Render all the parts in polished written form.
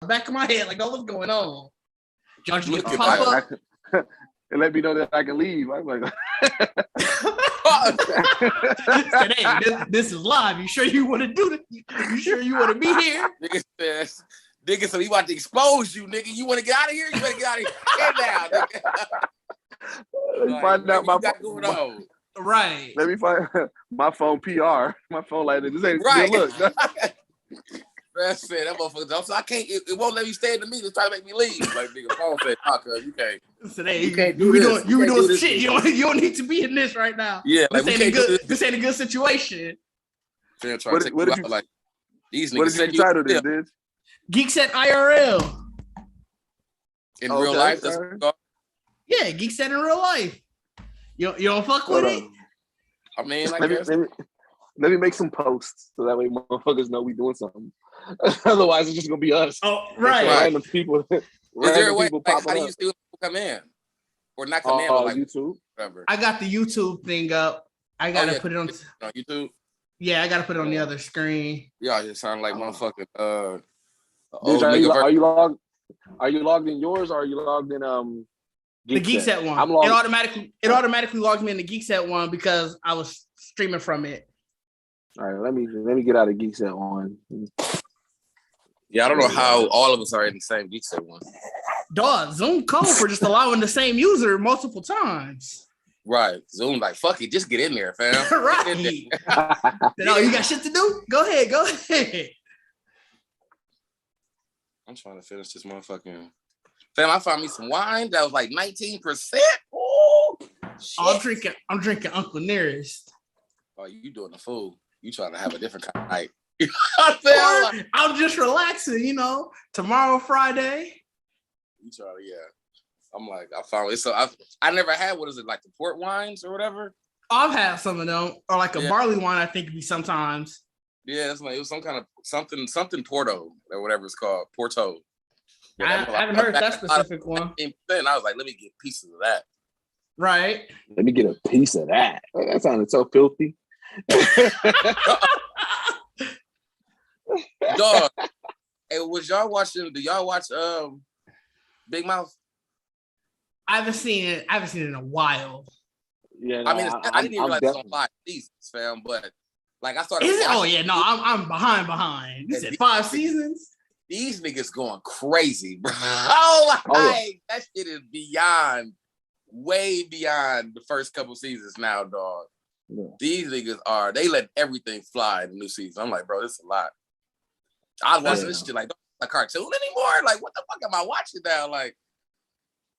back of my head, like, oh, what's going on? Y'all just Look at pop up. And let me know that I can leave. I'm like, Said, hey, this is live. You sure you want to do this? You sure you want to be here? Nigga, so he about to expose you, nigga. You want to get out of here? You better get out of here. Get down, nigga. Like, find out my going on. Right. Let me find my phone PR. My phone like this ain't right. Good look. That's it. That motherfucker. So I can't. It won't let me stay in the meeting. Try to make me leave. Like nigga, phone said, "Cuz you can't. So, hey, you can't do you this. You doing some this shit. You don't need to be in this right now. Yeah, like this ain't a good situation. What did you like? These niggas. What did you title this, dude? Geekset IRL. In real life, that's yeah, Geekset in real life. You don't fuck with it? I mean, let me make some posts so that way motherfuckers know we doing something. Otherwise, it's just gonna be us. Oh, right. Random people. Is there a way? Like, how do you still come in, or not come in? But like YouTube. Whatever. I got the YouTube thing up. I gotta put it on YouTube. Yeah, I gotta put it on the other screen. Yeah, it sound like motherfucking. Are you logged in yours, or are you logged in the Geekset one? It automatically logged me in the Geekset one because I was streaming from it. All right, let me get out of Geekset one. Yeah, I don't know how all of us are in the same Geekset one. Dog, Zoom code for just allowing the same user multiple times. Right, Zoom like fuck it, just get in there, fam. Right. No, you got shit to do. Go ahead. I'm trying to finish this motherfucking. Fam, I found me some wine that was like 19%. Oh, I'm drinking Uncle Nearest. Oh, you doing the fool? You trying to have a different kind of night? I'm just relaxing, Tomorrow, Friday. You trying to, yeah. I'm like, I found it. So I never had, what is it, like the port wines or whatever? I've had some of them, or like a barley wine. I think it'd be sometimes. Yeah, that's like it was some kind of something Porto or whatever it's called, Porto. Yeah, I haven't heard that specific one. And I was like, let me get pieces of that. Right. Let me get a piece of that. That sounded so filthy. Dog. Hey, was y'all watching? Do y'all watch Big Mouth? I haven't seen it in a while. Yeah, no, I mean, I didn't even realize it was on 5 seasons, fam. But like, I started. Is it? Oh yeah, no, I'm behind. You said 5 seasons. These niggas going crazy, bro. That shit is way beyond the first couple seasons now, dog. Yeah. These niggas they let everything fly in the new season. I'm like, bro, this is a lot. I was watching this shit like, don't a cartoon anymore. Like, what the fuck am I watching now? Like,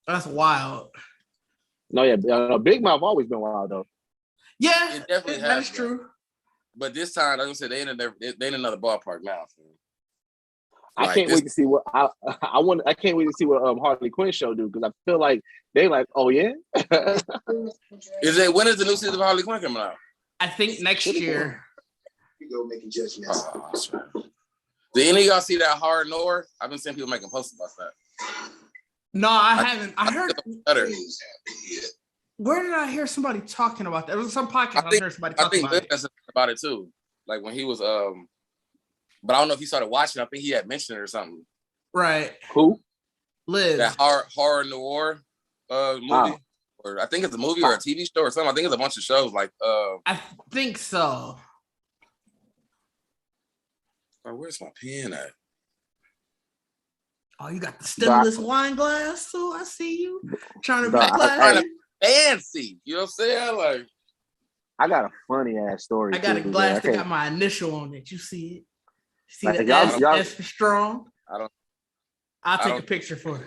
that's wild. No, yeah, Big Mouth always been wild though. Yeah, it definitely has. That's true. But this time, like I said, they in another ballpark now. I can't wait to see what I can't wait to see what Harley Quinn show do, because I feel like they like, oh yeah. When is the new season of Harley Quinn coming out? I think next year. You go making judgments. Did any of y'all see that Horror Noir? I've been seeing people making posts about that. No, I haven't. I heard. Where did I hear somebody talking about that? It was some podcast. I heard somebody talking about it. About it too. Like when he was but I don't know if he started watching. I think he had mentioned it or something. Right. Who? Liz. That horror noir movie. Wow. Or I think it's a movie or a TV show or something. I think it's a bunch of shows. Like I think so. Oh, where's my pen at? Oh, you got the stemless wine glass, so I see you trying to be classy. Fancy. You know what I'm saying? Like, I got a funny ass story. I got a glass that got my initial on it. You see it? See like, the S for strong? I'll take a picture for it.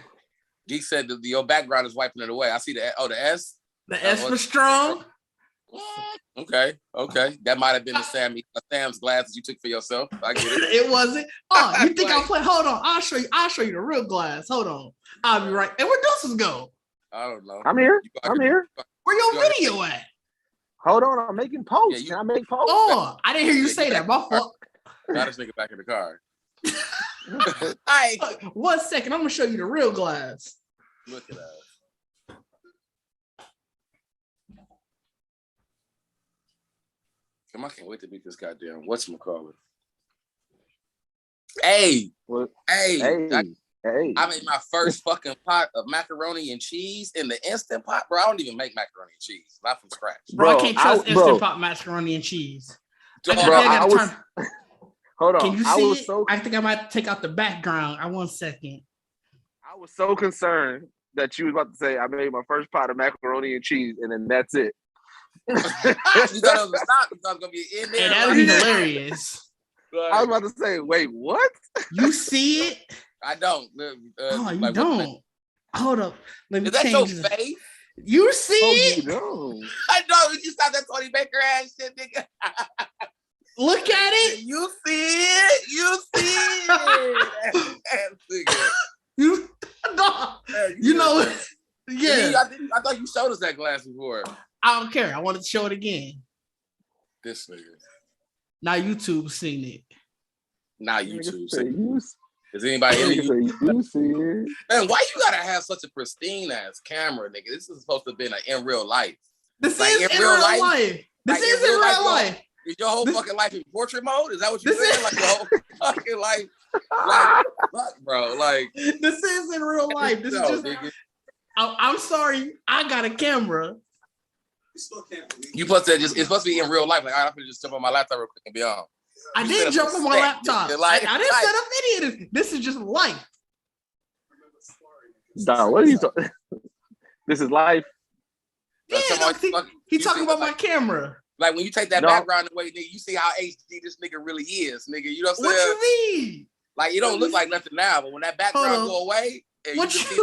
Geek said your background is wiping it away. I see the S. The S for strong. Okay. That might have been Sam's glass that you took for yourself. I get it. It wasn't. Oh, you think I'm playing? Hold on. I'll show you the real glass. Hold on. I'll be right. And where Deuces go? I don't know. I'm here. Where your video at? Hold on. I'm making posts. Can I make posts? Oh, I didn't hear you say that. My fault. Got this nigga back in the car. All right. 1 second. I'm going to show you the real glass. Look at that. I can't wait to beat this goddamn whatchamacallit. Hey, What? hey. Hey. I made my first fucking pot of macaroni and cheese in the Instant Pot. Bro, I don't even make macaroni and cheese. Not from scratch. Bro, I can't trust Instant Pot macaroni and cheese. Hold on. Can you see it? I think I might take out the background. 1 second. I was so concerned that you was about to say, I made my first pot of macaroni and cheese, and then that's it. You thought it was a stop. You thought it was going to be in there. Hey, that would be hilarious. I was about to say, wait, what? You see it? I don't. You don't. Hold up. Let me change. Is that your face? You see it? No. I know. You stop that Tony Baker ass shit, nigga. Look at it. You see it. You see it. You know it. Yeah. I thought you showed us that glass before. I don't care. I wanted to show it again. This nigga. Now YouTube's seen it. Now YouTube's seen it. Is anybody in you see it? Man, why you gotta have such a pristine ass camera, nigga? This is supposed to have been in real life. This is in real life. This is in real life. Is your whole fucking life in portrait mode? Is that what you're saying? Like your whole fucking life? Like, fuck, bro. Like, this is in real life. This is just. I'm sorry. I got a camera. You supposed to it's supposed to be in real life. Like, I'm gonna just jump on my laptop real quick and be on. I didn't jump on my laptop. I didn't set up any of this. This is just life. Dog, what are you talking? This is life. Yeah, he talking about my camera. Like when you take that background away, nigga, you see how HD this nigga really is, nigga. You know what I'm saying? What you mean? Like it don't look like nothing now, but when that background go away, and you just see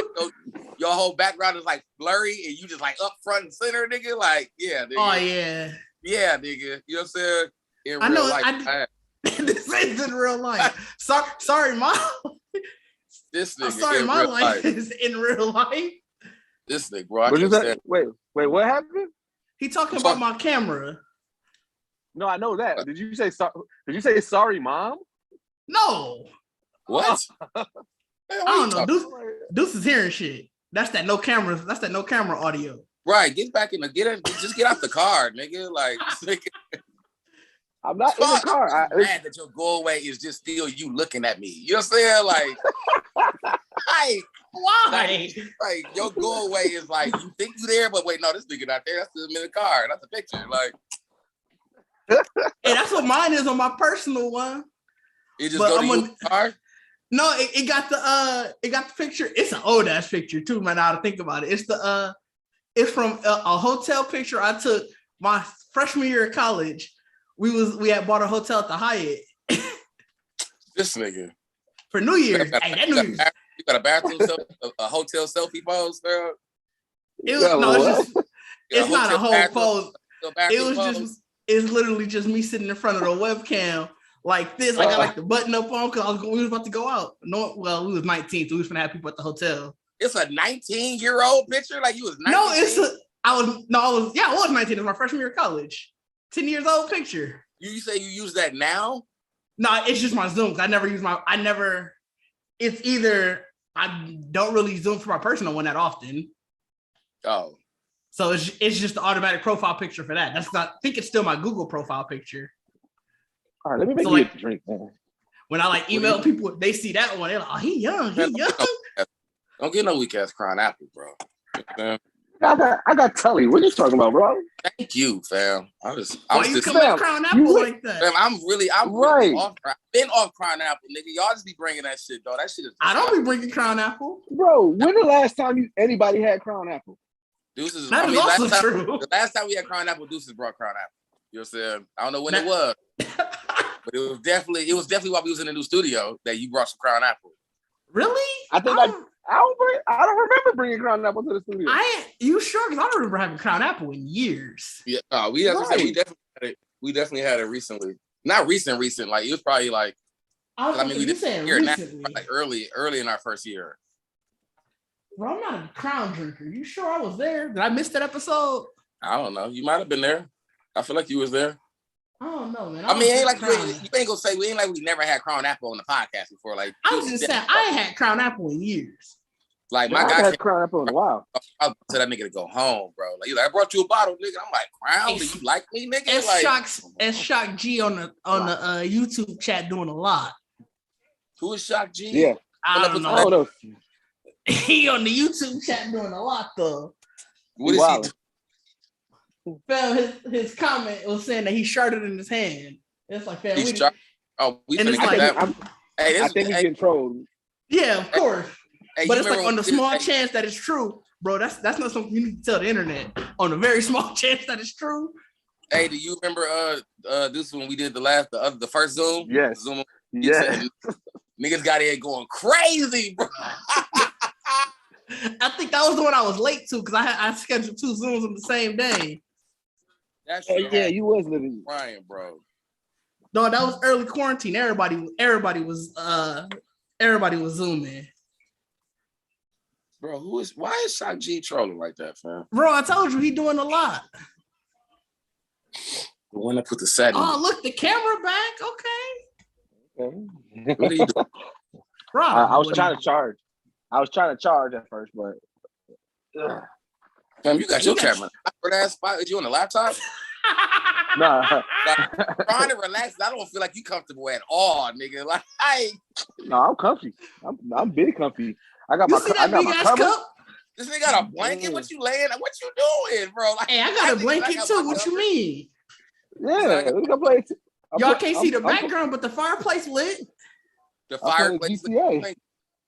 your whole background is like blurry, and you just like up front and center, nigga. Like, yeah, nigga. Oh yeah. Yeah, nigga. You know what I'm saying? In real I know. life. This is in real life. Sorry, Mom. This nigga. I'm sorry, my life is in real life. This nigga, bro. What is that? Wait, what happened? He talking about my camera. No, I know that. Did you say sorry? Did you say sorry, Mom? No. What? I don't know. Deuce is hearing shit. That's that no camera. That's that no camera audio. Right. Get back in the just get out the car, nigga. Like I'm not in the car. I'm mad that your go away is just still you looking at me. You know what I'm saying? Like why? Like your go away is like you think you there, but wait, no, this nigga not there. That's still in the car. That's a picture. Like, hey, that's what mine is on my personal one. It just go to your car. No, it got the picture. It's an old ass picture too, man. Now to think about it, it's from a hotel picture I took my freshman year of college. We had bought a hotel at the Hyatt. This nigga for New Year's. Hey, that New Year's. You got a bathroom a hotel selfie pose, bro? It's not a whole pose. It's literally just me sitting in front of the webcam like this. I got like the button up on because we was about to go out. No, well, we was 19, so we was gonna have people at the hotel. It's a 19-year-old picture, like you was 19. No, I was 19. It was my freshman year of college. 10 years old picture. You say you use that now? No, it's just my Zoom. It's either I don't really Zoom for my personal one that often. Oh. So it's just the automatic profile picture for that. I think it's still my Google profile picture. All right, let me make you a drink, man. When I email people, they see that one, they're like, oh, he young. Don't get no weak ass crying apple, bro. I got Tully. What are you talking about, bro? Thank you, fam. I was just coming Crown Apple like that. Fam, I'm really off. Been off Crown Apple, nigga. Y'all just be bringing that shit, though. That shit is. I don't be bringing Crown Apple, bro. When the last time anybody had Crown Apple? Deuces. That is also true. The last time we had Crown Apple, Deuces brought Crown Apple. You know what I'm saying? I don't know when it was, but it was definitely while we was in the new studio that you brought some Crown Apple. Really? I don't remember bringing Crown Apple to the studio. You sure? Because I don't remember having Crown Apple in years. Yeah, we definitely had it recently. Not recent. Like it was probably like. We did here now, like early in our first year. Bro, I'm not a Crown drinker. You sure I was there? Did I miss that episode? I don't know. You might have been there. I feel like you was there. I don't know, man. It ain't like you ain't gonna say we never had Crown Apple on the podcast before. Like I was just saying, I ain't had Crown Apple in years. Like my guy had Crown Apple in a while. I was tell that nigga to go home, bro. Like he's like, I brought you a bottle, nigga. I'm like, Crown? Do you like me, nigga? It's Shock G on the YouTube chat doing a lot. Who is Shock G? Yeah. I don't know. He on the YouTube chat doing a lot though. What is he doing? Fam, his comment was saying that he sharded in his hand. It's like, fam, we finna get that. I think he's getting trolled. Yeah, of course. Hey, but it's like on the small chance that it's true, bro. That's not something you need to tell the internet. On a very small chance that it's true. Hey, do you remember this when we did the first Zoom? Yes. Zoom. Yeah. Niggas got in going crazy, bro. I think that was the one I was late to because I scheduled 2 Zooms on the same day. That's yeah, you was living crying, bro. No, that was early quarantine. Everybody was zooming. Bro, why is Shock G trolling like that, fam? Bro, I told you he doing a lot. The one that put the setting. Oh, look, the camera back. Okay. What are you doing? Bro, I was trying to charge. I was trying to charge at first, but fam, you got your camera. That spot. Is you on the laptop? Nah. Like, trying to relax. I don't feel like you comfortable at all, nigga. Like, no, I'm comfy. I'm big comfy. I got you my. See that I got big my ass cover. cup? This nigga got a blanket. What you laying? What you doing, bro? Like, Hey, I got a blanket too. What you mean? Yeah, we can play. Y'all can't see the background, but the fireplace lit. The fireplace lit.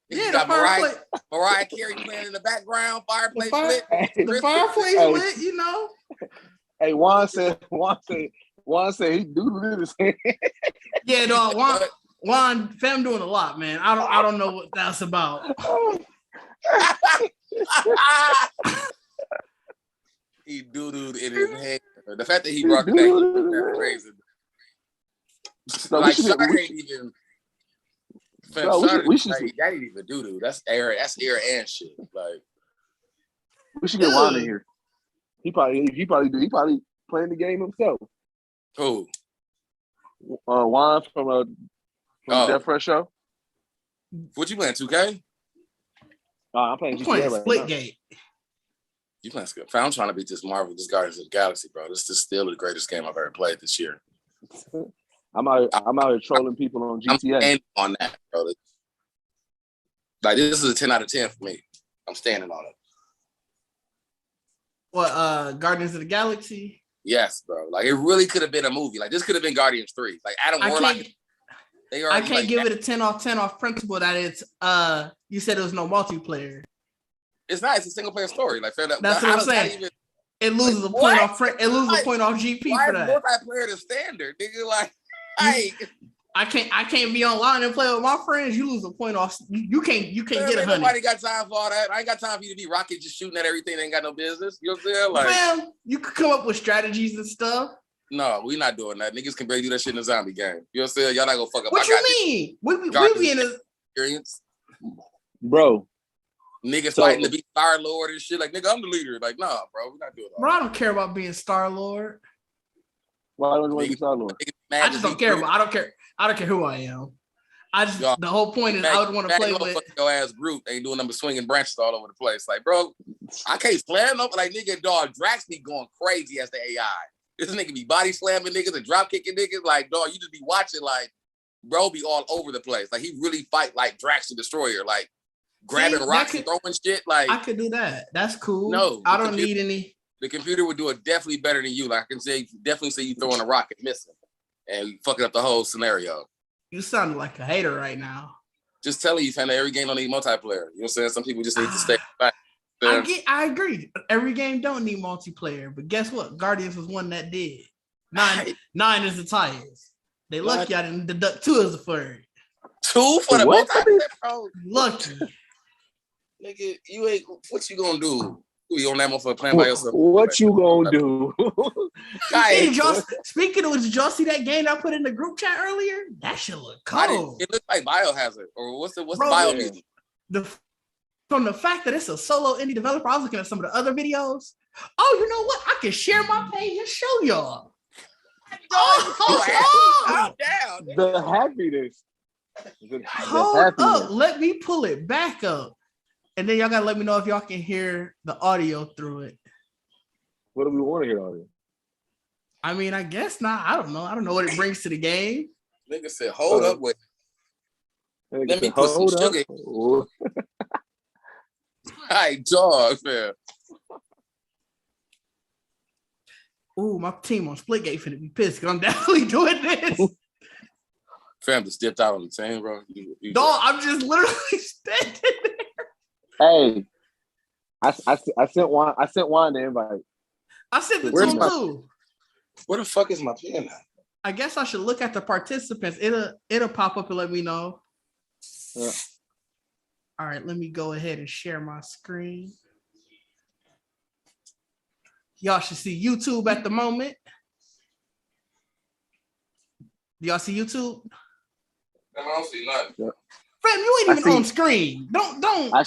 Yeah, the fireplace. Mariah Carey playing in the background. Fireplace lit. The fireplace lit. You know. Hey, Juan said he doodled his hand. Yeah, dog. Juan, fam doing a lot, man. I don't know what that's about. He doodled in his head. The fact that he brought it back, that's crazy. No, like, Shard ain't even. That ain't even doo-doo. That's air and shit. Like, we should get Juan in here. He probably playing the game himself. Who? Juan from Death Fresh Show. What you playing? 2K? I'm playing GTA right Splitgate. You playing Splitgate? I'm trying to beat this Guardians of the Galaxy, bro. This is still the greatest game I've ever played this year. I'm out here trolling people on GTA. I'm on that, bro. Like, this is a 10 out of 10 for me. I'm standing on it. What, Guardians of the Galaxy? Yes, bro. Like, it really could have been a movie. Like, this could have been Guardians 3. Like, Adam Warlock. I can't give it a 10 off 10 off principle that it's you said there was no multiplayer. It's not. It's a single player story. Like, that's what I'm saying. It loses a point off. It loses a point off GP for that. Multiplayer the standard, nigga. Like, I can't be online and play with my friends. You lose a point off. You can't get 100. Nobody got time for all that. I ain't got time for you to be rocket just shooting at everything. Ain't got no business. You know what I'm saying? Like, man, you could come up with strategies and stuff. No, we not doing that. Niggas can barely do that shit in a zombie game. You know what I'm saying? Y'all not gonna fuck up. What you mean? We be in a experience, bro. Niggas fighting to be Star-Lord and shit. Like, nigga, I'm the leader. Like, nah, bro, we not doing that. Bro, I don't care about being Star-Lord. Why don't you want to be Star-Lord? I just don't care. I don't care who I am. The whole point is I would want to play with your ass Groot. Ain't doing number swinging branches all over the place. Like, bro, I can't slam up. Like, nigga, dog, Drax be going crazy as the AI. This nigga be body slamming niggas and drop kicking niggas. Like, dog, you just be watching, like, bro be all over the place. Like, he really fight like Drax the Destroyer. Like, grabbing rocks and throwing shit. Like, I could do that. That's cool. No, I don't need any. The computer would do it definitely better than you. Like, I can definitely say you throwing a rock and missing and fucking up the whole scenario. You sound like a hater right now. Just telling you, fam, that every game don't need multiplayer. You know what I'm saying? Some people just need to stay back. I agree. Every game don't need multiplayer, but guess what? Guardians was one that did. 9 is the tigers. They lucky I didn't deduct 2 as a third. 2 for the multiplayer, bro? Lucky. Nigga, you ain't. What you gonna do? You on that motherfucker playing by yourself? What you gonna do? Speaking of, did y'all see that game I put in the group chat earlier? That shit look cold. It looked like Biohazard, or what's the bio music? From the fact that it's a solo indie developer, I was looking at some of the other videos. Oh, you know what? I can share my page and show y'all. Calm down. The happiness. Hold up. Let me pull it back up. And then y'all gotta let me know if y'all can hear the audio through it. What do we want to hear audio? I mean, I guess not. I don't know. I don't know what it brings to the game. Nigga said, hold up with Let me put some sugar. All right, dog, man. Ooh, my team on Splitgate finna be pissed because I'm definitely doing this. Fam just dipped out on the team, bro. Dog, I'm just literally standing there. Hey, I sent Juan the invite. I sent it to him too. Where the fuck is my pen at? I guess I should look at the participants. It'll pop up and let me know. Yeah. All right, let me go ahead and share my screen. Y'all should see YouTube at the moment. Do y'all see YouTube? I don't see nothing. Yeah. Fam, you ain't even on screen. Don't. I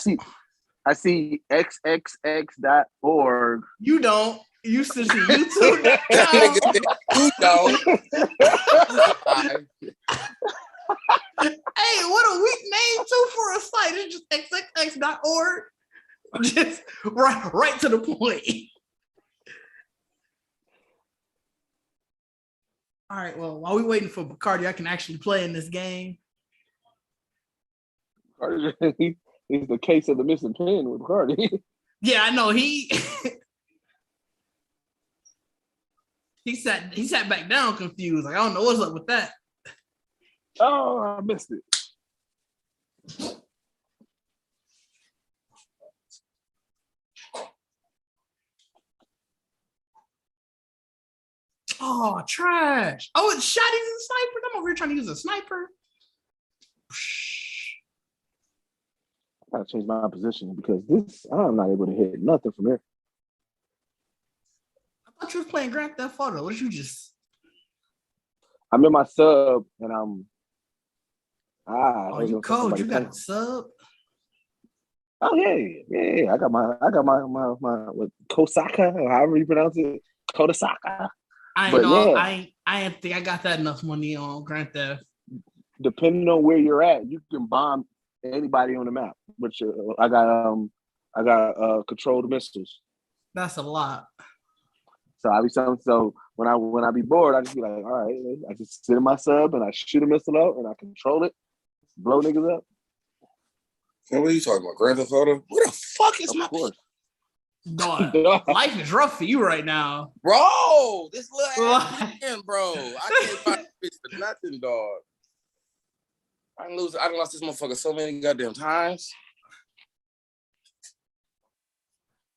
see xxx.org. You don't. You should see YouTube. You don't. Hey, what a weak name too for a site. It's just xxx.org. Just right to the point. All right, well, while we're waiting for Bacardi, I can actually play in this game. Bacardi, he's the case of the missing pen with Bacardi. Yeah, I know. He sat back down confused. Like, I don't know what's up with that. Oh, I missed it. Oh, trash. Oh, it's Shotty's a sniper. I'm over here trying to use a sniper. I gotta change my position because I'm not able to hit nothing from here. I thought you was playing Grand Theft Auto. What did you just? I'm in my sub and I'm. Oh, you cold. You got a sub? Oh yeah. I got my what, Kosaka or however you pronounce it, Kodasaka. I ain't think I got that enough money on Grand Theft. Depending on where you're at, you can bomb anybody on the map. Which I got controlled missiles. That's a lot. So when I be bored, I just be like, all right, I just sit in my sub and I shoot a missile out and I control it, blow niggas up. Hey, what are you talking about? Grand Theft Auto? Where the fuck is my course? Dog, life is rough for you right now. Bro, this little ass man, bro. I can't find a bitch for nothing, dog. I done lost this motherfucker so many goddamn times.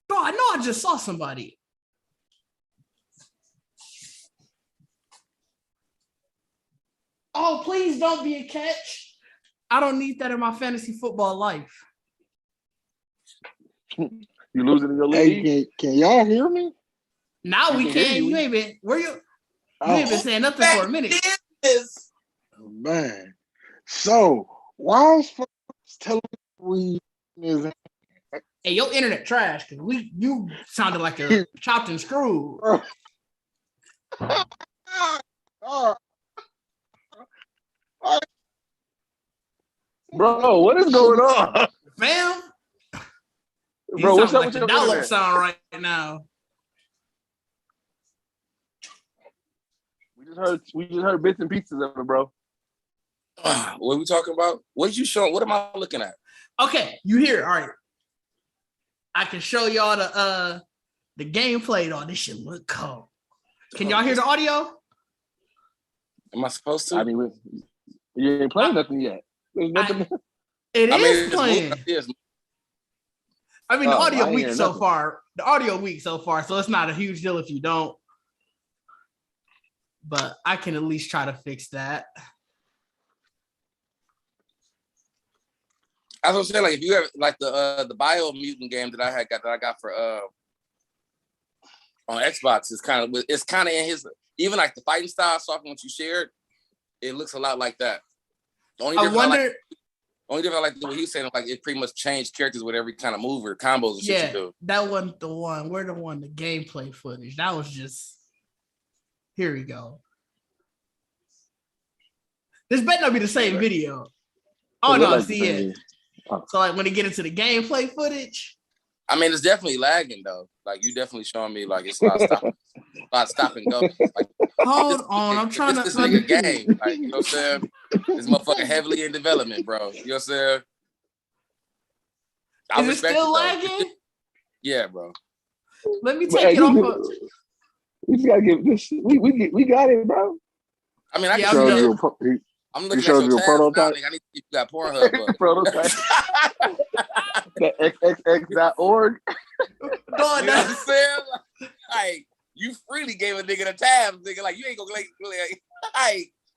Bro, I know I just saw somebody. Oh, please don't be a catch. I don't need that in my fantasy football life. You losing in your league? Hey, can y'all hear me? Now we can. You ain't been ain't been saying nothing for a minute. Oh, man. So why is folks telling me is hey, your internet trash because you sounded like a chopped and screwed. Bro, what is going on? Fam? Bro, what's up like with your dial-up sound right now? We just heard bits and pieces of it, bro. What are we talking about? What did you show? What am I looking at? Okay, you hear it. All right. I can show y'all the gameplay though. This shit look cold. Can y'all hear the audio? Am I supposed to? I mean, you ain't playing nothing yet. There's nothing. It is playing. I mean, the audio I weak so far. The audio weak so far, so it's not a huge deal if you don't. But I can at least try to fix that. I was saying, like, if you have like the Bio Mutant game that I got for on Xbox, it's kind of in his, even like the fighting style stuff once you shared, it looks a lot like that. The only difference I like what he was saying, like it pretty much changed characters with every kind of move or combos and shit you do. That wasn't the one. We're the one, the gameplay footage. That was just, here we go. This better not be the same video. Oh no, like see it. So like when they get into the gameplay footage. I mean, it's definitely lagging though. Like you definitely showing me like it's a lot of stop and go. Like, hold on, I'm trying to. This nigga game, like you know what I'm saying. This motherfucker heavily in development, bro. You know what I'm saying. I Is it still lagging? Yeah, bro. Let me take it off. We just gotta give this. We got it, bro. I mean, I can show you. I'm looking at your prototype. I need to keep that Pornhub prototype. The xxx.org. You know what I'm saying? Like, you freely gave a nigga the tabs, nigga. Like, you ain't gonna like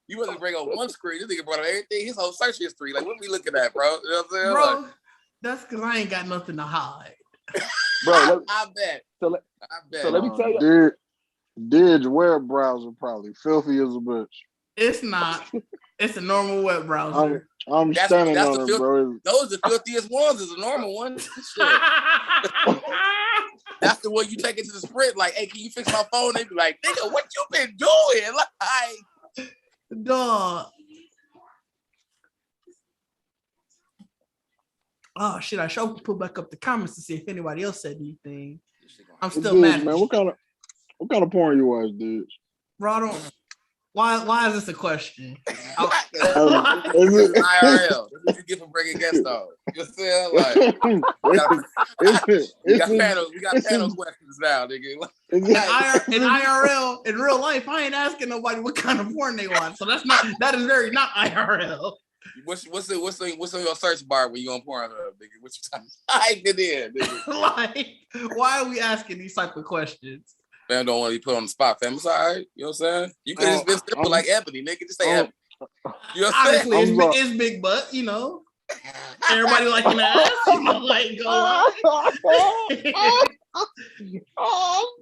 you wasn't bring up one screen. This nigga brought up everything, his whole search history. Like, what we looking at, bro? You know what I'm saying? Bro, like, that's because I ain't got nothing to hide. Bro, I bet. So let me tell you. Didge web browser probably filthy as a bitch. It's not. It's a normal web browser. I'm standing on it, bro. Those are the filthiest ones. Is a normal one. That's the one you take into the Sprint. Like, hey, can you fix my phone? They be like, nigga, what you been doing? Like, dog. Oh shit! I should put back up the comments to see if anybody else said anything. I'm still mad, man. What kind of porn you watch, dude? Bro, I don't. Why is this a question? It's IRL. That's what you get for bringing guests on. You know what I'm saying? Like, we got panel questions now, nigga. In IRL, in real life, I ain't asking nobody what kind of porn they want. So that is very not IRL. What's on your search bar when you on Pornhub, nigga? What you type it in, nigga? Like, why are we asking these type of questions? Fam don't want to be put on the spot, fam. It's all right. You know what I'm saying? You could have been simple like Ebony, nigga. Just say Ebony. You know what I'm saying? Honestly, it's big butt, you know. Everybody liking the ass, you know, like go on.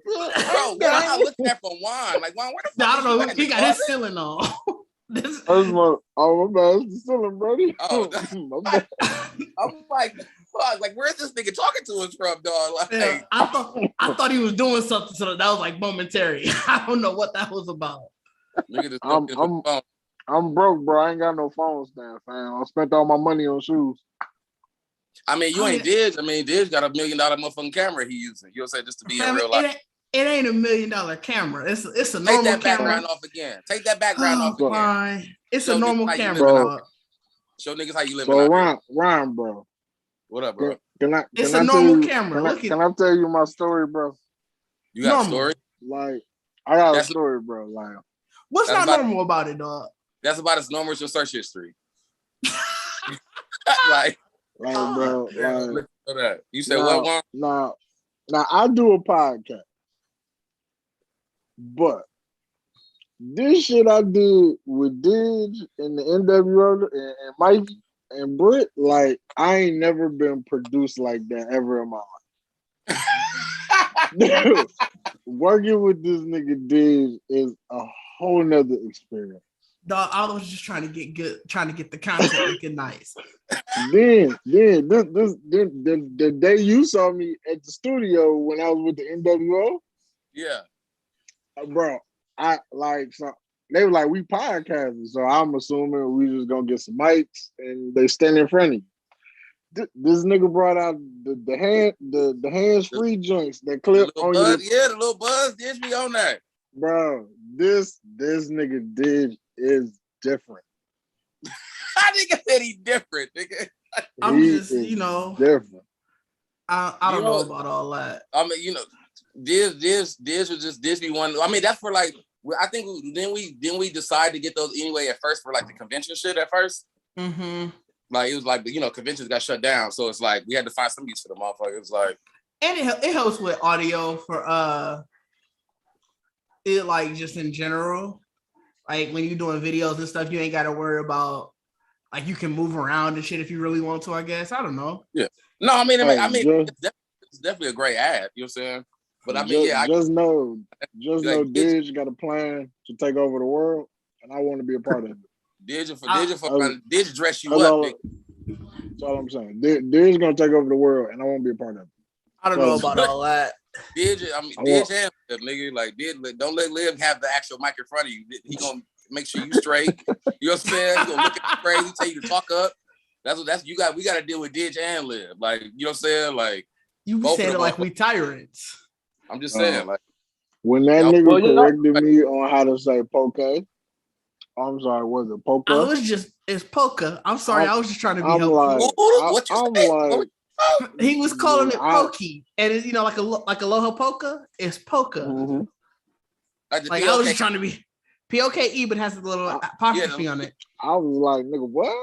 Bro, what am I looking at for Juan? Like Juan, where the fuck? I don't know. He got his ceiling on. My bad. It's the ceiling, buddy. My bad. I'm like, fuck, like where's this nigga talking to us from, dog? Like, yeah, I thought he was doing something, so that was like momentary. I don't know what that was about. I'm broke, bro. I ain't got no phone stand, fam. I spent all my money on shoes. I mean, you ain't Didge. I mean, Didge got $1 million motherfucking camera he using. You'll say just to be in real life. It ain't $1 million camera. It's a normal camera. Take that background off again. Take that background off again. Fine. It's a normal camera, bro. Show niggas how you living. So Ryan, bro. What up, bro? It's a normal camera. Can I tell you my story, bro? You got a story? Like, I got a story, bro. Like, what's not normal about it, dog? That's about as normal as your search history. like, bro. Like, you said what, Juan? Now I do a podcast, but this shit I did with Didge and the NWO and Mikey and Britt, like I ain't never been produced like that ever in my life. Working with this nigga Didge is a whole nother experience. Dog, I was just trying to get the content looking nice. Then the day you saw me at the studio when I was with the NWO, yeah, bro, they were like, we podcasting, so I'm assuming we just gonna get some mics and they stand in front of you. This nigga brought out the hands-free joints that clip on you. Yeah, the little buzz did be on that. Bro, this nigga did is different. I nigga said he different, nigga. I'm just, you know, different. I don't know about all that. I mean, you know, this was just Disney one. I mean, that's for like, I think then we decide to get those anyway at first for like the convention shit at first. Mm-hmm. Like it was like, you know, conventions got shut down, so it's like we had to find some use for the motherfuckers. Like, and it helps with audio for it, like just in general. Like when you're doing videos and stuff, you ain't got to worry about like you can move around and shit if you really want to. I guess I don't know. Yeah. No, I mean, it's definitely a great ad. You know what I'm saying? But I mean, just know, Didge got a plan to take over the world, and I want to be a part of it. Didge dress you up. That's all I'm saying. Didge gonna take over the world, and I won't be a part of it. I don't know about all that. Didge and nigga, like don't let Liv have the actual mic in front of you. He gonna make sure you straight. You know what I'm saying? He gonna look at you crazy, tell you to talk up. We got to deal with Didge and Liv. Like, you know what I'm saying? Like you be saying it like we tyrants. I'm just saying, like when that nigga corrected me on how to say poke. I'm sorry, was it polka? It's polka. I'm sorry, I was just trying to be helpful. He was calling it pokey, and it's like aloha polka. It's polka. Mm-hmm. Like I was just trying to be POKE, but has a little apostrophe on it. I was like, nigga, what?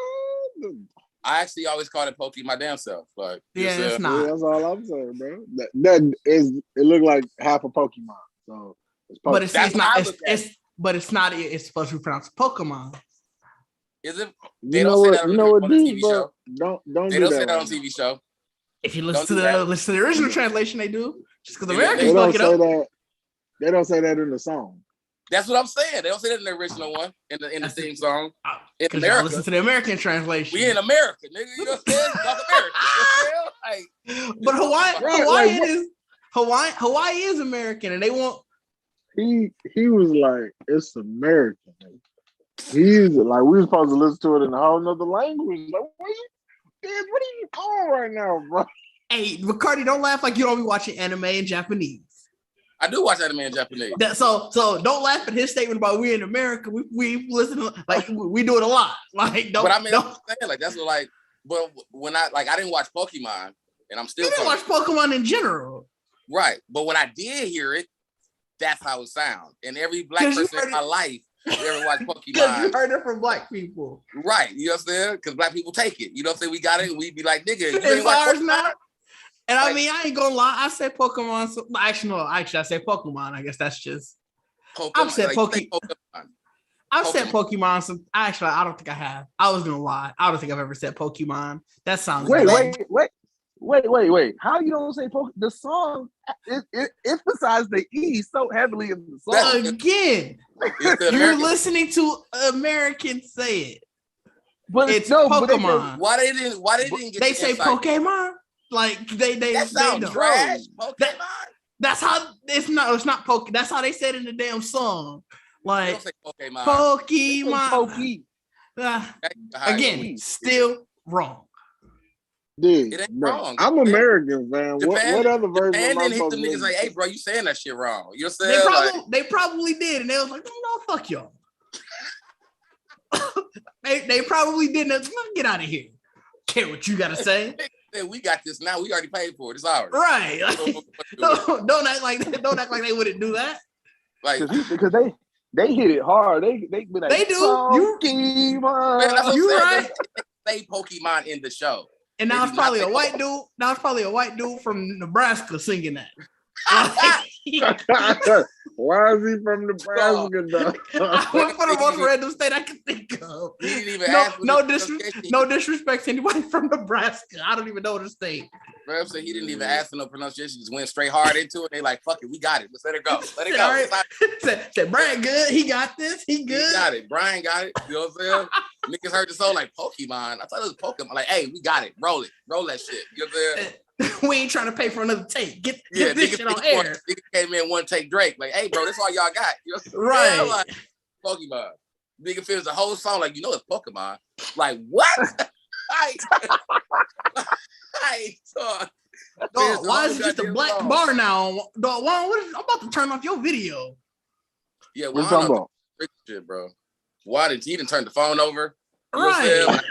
I actually always called it pokey my damn self. Like, it's not. Yeah, that's all I'm saying, bro. That is. It looked like half a Pokemon. So, but it's not. It's not. It's supposed to be pronounced Pokemon. Is it? They don't say that on the TV show. Don't they don't say that on TV show. If you listen to the original translation, they do. Just because Americans fuck it up. They don't say that in the song. That's what I'm saying. They don't say that in the original one, in the theme song. In America, listen to the American translation. We in America, nigga. You know what I'm saying? Talk American. But Hawaii is American, and they want. He was like, it's American. He's like, we were supposed to listen to it in a whole nother language. Like, what are you calling right now, bro? Hey, Bacardi, don't laugh like you don't be watching anime in Japanese. I do watch anime in Japanese. So don't laugh at his statement about we in America. We listen to, like we do it a lot. Like don't. But I mean, I'm saying like that's what like. But when I didn't watch Pokemon, and I'm still. You didn't watch Pokemon in general, right? But when I did hear it, that's how it sounds. And every black person in my life ever watched Pokemon. Because you heard it from black people, right? You know what I'm saying? Because black people take it. You know what I'm saying? We got it. And we be like, nigga, you ain't watch Pokemon? And like, I mean, I ain't gonna lie. I say Pokemon. Actually, I say Pokemon. I guess that's just. Pokemon, I've said Pokemon. I've said Pokemon. Actually, I don't think I have. I was gonna lie. I don't think I've ever said Pokemon. That sounds. Wait. How you don't say Pokemon? The song it emphasizes the E so heavily in the song. Again, you're listening to Americans say it. But it's Pokemon. Why they didn't get they say Pokemon? Like they that sounds trash. Pokemon. That's how it's not Pokemon. That's how they said it in the damn song. Like Pokemon. Again, still wrong. Dude, it ain't wrong. I'm American, man. What other version? And then hit them niggas like, hey, bro, you saying that shit wrong. You know what I'm saying? They probably did, and they was like, no, fuck y'all. they probably didn't. Get out of here. Care what you gotta say. We got this now. We already paid for it. It's ours. Right. Don't act like they wouldn't do that. Like because they hit it hard. They be like, they do. Pokemon. You right. They say Pokemon in the show. And now it's probably a white dude. Now it's probably a white dude from Nebraska singing that. Why is he from Nebraska though? I went for the most random state I could think of. He didn't even ask no disrespect to anybody from Nebraska. I don't even know the state. Bro, so he didn't even ask for no pronunciation. Just went straight hard into it. They like, fuck it, we got it. Let's let it go. Let it go. Right. Said Brian good. He got this. He good. He got it. Brian got it. You know what I'm saying? Niggas heard the song like Pokemon. I thought it was Pokemon. Like, hey, we got it. Roll it. Roll that shit. You know what I'm saying? We ain't trying to pay for another take. Get this shit on air. Nigga came in one take Drake. Like, hey, bro, that's all y'all got. You know right. Like, Pokemon. Nigga feels the whole song like, you know it's Pokemon. Like, what? Dog, why is it just a black bar now? Dog, Juan, I'm about to turn off your video. Yeah, Juan, talking shit, bro. Why did he didn't turn the phone over? You right.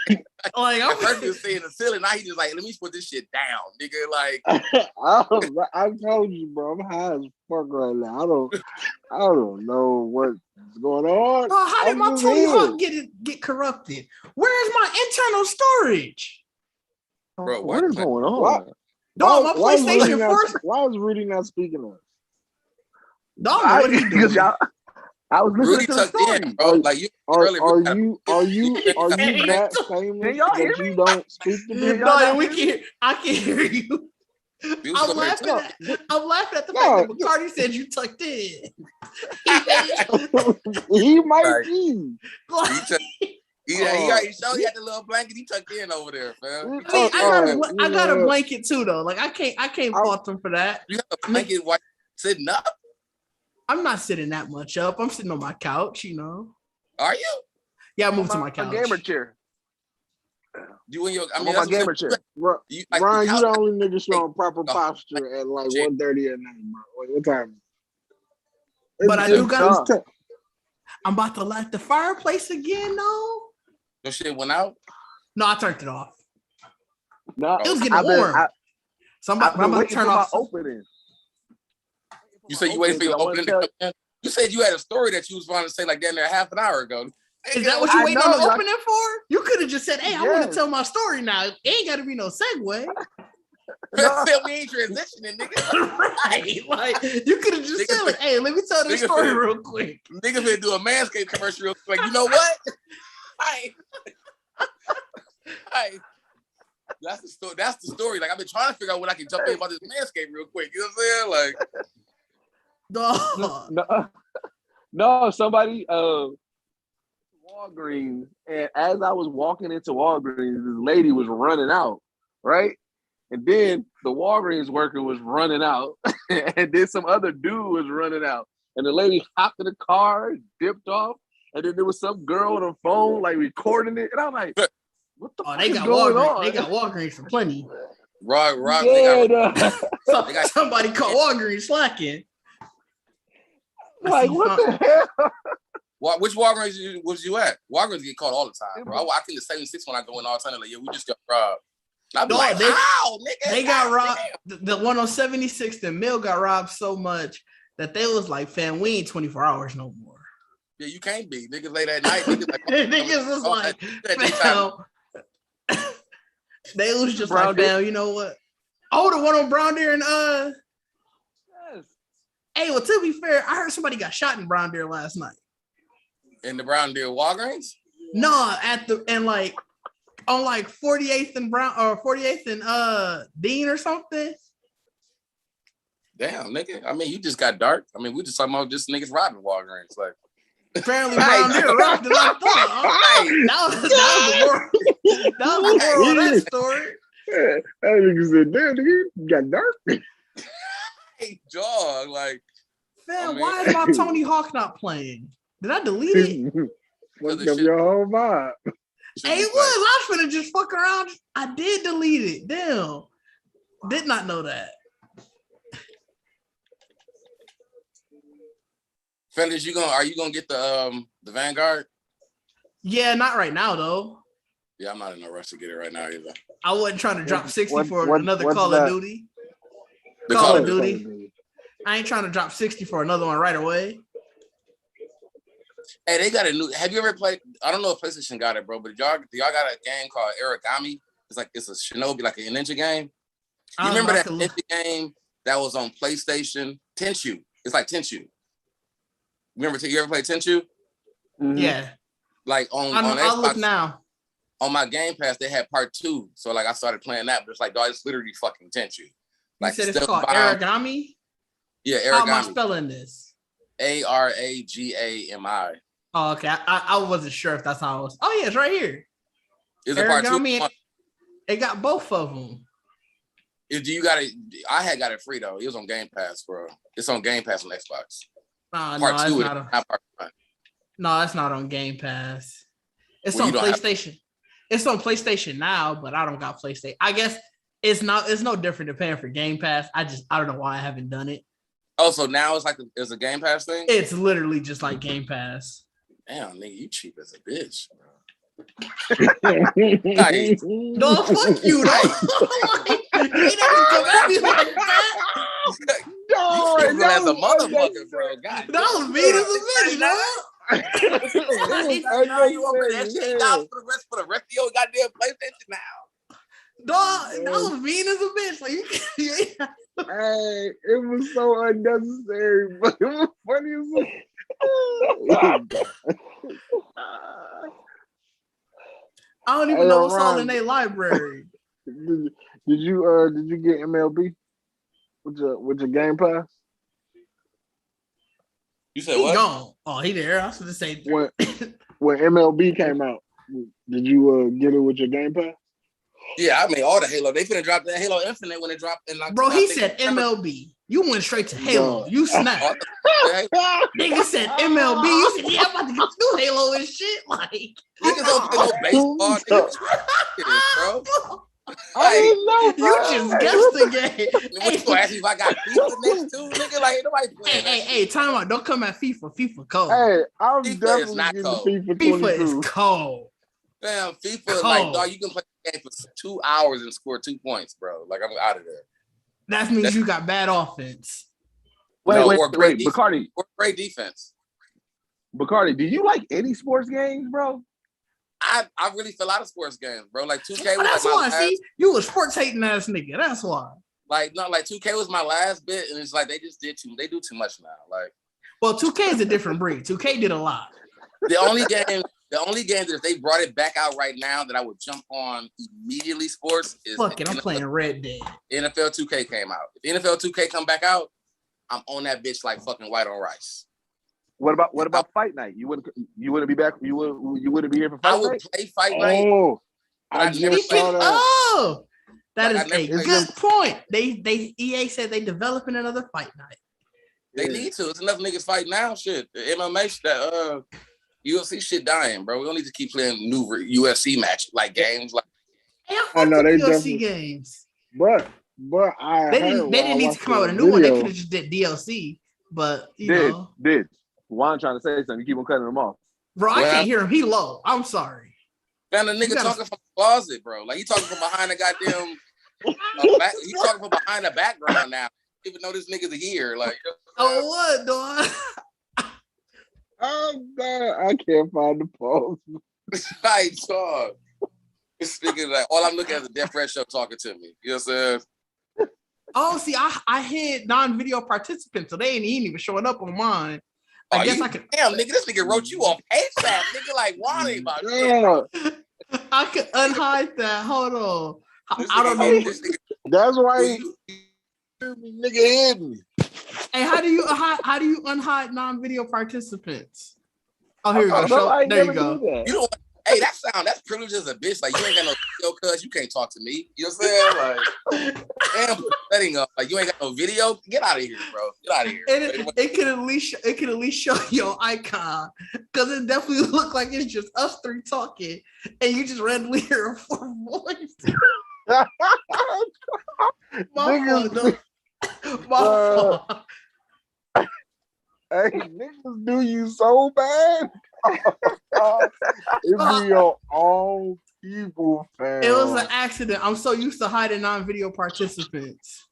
Like I first he was seeing the ceiling. Now he just like, let me put this shit down, nigga. Like I told you, bro. I'm high as fuck right now. I don't know what's going on. How did my Tony Hawk get corrupted? Where's my internal storage? Bro, what is going on? Dog, my PlayStation first. Why is Rudy not speaking to us? Dog, what are you doing? I was listening to the story. In, bro. Like you are you that famous that you don't speak to me? No, I can't hear you. I'm laughing at the fact that Bacardi said you tucked in. He might be. He already showed you had the little blanket he tucked in over there, fam. I got a blanket too though. Like I can't fault him for that. You have a blanket while sitting up? I'm not sitting that much up. I'm sitting on my couch, you know. Are you? Yeah, I moved to my couch. A gamer chair. You and your, I I'm mean, on my gamer chair. Ryan, you the only nigga showing proper posture at like 1:30 at night, bro. What time? But I do got. I'm about to light the fireplace again, though. Your shit went out? No, I turned it off. No, it was getting warm. I'm about to turn off. Opening. You said you waited for your opening to come in? You said you had a story that you was trying to say like down there half an hour ago. Is that what you waiting on the opening for? You could have just said, hey, I want to tell my story now. It ain't got to be no segue. We ain't transitioning, nigga. Right. Like, you could have just said, like, hey, let me tell this story real quick. Niggas finna do a Manscaped commercial real quick. You know what? Hey. That's the story. Like, I've been trying to figure out what I can jump in about this Manscaped real quick. You know what I'm saying? Like, no, somebody Walgreens, and as I was walking into Walgreens, this lady was running out, right? And then the Walgreens worker was running out, and then some other dude was running out, and the lady hopped in the car, dipped off, and then there was some girl on the phone like recording it, and I'm like, what the fuck is going on? They got Walgreens for plenty. Rob, yeah, somebody called Walgreens slacking. Like, what the hell? Which Walgreens was you at? Walgreens get caught all the time, bro. I walk in the 76 when I go in all the time. Like, yeah, we just got robbed. I'm like, how, nigga? They got robbed. The one on 76th and Mill got robbed so much that they was like, fam, we ain't 24 hours no more. Yeah, you can't be. Niggas late at night. Niggas like, niggas was like, fam, they was just Brown like, fam, you know what? Oh, the one on Brown Deer and Yes. Hey, well, to be fair, I heard somebody got shot in Brown Deer last night. In the Brown Deer Walgreens? No, on like 48th and Brown or 48th and Dean or something. Damn, nigga. I mean, you just got dark. I mean, we just talking about just niggas robbing Walgreens. Like, apparently Brown Deer robbed it like that. That was the moral of that story. Yeah, that nigga said, damn, nigga, you got dark. Hey, dog, like, fam, why is my Tony Hawk not playing? Did I delete it? Fucked up your whole vibe. Hey, it was. I was finna just fuck around. I did delete it. Damn. Did not know that. Fellas, are you gonna get the Vanguard? Yeah, not right now though. Yeah, I'm not in no rush to get it right now either. I wasn't trying to drop 60 for another Call of Duty. The Call of Duty. I ain't trying to drop 60 for another one right away. Hey, they got a new. Have you ever played? I don't know if PlayStation got it, bro. But y'all got a game called Origami? It's a Shinobi, like a ninja game. You remember that ninja game that was on PlayStation? Tenchu. It's like Tenchu. Remember? You ever played Tenchu? Mm-hmm. Yeah. Like on Xbox, I'll look now. On my Game Pass, they had part 2. So like I started playing that, but it's like, dog, it's literally fucking Tenchu. Like, you said it's called Origami? Yeah, Origami. How am I spelling this? Aragami. Oh, okay. I wasn't sure if that's how it was. Oh, yeah, it's right here. Is it part 2? It got both of them. You got it? I had got it free though. It was on Game Pass, bro. It's on Game Pass on Xbox. Part 2 is not part 1. No, it's not on Game Pass. It's on PlayStation. It's on PlayStation now, but I don't got PlayStation. I guess it's no different than paying for Game Pass. I don't know why I haven't done it. Oh, so now it's like it's a Game Pass thing? It's literally just like Game Pass. Damn, nigga, you cheap as a bitch, bro. No, fuck you, though. You never come at me like that. No, as a motherfucker, bro. God, that was mean as a bitch, dog. You open that shit down for the rest of your goddamn PlayStation now. Dog, that was mean as a bitch. Like, hey, it was so unnecessary, but it was funny as I don't even know what's all in their library. Did you get MLB with your Game Pass? You said he what? Gone. Oh, he there. I was going to say when MLB came out. Did you get it with your Game Pass? Yeah, I mean all the Halo. They finna drop the Halo Infinite when it dropped in like. Bro, he said MLB. You went straight to Halo. No. You snapped. Nigga said MLB. You said, yeah, I'm about to get new Halo and shit. Like niggas don't play no baseball, niggas, bro. I didn't know, bro. You just guessed the game. What you gonna ask me if I got FIFA next to, nigga? Like nobody playing. Hey, time out. Don't come at FIFA. FIFA cold. Hey, I'm FIFA definitely not getting cold. FIFA 22. FIFA is cold. Damn, FIFA like dog, you can play the game for 2 hours and score 2 points, bro. Like I'm out of there. That means you got bad offense. Wait, Bacardi. Or great defense. Bacardi, do you like any sports games, bro? I really fell out of sports games, bro. Like 2K was that's like why. See, you a sports hating ass nigga. That's why. Like 2K was my last bit, and it's like they just did they do too much now. Like, well, 2K is a different breed. 2K did a lot. The only game that if they brought it back out right now that I would jump on immediately sports is fuck it. I'm playing Red Dead. NFL 2K came out. If NFL 2K come back out, I'm on that bitch like fucking white on rice. What about Fight Night? You wouldn't be back. You wouldn't be here for Fight Night. I would play Fight Night. Oh, I never saw that. Oh, that is a good point. They EA said they developing another Fight Night. They need to. It's enough niggas fighting now. Shit, the MMA that UFC shit dying, bro. We don't need to keep playing new UFC match like games. Like I know they UFC games, but they didn't need to come out with a new one. They could have just did DLC, but you know. Juan trying to say something. You keep on cutting him off. Bro, I can't hear him. He low. I'm sorry. Man, the nigga talking from the closet, bro. Like he talking from behind the goddamn. He talking from behind the background now. Even though this nigga's here, like. Oh what, dog? Oh God, I can't find the post. Right, dog. Speaking like all I'm looking at is a Death Fresh Show talking to me. You know what I'm saying? Oh, see, I hit non-video participants, so they ain't even showing up on mine. I guess I could. Damn, nigga, this nigga wrote you off ASAP, nigga. Like, why ain't about shit? I could unhide that. Hold on. I don't know. That's why nigga hit me. Hey, how do you unhide non-video participants? Oh, here we go. There you go. You know what? Hey, that's privilege as a bitch. Like, you ain't got no video, cuz you can't talk to me. You know what I'm saying? Like, damn, setting up. Like, you ain't got no video. Get out of here, bro. Get out of here. It could at least show your icon, because it definitely look like it's just us three talking, and you just randomly hear a fourth voice. My fault. Hey, niggas do you so bad. It be your own people, fam. It was an accident. I'm so used to hiding non-video participants.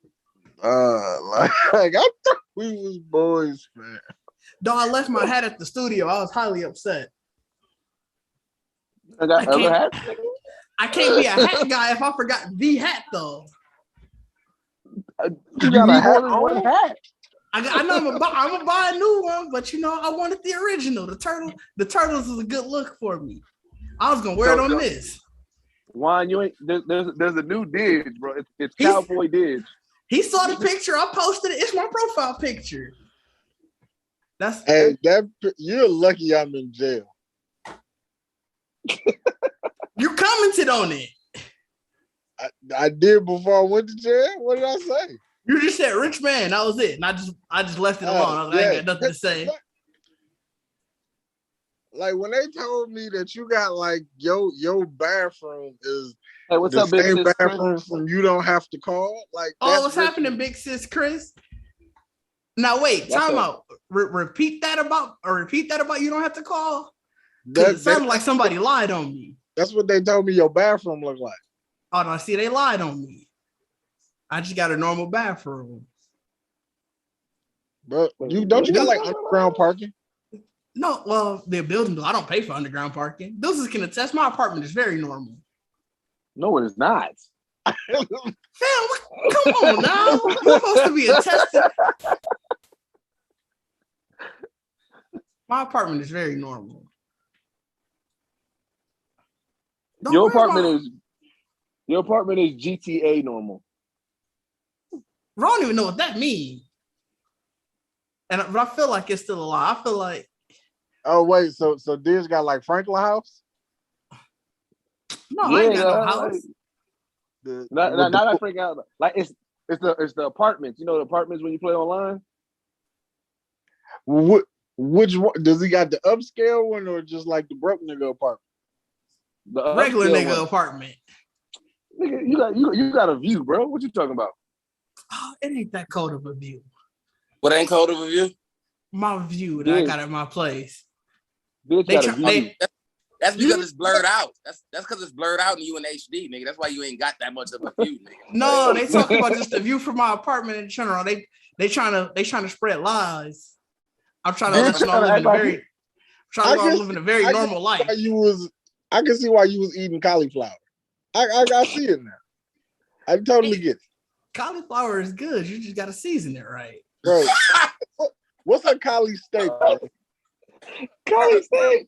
Like I thought we was boys, man. Dog, I left my hat at the studio. I was highly upset. I can't be a hat guy if I forgot the hat though. You got a hat on one hat. I know I'm gonna buy a new one, but you know I wanted the original. The turtles is a good look for me. I was gonna wear it on this. Juan, you ain't there's a new Didge, bro. It's Cowboy Didge. He saw the picture. I posted it. It's my profile picture. You're lucky I'm in jail. You commented on it. I did before I went to jail. What did I say? You just said rich man. That was it. And I just left it alone. I was like, I ain't got nothing to say. Like when they told me that you got like your bathroom is what's up, same big sis bathroom from you don't have to call. Like, what's happening, big sis Chris? Now wait, time out. Repeat that about you don't have to call. It sounded like somebody lied on me. That's what they told me your bathroom looked like. Oh no, see, they lied on me. I just got a normal bathroom. But you got like underground parking? No, well, they're building. I don't pay for underground parking. Those can attest. My apartment is very normal. No, it is not. Fam, come on now. You're supposed to be attested. My apartment is very normal. Your apartment is GTA normal. I don't even know what that means. But I feel like it's still a lie. I feel like. Oh wait, so Didge got like Franklin House? No, I ain't got no house. Not freak out. Like it's the apartments. You know the apartments when you play online. Which one does he got, the upscale one or just like the broke nigga apartment? The regular nigga apartment. Nigga, you got a view, bro. What you talking about? Oh, it ain't that cold of a view. What ain't cold of a view? My view that I got at my place. Bitch got a view. That's because it's blurred out. That's because it's blurred out and you in HD, nigga. That's why you ain't got that much of a view, nigga. No, they talking about just the view from my apartment in general. They trying to spread lies. I'm trying to live a very normal life. I can see why you was eating cauliflower. I see it now. I totally get it. Cauliflower is good. You just got to season it right, bro. What's a cauli steak? Cauli steak.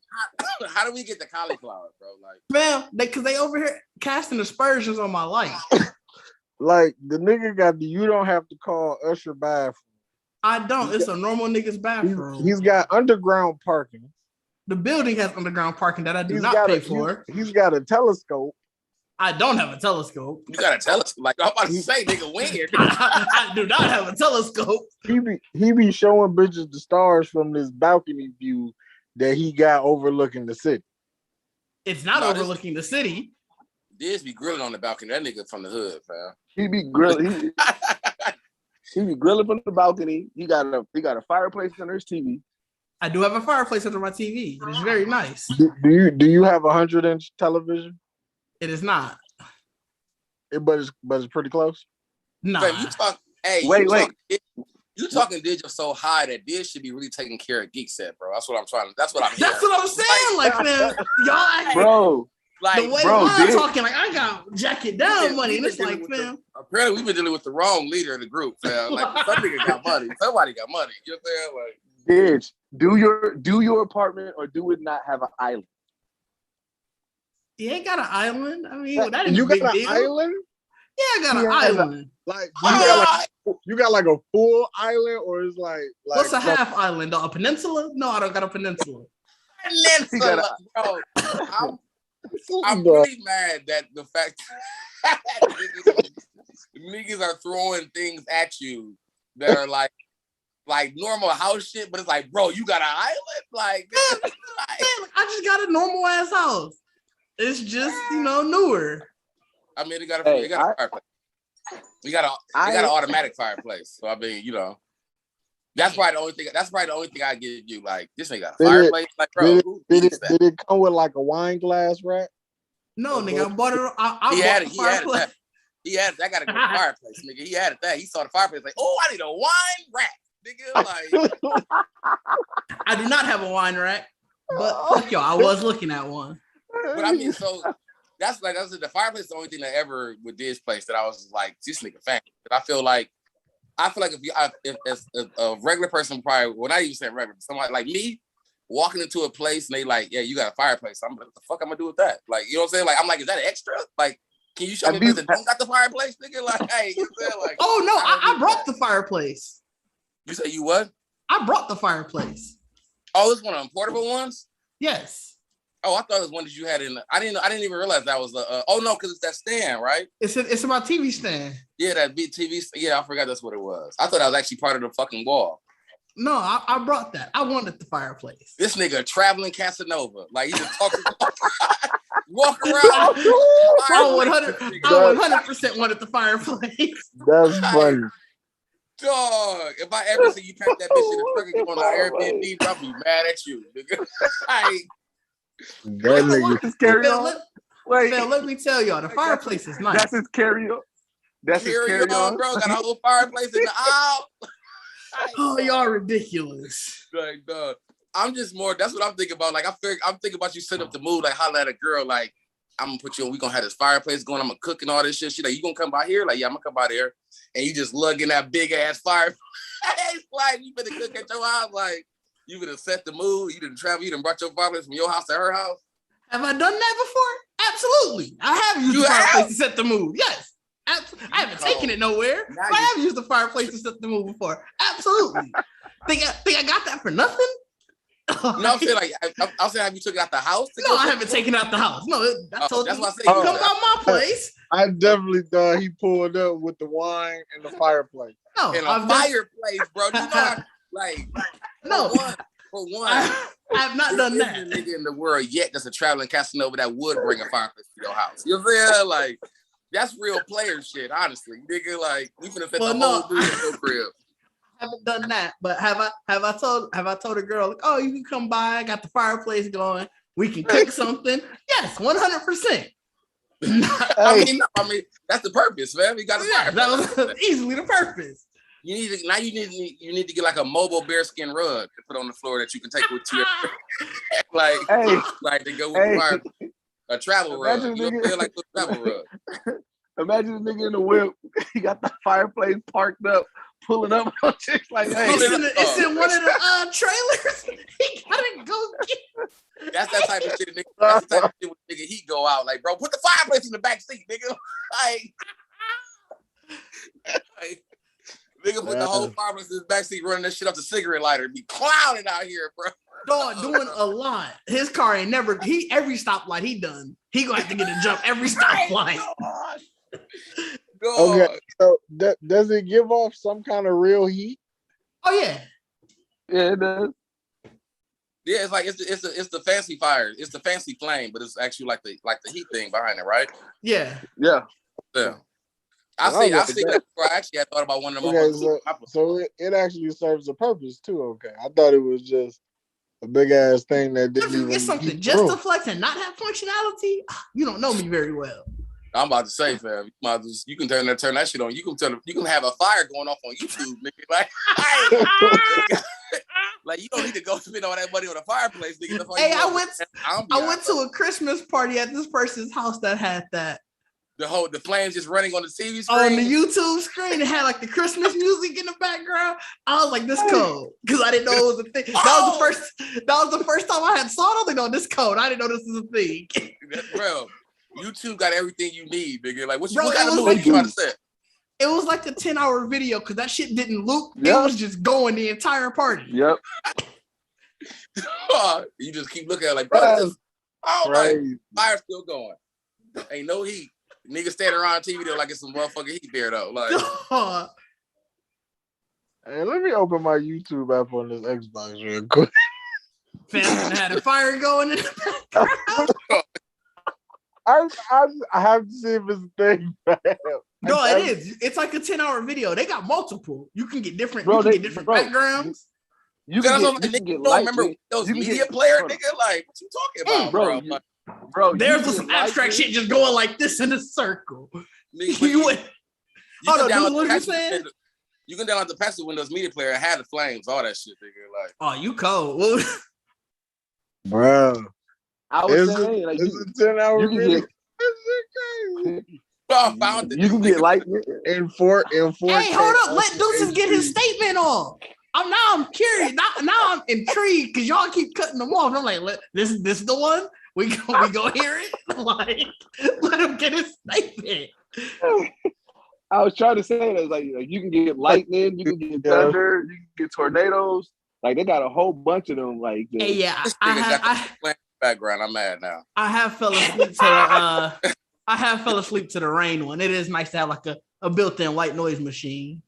How do we get the cauliflower, bro? Like, man, because they over here casting aspersions on my life. Like the nigga got the you don't have to call Usher bathroom. I don't. It's a normal nigga's bathroom. He's got underground parking. The building has underground parking that I do not pay for. He's got a telescope. I don't have a telescope. You got a telescope? Like I'm about to say, nigga, weird. I do not have a telescope. He be showing bitches the stars from this balcony view that he got overlooking the city. It's not overlooking the city. Diz be grilling on the balcony. That nigga from the hood, fam. He be grilling. He be grilling from the balcony. He got a fireplace under his TV. I do have a fireplace under my TV. It is very nice. Do you have a 100-inch television? It is not. But it's pretty close. Nah. Fam, you talk. Hey, wait. You talking Digital so high that Diz should be really taking care of Geekset, bro. That's what I'm trying. That's what I'm hearing. That's what I'm saying. Like, man, y'all, bro. Like, the way I'm talking, like I got jacket down money, and it's like, fam. Apparently, we've been dealing with the wrong leader of the group, fam. Like, some nigga got money. Somebody got money. You know what I'm saying? Like, bitch, do your apartment or do it not have an island? You ain't got an island. I mean, that ain't you a big got an deal. Island? Yeah, I got an island. Like you got like a full island, or is like what's a half island? A peninsula? No, I don't got a peninsula. Peninsula, bro. I'm really mad that the fact that niggas are throwing things at you that are like normal house shit, but it's like, bro, you got an island? Like, man, I just got a normal ass house. It's just, newer. I mean, it got a fireplace. You got an automatic fireplace. So I mean, that's probably the only thing. That's probably the only thing I give you. Like, this ain't got a fireplace. Like, bro, did it come with like a wine glass rack? No, nigga, I bought it. He had it. I got a good fireplace, nigga. He had it. He saw the fireplace. Like, oh, I need a wine rack, nigga. Like, I do not have a wine rack, but fuck y'all, I was looking at one. But I mean, so that's the fireplace is the only thing that ever with this place that I was like, this nigga fan. But I feel like if a regular person probably, well, not even saying regular, somebody like me walking into a place and they like, yeah, you got a fireplace. I'm like, what the fuck I'm gonna do with that? Like, you know what I'm saying? Like, I'm like, is that extra? Like, can you show me that don't got the fireplace, nigga? Like, hey, you know what I'm saying? Like, oh no, I brought the fireplace. You say you what? I brought the fireplace. Oh, it's one of them portable ones? Yes. Oh, I thought it was one that you had in. I didn't even realize that was the. Oh no, because it's that stand, right? It's my TV stand. Yeah, that big TV. Yeah, I forgot that's what it was. I thought that was actually part of the fucking wall. No, I brought that. I wanted the fireplace. This nigga traveling Casanova, like he just talking, walk around. I 100% wanted the fireplace. That's funny. Dog, if I ever see you pack that bitch in the truck and go on the Airbnb, I'll be mad at you, nigga. Let me tell y'all, the fireplace is nice. That's his carry-on. Carry-on, bro. Got a whole fireplace in the aisle. Oh, y'all ridiculous. Like, dog. I'm just more. That's what I'm thinking about. Like, I'm thinking about you setting up the mood, like holler at a girl, like I'm gonna put you on. We gonna have this fireplace going. I'm gonna cook and all this shit. She like, you gonna come by here? Like, yeah, I'm gonna come by there. And you just lugging that big ass fireplace. Like, you better cook at your house, like. You would have set the mood. You didn't travel. You didn't brought your fireplace from your house to her house. Have I done that before? Absolutely. I have used the fireplace to set the mood. Yes. I haven't taken it nowhere. But I have used the fireplace to set the mood before. Absolutely. think I got that for nothing? I'm saying like I'm saying, have you took it out the house? No, I haven't taken it out the house. No, I told that's you. why I said Come out my place. I definitely thought he pulled up with the wine and the fireplace. No, in a fireplace, bro. You know, like no. For one, I have not done that. There isn't a nigga in the world yet that's a traveling Casanova that would bring a fireplace to your house. You know what I'm saying? Like, that's real player shit, honestly. Nigga, like, we finna fit the whole dude in your crib. I haven't done that, but have I told a girl, like, oh, you can come by, I got the fireplace going, we can cook something? Yes, 100%. I mean, that's the purpose, man. We got a fireplace. That was easily the purpose. You need to get like a mobile bearskin rug to put on the floor that you can take with you. like to go with fire, a travel rug. You feel like a travel rug. Imagine the nigga in the whip. He got the fireplace parked up, pulling up on chicks like, hey. It's in one of the trailers. He gotta go get. That's that type of shit, nigga. That's the type of shit with nigga he go out like, bro, put the fireplace in the back seat, nigga. Like nigga put the whole fireplace in his backseat, running that shit off the cigarette lighter, be clowning out here, bro. Dog, doing a lot. His car ain't never. Every stoplight he done, he gonna have to get a jump every stoplight. Okay, so does it give off some kind of real heat? Oh yeah, yeah, it does. Yeah, it's like it's the fancy fire, it's the fancy flame, but it's actually like the heat thing behind it, right? Yeah. I see that before. I actually had thought about one of them. Okay, so it actually serves a purpose too. Okay, I thought it was just a big ass thing that didn't even get something just to flex and not have functionality. You don't know me very well. I'm about to say, fam, you can turn that shit on. You can have a fire going off on YouTube, nigga. Like you don't need to go spend all that money on a fireplace, nigga. Hey, I went to a Christmas party at this person's house that had that. The flames just running on the TV screen. On the YouTube screen, it had like the Christmas music in the background. I was like, this code. Because I didn't know it was a thing. That was the first time I had saw it. I was like, no, this code. I didn't know this was a thing. Bro, YouTube got everything you need, nigga. Like, what kind of movie you trying to say? It was like a 10-hour video because that shit didn't loop. Yep. It was just going the entire party. Yep. You just keep looking at it like, bro, all right, fire's still going. Ain't no heat. Niggas standing around TV though like it's some motherfucking heat there though. Like, hey, let me open my YouTube app on this Xbox real quick. Family had a fire going in the background. I have to see if it's a thing. No, it is. It's like a 10-hour video. They got multiple. You can get different. Backgrounds. You can get remember those media player, nigga. Like, what you talking about, bro? Bro, there's some abstract shit just going like this in a circle. You can download the passive Windows Media Player and have the flames, all that shit, nigga. Like, oh, you cold, bro. I was saying, like, it's a 10-hour video. You can get lightning in 4. Hey, hold up, let Deuces get his statement on. I'm curious. Now I'm intrigued because y'all keep cutting them off. I'm like, this is the one. We go hear it. Like, let him get his statement. I was trying to say that like you can get lightning, you can get thunder, you can get tornadoes. Like they got a whole bunch of them. Like, hey, yeah, background. I'm mad now. I have fell asleep to the rain one. It is nice to have like a built-in white noise machine.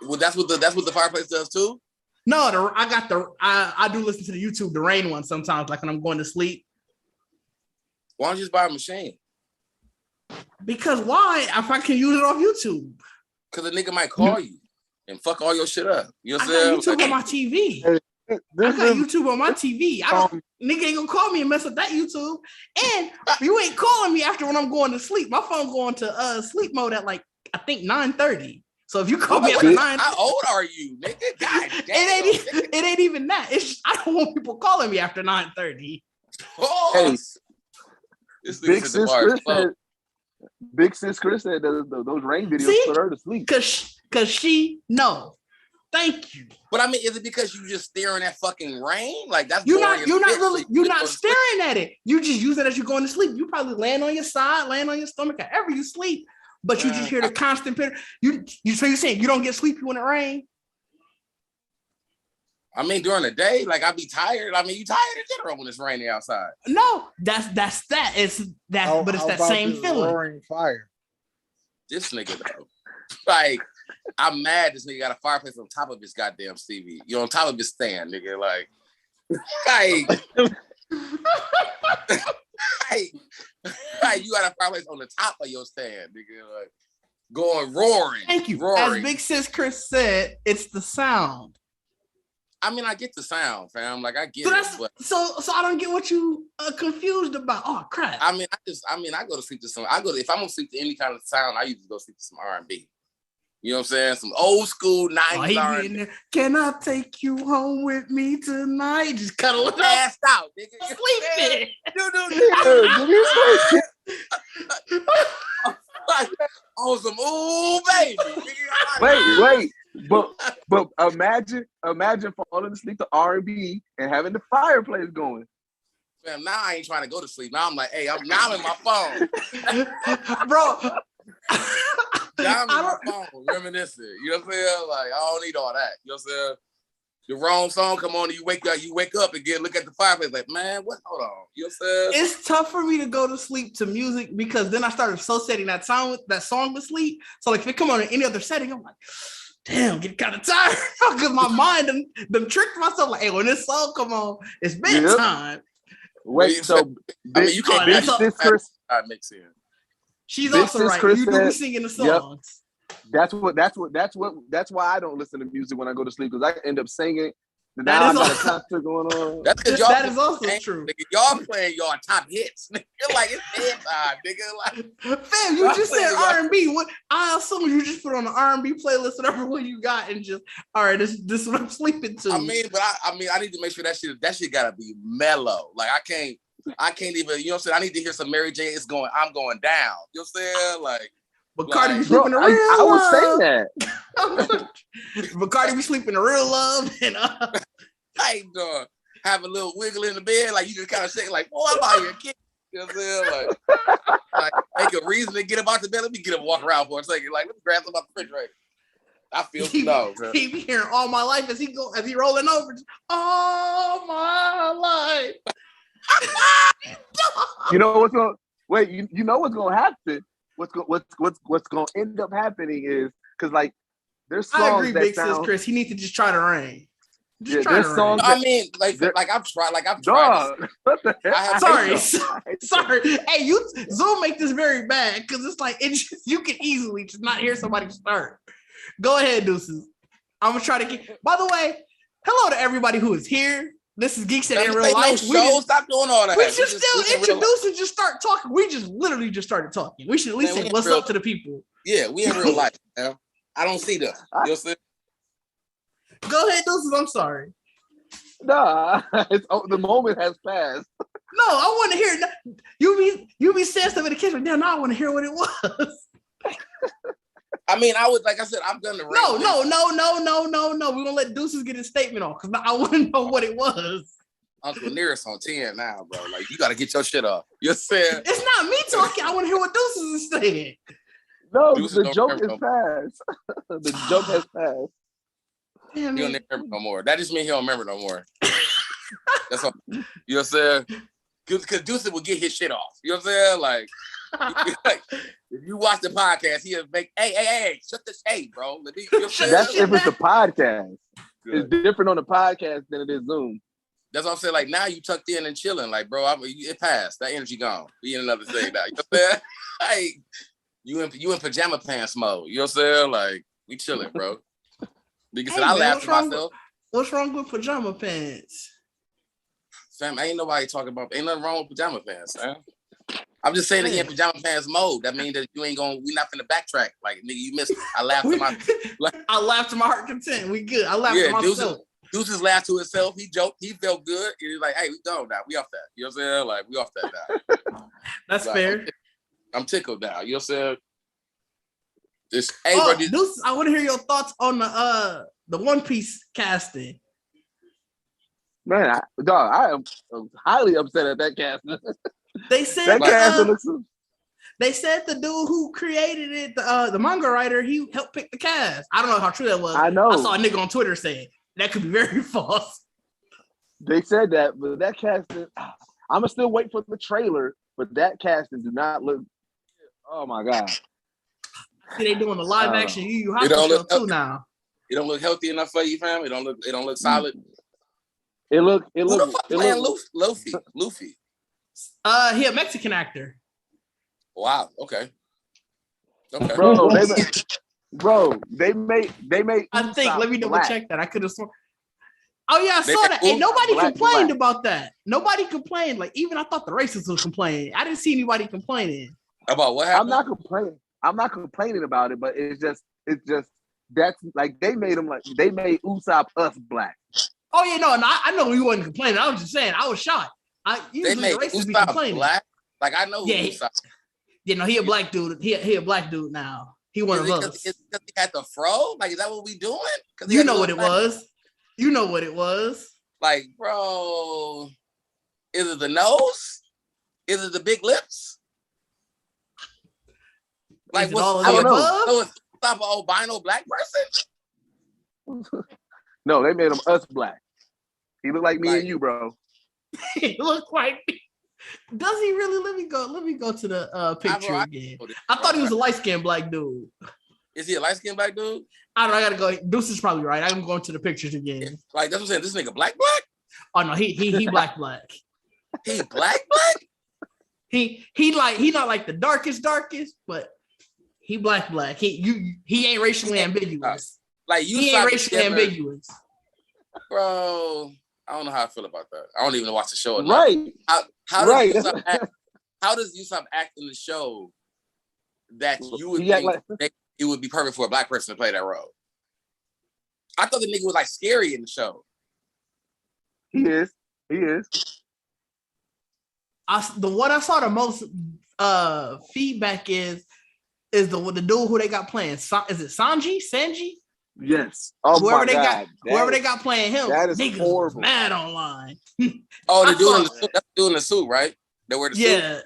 Well, that's what the fireplace does too. No, I do listen to the YouTube, the rain one sometimes, like when I'm going to sleep. Why don't you just buy a machine? Because why? If I can use it off YouTube. Because a nigga might call you and fuck all your shit up. You know what I'm saying? I got YouTube on my TV. I got YouTube on my TV. Nigga ain't gonna call me and mess up that YouTube. And you ain't calling me after when I'm going to sleep. My phone going to sleep mode at like I think 9:30. So if you call me after 9, how old are you, nigga? God damn, it ain't even that. It's I don't want people calling me after 9:30. Oh, hey, Big sis Chris said those rain videos put her to sleep. Cause she no. Thank you. But I mean, is it because you just staring at fucking rain? Like that's you're not staring at it. You just use it as you're going to sleep. You probably land on your side, land on your stomach, however you sleep. But you just hear the constant pitter. So you're saying you don't get sleepy when it rains? I mean, during the day, like I be tired. I mean, you tired in general when it's raining outside. No, that's that. It's that, but it's that same feeling. Roaring fire. This nigga though, like I'm mad. This nigga got a fireplace on top of his goddamn TV. You know, on top of his stand, nigga. Like you got a fireplace on the top of your stand, nigga. Like going roaring. Thank you. Roaring. As Big Sis Chris said, it's the sound. I mean, I get the sound, fam. Like I get so it. But so I don't get what you confused about. Oh crap. I mean, I go to sleep to some. If I'm gonna sleep to any kind of sound, I usually go sleep to some R&B. You know what I'm saying? Some old school 90s R&B. Can I take you home with me tonight? Just cuddle it passed out, nigga. Sleep on some baby. Wait. But imagine falling asleep to R&B and having the fireplace going. Fam, now I ain't trying to go to sleep. Now I'm like, hey, I'm in my phone. Bro. Now I'm in my phone, reminiscing. You know what I'm saying? Like, I don't need all that. You know what I'm saying? The wrong song come on and you wake up again, look at the fireplace, like, man, what? Hold on. You know what I'm saying? It's tough for me to go to sleep to music because then I started associating that song with sleep. So like if it come on in any other setting, I'm like, damn, get kind of tired because my mind done tricked myself. Like, hey, when this song come on, it's bedtime. Yep. Wait, so I mean, you can't Big Sis Chris mix in. She's Big also Sis right. Chris You do be singing the songs. Yep. That's why I don't listen to music when I go to sleep because I end up singing. That is got a concert going on. That is also true. Nigga, y'all playing y'all top hits. You're like it's bedtime, nigga. Like, fam, you just said R&B. What? I assume you just put on an R&B playlist, whatever one you got, and just all right. This is what I'm sleeping to. I mean, but I need to make sure that shit gotta be mellow. Like I can't even. You know what I'm saying? I need to hear some Mary J. I'm going down. You know what I'm saying? Like. But Cardi be sleeping to real love. I would say that. But Cardi be sleeping to real love and hey, dog, have a little wiggle in the bed, like you just kind of shake, like, oh, I'm out here kicking. You know what I'm saying? Like make a reason to get up out the bed. Let me get up and walk around for a second. Like, let me grab some off the refrigerator. I feel slow, bro. He be hearing all my life as he rolling over. All my life. You know what's going? Wait, you know what's going to happen? What's going to end up happening is because like there's songs I agree, that Big sound. Sis Chris. He needs to just try to rain. There's songs. I mean, like I've tried. Dog, what the Sorry. heck? Sorry. Hey, you Zoom make this very bad because it's like you can easily just not hear somebody start. Go ahead, Deuces. I'm gonna try to get. By the way, hello to everybody who is here. This is Geekset IRL life. Stop doing all that. We should still introduce and just start talking. We just literally just started talking. We should at least say what's up to the people. Yeah, we in real life, man. I don't see them. You know what I'm saying? Go ahead, Deuces. I'm sorry. Nah, the moment has passed. No, I want to hear. You be saying stuff in the kitchen. Now I want to hear what it was. I mean, like I said, I've done the right No. We're gonna let Deuces get his statement on because I want to know what it was. Uncle Nearest on 10 now, bro. Like, you gotta get your shit off. You said it's not me talking. I want to hear what Deuces is saying. No, the joke is past. The joke has passed. Damn, he don't remember no more. That just means he don't remember no more. That's all. You know what I'm saying? Because Deuces will get his shit off. You know what I'm saying? Like if you watch the podcast, he'll make, hey, shut this, bro. Let me, that's if it's a podcast. Good. It's different on the podcast than it is Zoom. That's what I'm saying. Like now you tucked in and chilling. Like, bro, it passed. That energy gone. Be in another thing now. You know what I'm saying? Like you in pajama pants mode. You know what I'm saying? Like we chilling, bro. Because I laughed at myself. What's wrong with pajama pants? Fam, ain't nobody talking about. Ain't nothing wrong with pajama pants, man. I'm just saying that in pajama pants mode. That means that we're not finna backtrack. Like, nigga, you missed it. I laughed to my heart content. We good. I laughed to myself. Deuces laughed to himself. He joked. He felt good. He was like, hey, we gone now. We off that. You know what I'm saying? Like, we off that now. That's like, fair. I'm tickled now. You know what I'm saying? Bro, Deuces, I want to hear your thoughts on the One Piece casting. Man, I am highly upset at that casting. They said they said the dude who created it, the manga writer, he helped pick the cast. I don't know how true that was. I know. I saw a nigga on Twitter say it. That could be very false. They said that, but that casting, I'ma still wait for the trailer, but that casting do not look. Oh my god! See, they doing the live action Yu Yu Hakusho show too now. It don't look healthy enough for you, fam. It don't look solid. It look. Who the fuck playing Luffy? He a Mexican actor. Wow. Okay. Bro, they made. I think. Let me double check that. I could have sworn. Oh yeah, I saw that. And nobody complained about that. Nobody complained. Like even I thought the racists would complain. I didn't see anybody complaining about what happened. I'm not complaining about it, but it's just that's like they made Usopp us black. Oh yeah, no, and I know you wasn't complaining. I was just saying I was shocked. They made Usopp black. Like I know who Usopp. You know he a black dude. He a black dude now. He one of us. Is because he had the fro? Like is that what we doing? You know what it was. You know what it was. Like, bro, is it the nose? Is it the big lips? Like, what's all of the above? So it's an albino black person? No, they made him us black. He looked like me and you, bro. He looked like me. Does he really? Let me go to the picture again. I thought he was a light-skinned black dude. Is he a light-skinned black dude? I don't know. I gotta go. Deuce is probably right. I'm going to the pictures again. Like that's what I'm saying. This nigga black? Oh no, he black. He black? He not like the darkest, but he black. He ain't racially ambiguous. Like he ain't racially ambiguous. Bro, I don't know how I feel about that. I don't even watch the show enough. Right. How does Usopp act in the show that you would think it would be perfect for a black person to play that role? I thought the nigga was like scary in the show. He is. The one I saw the most feedback is the dude who they got playing. Is it Sanji? Yes. Oh whoever they got playing him. That is horrible. Mad online. Oh, the dude in the suit. That's the dude in the suit, right? They wear the suit. Yeah.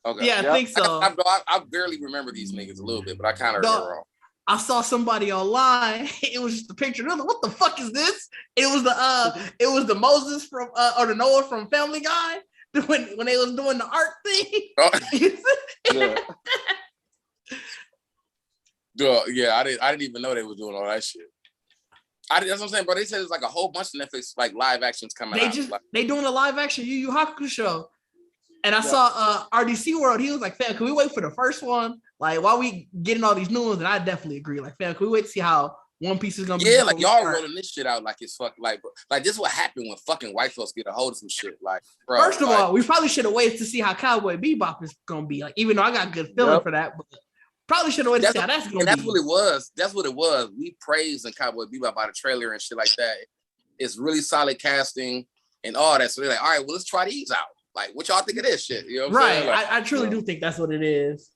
Okay. Yeah, I think so. I barely remember these niggas a little bit, but I kind of remember wrong. I saw somebody online. It was just a picture. Like, what the fuck is this? It was the Moses from or the Noah from Family Guy when they was doing the art thing. Yeah, I didn't even know they were doing all that shit. That's what I'm saying, bro. They said there's like a whole bunch of Netflix like live actions coming out. They doing a live action Yu Yu Hakusho show. And I saw RDC World. He was like, fam, can we wait for the first one? Like, while we getting all these new ones? And I definitely agree. Like, fam, can we wait to see how One Piece is gonna be? Yeah, like y'all rolling this shit out like it's fucking like this is what happened when fucking white folks get a hold of some shit. Like, bro, first of all, we probably should have waited to see how Cowboy Bebop is gonna be. Like, even though I got a good feeling for that, but probably should have waited to see how that's gonna be. That's what it was. That's what it was. We praised in Cowboy Bebop by the trailer and shit like that. It's really solid casting and all that. So they're like, all right, well, let's try these out. Like, what y'all think of this shit? You know what I'm saying? Like, I truly do think that's what it is.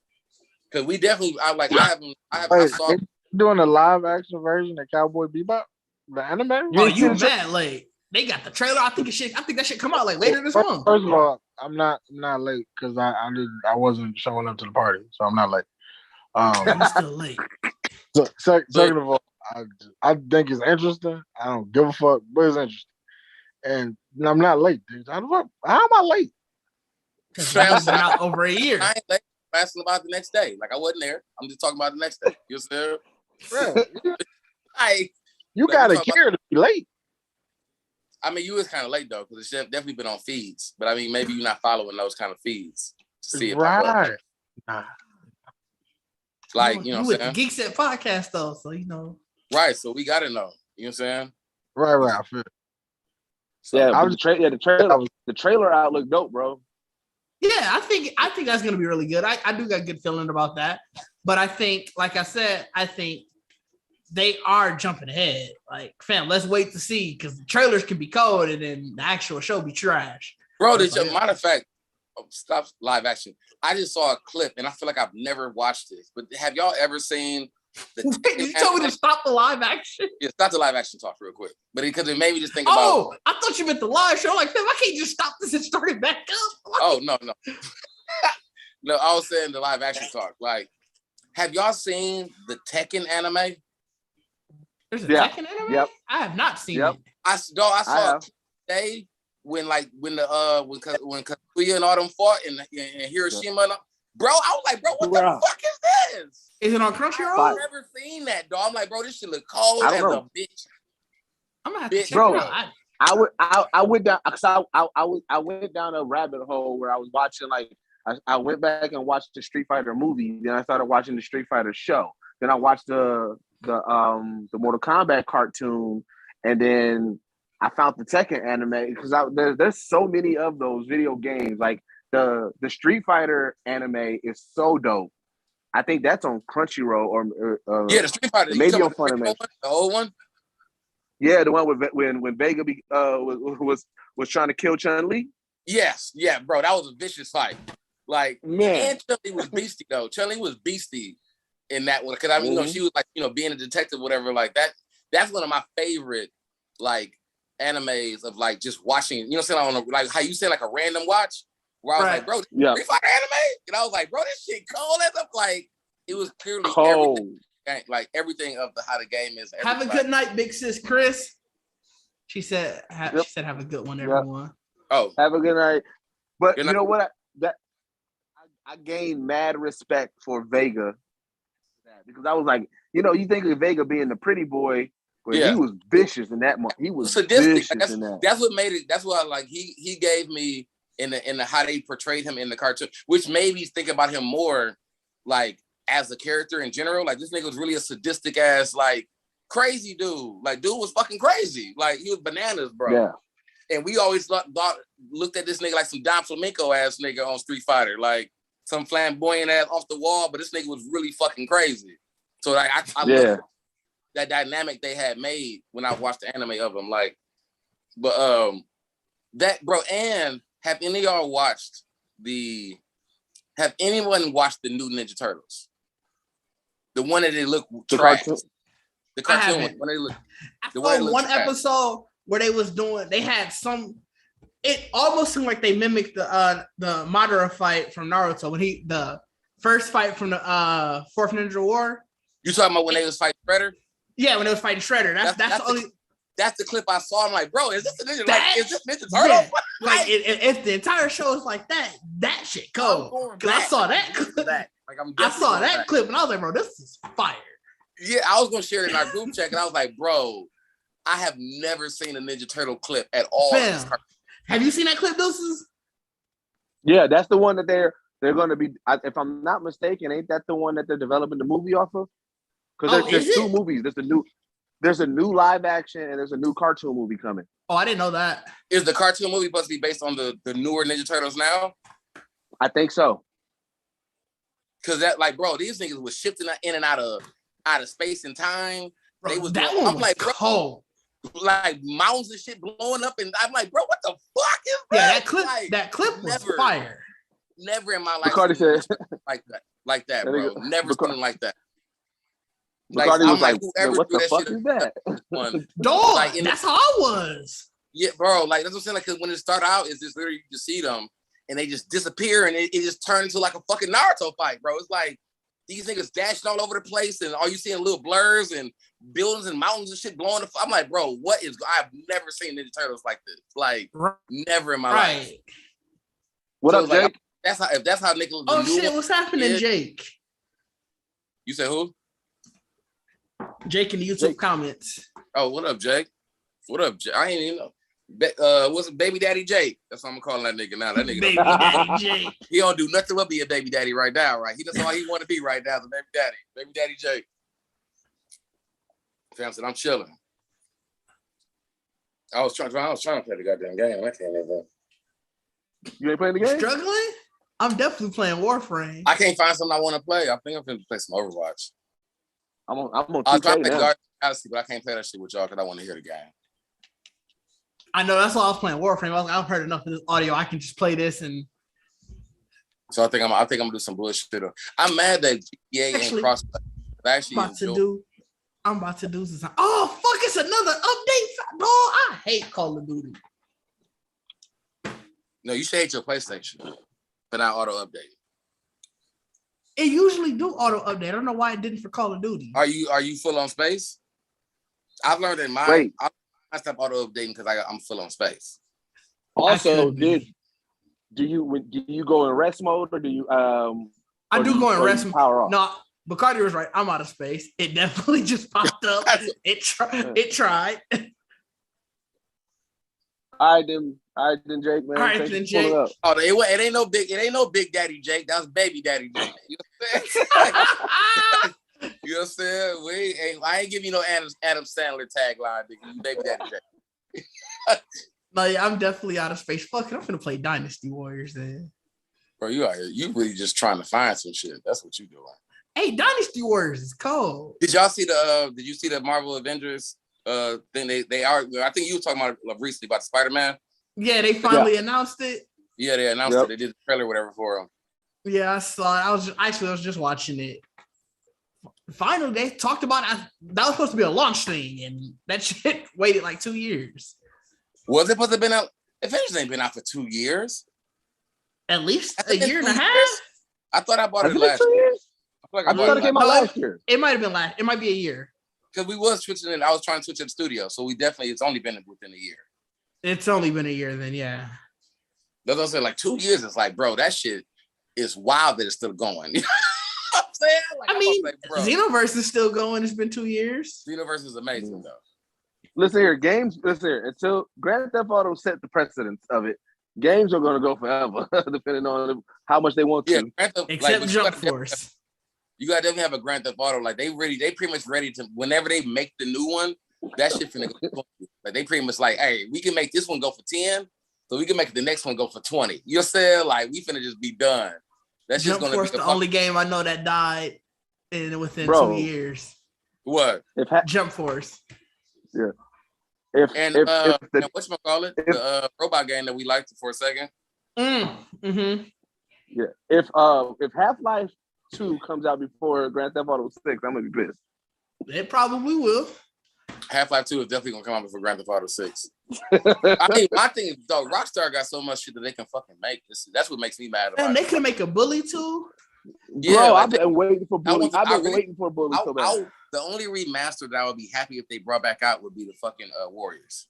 Because we definitely, I saw doing a live action version of Cowboy Bebop, the anime. Oh, you mad late? They got the trailer. I think that should come out like later this month. First of all, I'm not late because I wasn't showing up to the party, so I'm not late. I'm still late. So, second of all, I think it's interesting. I don't give a fuck, but it's interesting. And I'm not late, dude. How am I late? Because it's been out over a year. I ain't late. I'm asking about the next day. Like I wasn't there. I'm just talking about the next day. You see? You gotta care to be late. I mean, you was kind of late though, because it's definitely been on feeds. But I mean, maybe you're not following those kind of feeds to see it. Right. Like, you know what I'm saying? Geekset Podcast though, so you know. Right, so we gotta know. You know what I'm saying? Right. I feel it. So yeah, the trailer out looked dope, bro. Yeah, I think that's gonna be really good. I do got a good feeling about that. But I think, like I said, I think they are jumping ahead. Like, fam, let's wait to see because the trailers can be cold and then the actual show be trash. Bro, matter of fact, stop live action. I just saw a clip and I feel like I've never watched this. But have y'all ever seen Wait, did you tell me to stop the live action? Yeah, stop the live action talk real quick. But because it made me just think about. Oh, I thought you meant the live show. Like, fam, I can't just stop this and start it back up. Like, oh, no. No, I was saying the live action talk. Like, have y'all seen the Tekken anime? There's a Tekken anime? Yep. I have not seen it. I saw today when Kazuya and all them fought in Hiroshima. Bro, I was like, bro, what the fuck is this? Is it on Crunchyroll? I've never seen that, dog. I'm like, bro, this shit look cold as a bitch. I'm gonna have to check it out. I went down because I went down a rabbit hole where I was watching I went back and watched the Street Fighter movie. Then I started watching the Street Fighter show. Then I watched the Mortal Kombat cartoon, and then I found the Tekken anime because there's so many of those video games. Like the Street Fighter anime is so dope. I think that's on Crunchyroll or the Street Fighter, maybe on Funimation. The old one. Yeah, the one when Vega was trying to kill Chun-Li. Yes, yeah, bro, that was a vicious fight. Like, man, and Chun-Li was beastie though. Chun-Li was beastie in that one because I mean, you know, she was like, you know, being a detective, whatever, like that. That's one of my favorite like animes of like just watching. You know, what I'm saying, like how you say like a random watch. Where I was like, bro, Street Fighter anime? And I was like, bro, this shit cold as up. Like, it was clearly everything of how the game is. Have a good night, big sis Chris. She said, have a good one, everyone. Oh, have a good night. But you know what? I gained mad respect for Vega because I was like, you know, you think of Vega being the pretty boy, but he was vicious in that. He was sadistic. In that. That's what made it. That's why like he gave me. In the how they portrayed him in the cartoon, which made me think about him more like as a character in general. Like this nigga was really a sadistic ass, like crazy dude. Like dude was fucking crazy. Like he was bananas, bro. Yeah. And we always looked at this nigga like some Don Flamenco ass nigga on Street Fighter, like some flamboyant ass off the wall, but this nigga was really fucking crazy. So like I looked at that dynamic they had made when I watched the anime of him. Like, but that bro, and have any of y'all watched have anyone watched the new Ninja Turtles? The one that they look trash. The cartoon one. When they look, I saw one episode where they had some. It almost seemed like they mimicked the Madara fight from Naruto when the first fight from the Fourth Ninja War. You talking about when they was fighting Shredder? Yeah, when they was fighting Shredder. That's the only. That's the clip I saw. I'm like, bro, is this a ninja? Like, is this Ninja Turtle? Yeah. Like, if the entire show is like that shit cold. Because I saw that clip. I saw that clip and I was like, bro, this is fire. Yeah, I was gonna share it in our group chat and I was like, bro, I have never seen a Ninja Turtle clip at all. Have you seen that clip, Deuces? Yeah, that's the one that they're going to be. If I'm not mistaken, ain't that the one that they're developing the movie off of? Because there's two movies. There's a new live action and there's a new cartoon movie coming. Oh, I didn't know that. Is the cartoon movie supposed to be based on the newer Ninja Turtles now? I think so. Cause that, like, bro, these niggas was shifting in and out of space and time. Bro, they was that doing, one I'm was like, bro, cold. Like mountains and shit blowing up, and I'm like, bro, what the fuck is that? Yeah, that clip was fire. Never in my life said like that, bro. Never something like that. Bacardi was like, what the fuck is that? Dog, like, that's how I was. Yeah, bro, like that's what I'm saying. Like, cause when it started out, it's just literally you just see them and they just disappear and it just turned into like a fucking Naruto fight, bro. It's like these niggas dashing all over the place and all you seeing little blurs and buildings and mountains and shit blowing. I'm like, bro, what is? I've never seen Ninja Turtles like this. Like, never in my life. What up, Jake? Like, if that's how Nicholas. Oh shit, what's happening, Jake? You said who? Jake in the YouTube comments. Oh, what up, Jake? What up, Jake? I ain't even know. What's it, Baby Daddy Jake? That's what I'm calling that nigga now. That nigga Baby Daddy Jake. He don't do nothing but be a baby daddy right now, right? That's all he want to be right now, the baby daddy. Baby Daddy Jake. Fam said, I'm chilling. I was trying to play the goddamn game. I can't even. You ain't playing the game? Struggling? I'm definitely playing Warframe. I can't find something I want to play. I think I'm going to play some Overwatch. I'm on 2K trying to play now. Guardians of the Galaxy, but I can't play that shit with y'all because I want to hear the game. I know, that's why I was playing Warframe. I've heard enough of this audio. I can just play this and. So I think I'm gonna do some bullshit. I'm mad that GTA ain't cross. I'm about to do this. Oh fuck! It's another update, dog. I hate Call of Duty. No, you should hate your PlayStation for not auto update. It usually do auto update. I don't know why it didn't for Call of Duty. Are you full on space? I've learned that I stop auto updating because I'm full on space. Also, do you go in rest mode or do you I do go in rest mode. Power off? No, Bacardi was right. I'm out of space. It definitely just popped up. It tried. All right, then, Jake, man. All right, then, Jake. Oh, it ain't no big daddy Jake. That was baby daddy Jake. You know what I'm saying? You know what I'm saying? I ain't giving you no Adam Sandler tagline, nigga. You baby daddy Jake. No, yeah, I'm definitely out of space. Fuck it, I'm finna play Dynasty Warriors then. Bro, you really just trying to find some shit. That's what you doing. Hey, Dynasty Warriors is cold. Did y'all see did you see the Marvel Avengers thing? They are, I think you were talking about recently about Spider-Man. Yeah, they finally announced it. Yeah, they announced it. They did the trailer or whatever for them. Yeah, I saw it. I was just watching it. Finally, they talked about it. That was supposed to be a launch thing, and that shit waited like 2 years. Was it supposed to have been out? Avengers ain't been out for 2 years. At least a year and a half. I thought I bought it last year. I thought it came out last year. It might have been last. It might be a year. Because we was switching it. I was trying to switch to the studio, so it's only been within a year. It's only been a year then, yeah. That's what I'm saying. Like 2 years, it's like, bro, that shit is wild that it's still going. You know what I'm saying? Like, I mean, Xenoverse is still going. It's been 2 years. Xenoverse is amazing, though. Listen here, until Grand Theft Auto set the precedence of it, games are going to go forever, depending on how much they want to. Except Jump Force. You got to definitely have a Grand Theft Auto. Like, they pretty much ready to, whenever they make the new one, that shit finna go. Like, they pretty much like, hey, we can make this one go for 10, so we can make the next one go for 20. You know what I'm saying? Like, we finna just be done. That's Jump just gonna Force, be the only game I know that died within 2 years. What? Jump Force. Yeah. Whatchamacallit? The robot game that we liked for a second. Yeah. If Half-Life 2 comes out before Grand Theft Auto 6, I'm gonna be pissed. It probably will. Half-Life 2 is definitely gonna come out before Grand Theft Auto 6. I mean, my thing is, though, Rockstar got so much shit that they can fucking make. That's what makes me mad about it. And they could make a Bully too. Yeah, bro, I've been waiting for Bully. I've been waiting for Bully so bad. The only remaster that I would be happy if they brought back out would be the fucking Warriors.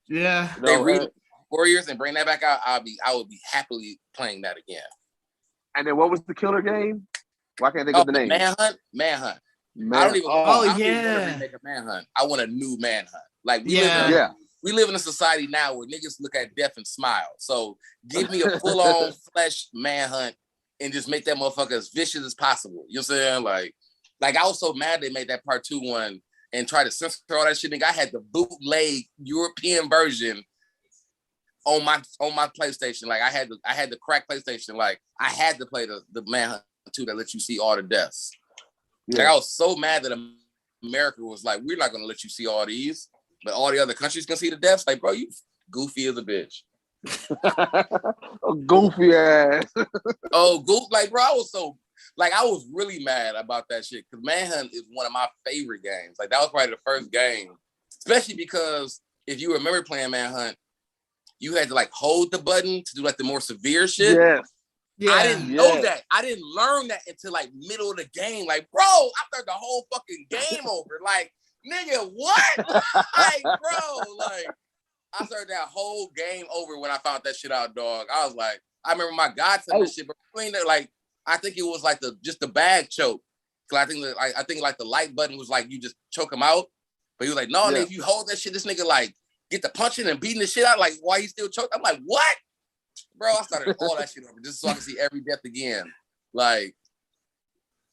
Yeah. If they Warriors and bring that back out, I would be happily playing that again. And then what was the killer game? Why can't I think of the name? Manhunt. I don't even. I don't even want to remake a Manhunt. I want a new Manhunt. Like we live in a society now where niggas look at death and smile. So give me a full on flesh Manhunt and just make that motherfucker as vicious as possible. You know what I'm saying? Like I was so mad they made that part 2 one and tried to censor all that shit. Nigga, I had the bootleg European version on my PlayStation. Like I had the crack PlayStation. Like I had to play the Manhunt 2 that lets you see all the deaths. Yeah. Like I was so mad that America was like, we're not gonna let you see all these, but all the other countries can see the deaths. Like, bro, you goofy as a bitch. Goofy ass. Like, bro, I was really mad about that shit because Manhunt is one of my favorite games. Like that was probably the first game, especially because if you remember playing Manhunt, you had to like hold the button to do like the more severe shit. Yes. Yeah, I didn't know that. I didn't learn that until like middle of the game. Like, bro, I started the whole fucking game over. Like, nigga, what? Like, bro, like, I started that whole game over when I found that shit out, dog. I was like, I remember my God said this shit, but like, I think it was like just the bag choke. Cause I think like the light button was like you just choke him out. But he was like, no, nigga, if you hold that shit, this nigga like get the punching and beating the shit out. Like, why he still choked? I'm like, what? Bro, I started all that shit over just so I can see every death again. Like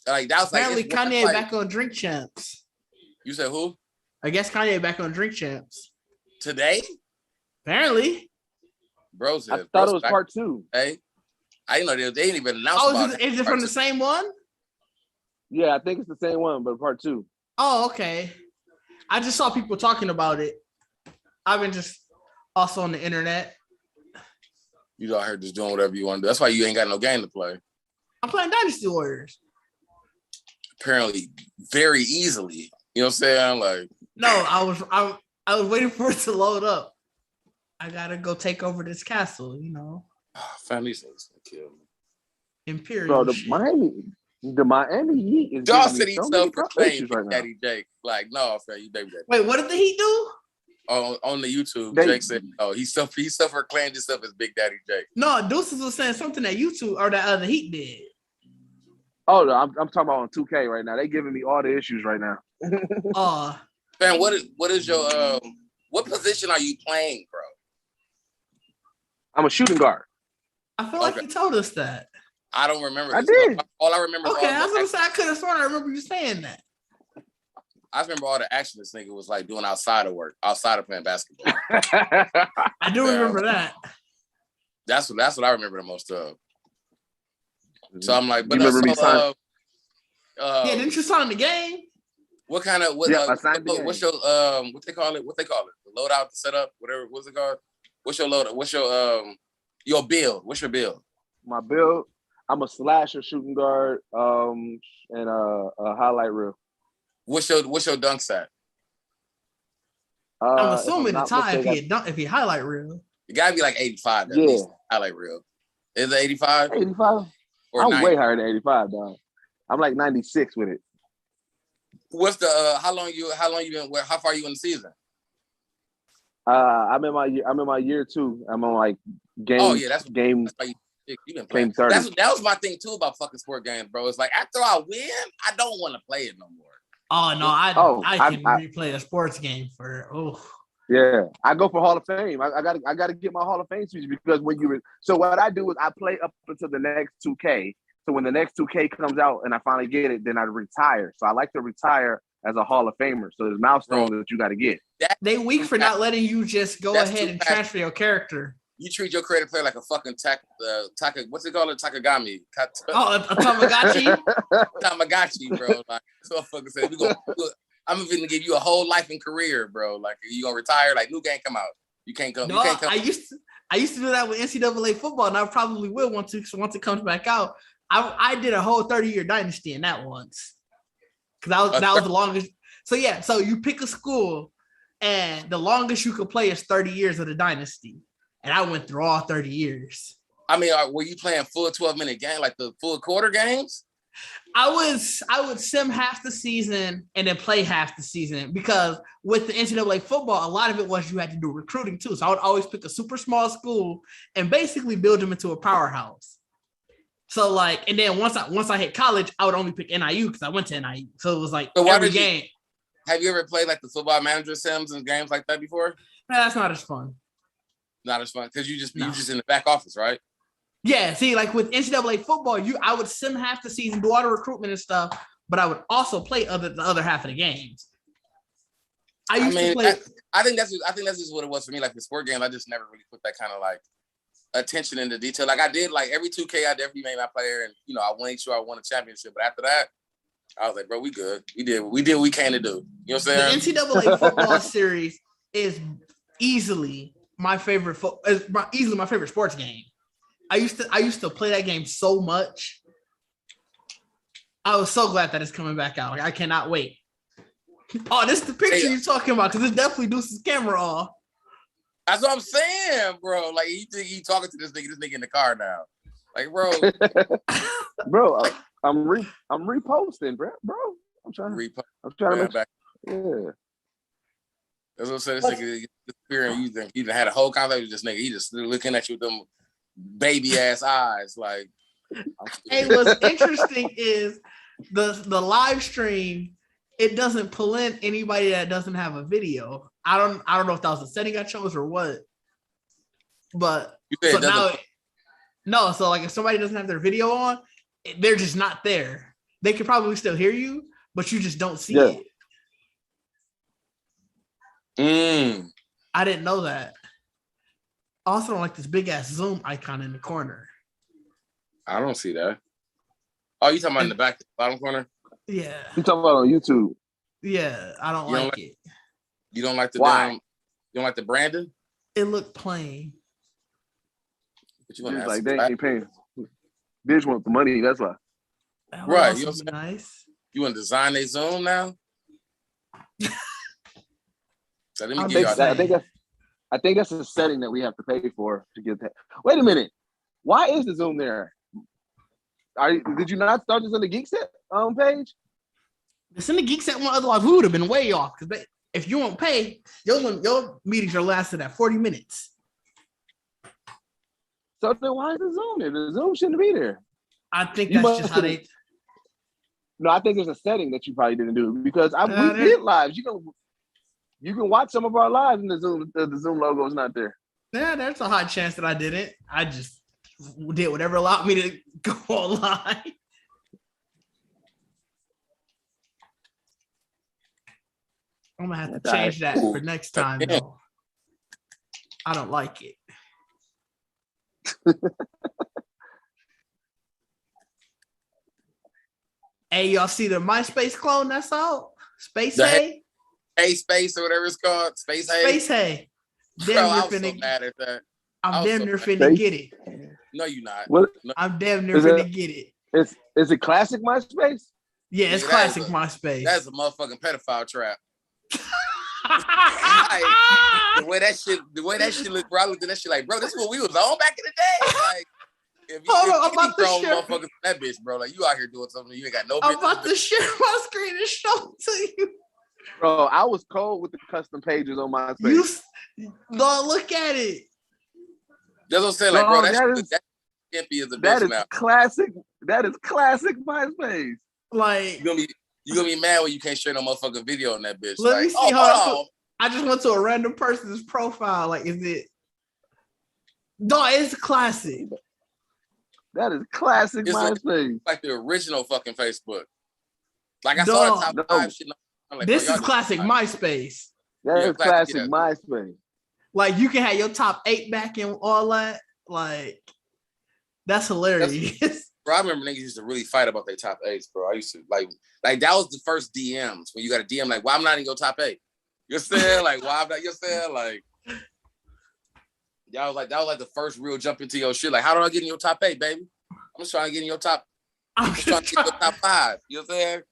that was apparently like Kanye back on Drink Champs. You said who? I guess Kanye back on Drink Champs today. Apparently, bro said. I thought it was part 2. Hey, I didn't know they didn't even announce. Oh, is it from the same one? Yeah, I think it's the same one, but part 2. Oh, okay. I just saw people talking about it. I've been just also on the internet. You out here just doing whatever you want to do. That's why you ain't got no game to play. I'm playing Dynasty Warriors. Apparently, very easily. You know what I'm saying? Like, no, I was waiting for it to load up. I gotta go take over this castle. You know. Family things gonna kill me. Imperial. Bro, the shit. The Miami Heat is Dawg giving said me he so many self-proclaimed right now. Daddy Jake. Like, no, fam, you baby daddy. Wait, what did the Heat do? On the YouTube, They- Jake said, "Oh, he self-proclaimed himself as Big Daddy Jake." No, Deuces was saying something that YouTube or that other Heat did. Oh no, I'm talking about on 2K right now. They giving me all the issues right now. Man, what is your what position are you playing, bro? I'm a shooting guard. I feel like you told us that. I don't remember. I this. did. All I remember. Okay, I was gonna say I could have sworn I remember you saying that. I remember all the action this nigga was like doing outside of work, outside of playing basketball. I do remember that. That's what I remember the most of. So I'm like, but you remember me signing? Yeah, didn't you sign the game? What kind of I signed the game. what's your what they call it? The loadout, the setup, whatever. What's it called? What's your loadout? What's your build? What's your build? My build, I'm a slasher shooting guard, and a highlight reel. What's your dunk set? I'm assuming the tie if you highlight reel. It gotta be like 85 at Yeah. least. Highlight reel. Is it 85? 85? Or I'm 90? way higher than 85, dog. I'm like 96 with it. What's the how long you been how far are you in the season? I'm in my year 2. I'm on like game. Oh yeah, that's game. why you been playing. Game 30. That was my thing too about fucking sport games, bro. It's like after I win, I don't want to play it no more. Oh no, I can replay a sports game for Yeah, I go for Hall of Fame. I gotta get my Hall of Fame speech because when so what I do is I play up until the next 2K. So when the next 2K comes out and I finally get it, then I retire. So I like to retire as a Hall of Famer. So there's milestones that you got to get. They weak for not letting you just go ahead and transfer your character. You treat your creative player like a fucking what's it called? Takagami. A Tamagotchi? Tamagotchi, bro. Like so fucking said, I'm gonna give you a whole life and career, bro. Like you gonna retire, like new game come out. You can't come. No, I used to do that with NCAA football, and I probably will once it comes back out. I did a whole 30-year dynasty in that once. Because that was the longest. So yeah, so you pick a school, and the longest you could play is 30 years of the dynasty. And I went through all 30 years. I mean, were you playing full 12-minute game, like the full quarter games? I would sim half the season and then play half the season because with the NCAA football, a lot of it was you had to do recruiting too. So I would always pick a super small school and basically build them into a powerhouse. So like, and then once I hit college, I would only pick NIU because I went to NIU. So it was like every game. Have you ever played like the football manager sims and games like that before? No, that's not as fun. Not as fun because you just in the back office, right? Yeah, see, like with NCAA football, I would sim half the season, do all the recruitment and stuff, but I would also play the other half of the games. I think that's just what it was for me. Like the sport game, I just never really put that kind of like attention into detail. Like I did, like every 2K, I definitely made my player, and I made sure I won a championship. But after that, I was like, bro, we good. We did what we came to do. You know what I'm saying? The NCAA football series is easily my favorite sports game. I used to play that game so much. I was so glad that it's coming back out. Like, I cannot wait. Oh, this is the picture you're talking about because it's definitely Deuce's camera off. That's what I'm saying, bro. Like you think he talking to this nigga in the car now. Like, bro. Bro, I'm reposting, bro. I'm trying to back. Yeah. That's what I'm saying. This nigga disappearing. You had a whole conversation with this nigga. He just looking at you with them baby ass eyes. Like, hey, what's interesting is the live stream. It doesn't pull in anybody that doesn't have a video. I don't know if that was a setting I chose or what. But so now, so like if somebody doesn't have their video on, they're just not there. They could probably still hear you, but you just don't see it. I didn't know that. I also don't like this big ass Zoom icon in the corner. I don't see that. Oh, you talking about in the back, bottom corner? Yeah. You talking about on YouTube? Yeah, I don't like it. You don't like the Why? You don't like the branding? It looked plain. But you want to like they ain't paying. They just want the money. That's why. Right. You know what I'm saying? Nice. You want to design a Zoom now? So let me I think that's a setting that we have to pay for to get that. Wait a minute. Why is the Zoom there? Did you not start this on the Geekset page? It's in the Geekset one. Otherwise, we would have been way off. Because if you won't pay, your meetings are lasted at 40 minutes. So then why is the Zoom there? The Zoom shouldn't be there. I think that's just how they. No, I think there's a setting that you probably didn't do because we did lives. You can watch some of our lives and the Zoom logo is not there. Yeah, there's a high chance that I didn't. I just did whatever allowed me to go online. I'm gonna have to change that for next time, though. I don't like it. Hey, y'all see the MySpace clone that's out? Space Hey? Hey Space or whatever it's called. Space Hey. Space Hey. I was so mad at that. I'm damn near finna get it. No, you're not. What? No. I'm damn near finna get it. Is it classic MySpace? Yeah, it's classic MySpace. That's a motherfucking pedophile trap. Like, the way that shit looked, bro, I looked at that shit like, bro, this is what we was on back in the day. Like, if you throw motherfuckers that bitch, bro, like you out here doing something you ain't got no business. I'm about to share my screen and show it to you. Bro, I was cold with the custom pages on MySpace. Lord, look at it. That's what I'm saying. Like, bro, that skimpy is a bitch now. Classic. That is classic MySpace. Like, you gonna be mad when you can't share no motherfucking video on that bitch. Let me see how I just went to a random person's profile. Like, is it? Dog, it's classic. That is classic MySpace. Like the original fucking Facebook. Like I saw the top 5 shit. Like, this is classic MySpace. That is classic MySpace. Like you can have your top 8 back and all that. Like that's hilarious. Bro, I remember niggas used to really fight about their top 8s, bro. I used to like that was the first DMs when you got a DM like, why I'm not in your top 8? You're saying like, why I'm not? You're saying like, y'all was like that was like the first real jump into your shit. Like, how do I get in your top 8, baby? I'm just trying to get in your top. I'm trying to get in your top 5. You know what I'm saying?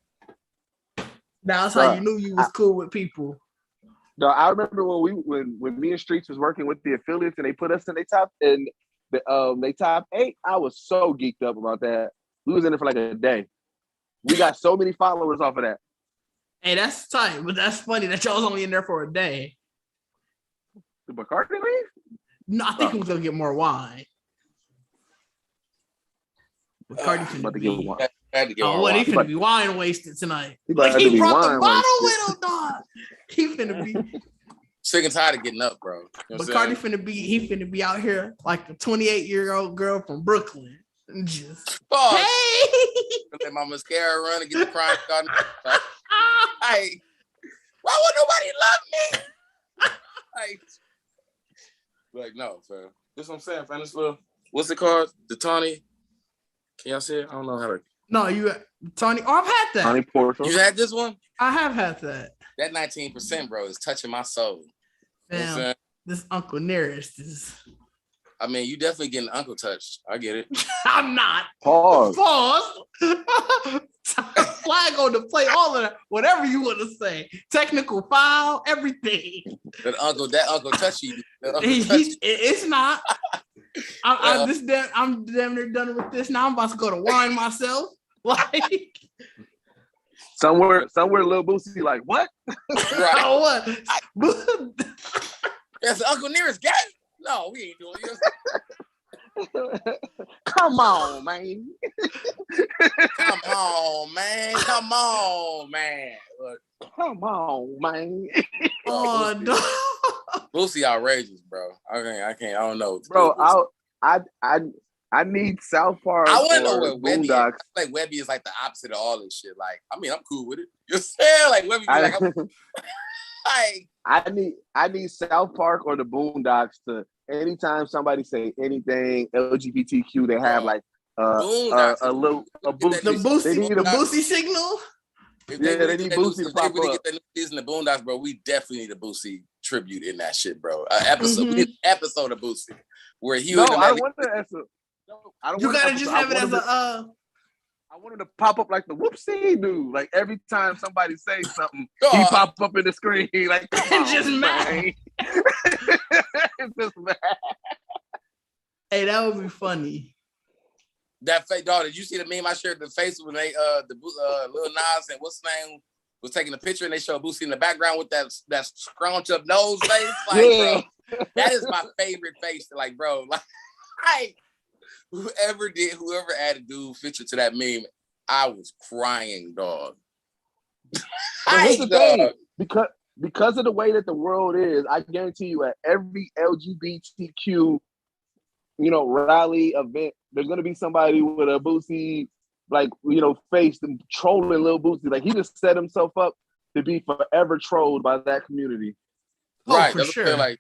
That's how you knew you was cool with people. No, I remember when me and Streets was working with the affiliates and they put us in they top 8. I was so geeked up about that. We was in it for like a day. We got so many followers off of that. Hey, that's tight, but that's funny that y'all was only in there for a day. Did Bacardi leave? No, I think he was gonna get more wine. Bacardi finna be. He finna be wine wasted tonight. He brought the bottle with him, dog. He finna be. Sick and tired of getting up, bro. You know Bacardi finna be out here like a 28-year-old girl from Brooklyn. And just hey, let my mascara run and get the crime started. Hey, why would nobody love me? Like no, fam. That's what I'm saying, fam. This little, what's it called? The Tawny. Can y'all see it? I don't know how to. No, you Tawny. Oh, I've had that. Tawny Portal. You had this one? I have had that. That 19%, bro, is touching my soul. Damn, you know this Uncle Nearest is. I mean, you definitely getting uncle touched. I get it. I'm not. Pause. Flag on the play, all of that. Whatever you want to say. Technical foul, everything. That uncle touched you. It's not. I'm damn near done with this now. I'm about to go to wine myself. Like somewhere, Lil Boosie like what? Right. What? That's Uncle Nearest gay. No, we ain't doing this. Come on, man. Come on, man. Come on, man. Oh, no. Boosie outrageous, bro. I can't. I don't know. Bro, I need South Park. I want to know where Webby is. I feel like Webby is like the opposite of all this shit. Like, I mean, I'm cool with it. You saying like Webby? I need South Park or the Boondocks to anytime somebody say anything LGBTQ, they have like a boost. The Boosie signal. They need Boosie to pop up. Get that new season of Boondocks, bro. We definitely need a Boosie tribute in that shit, bro. Episode, we need an episode of Boosie where he. No, I don't want that. You gotta just have it as I wanted to pop up like the whoopsie dude. Like every time somebody says something, he pop up in the screen. Like just mad. Just mad. Hey, that would be funny. That fake dog. Did you see the meme I shared? The face when they Lil Nas and what's his name was taking a picture and they showed Boosie in the background with that scrunch up nose face. Like, bro, that is my favorite face. Like, bro, like whoever added dude picture to that meme, I was crying, dog. Here's the thing, because of the way that the world is, I guarantee you at every LGBTQ, rally event, there's gonna be somebody with a Boosie, face and trolling Lil Boosie. Like, he just set himself up to be forever trolled by that community. Right, for sure. Like,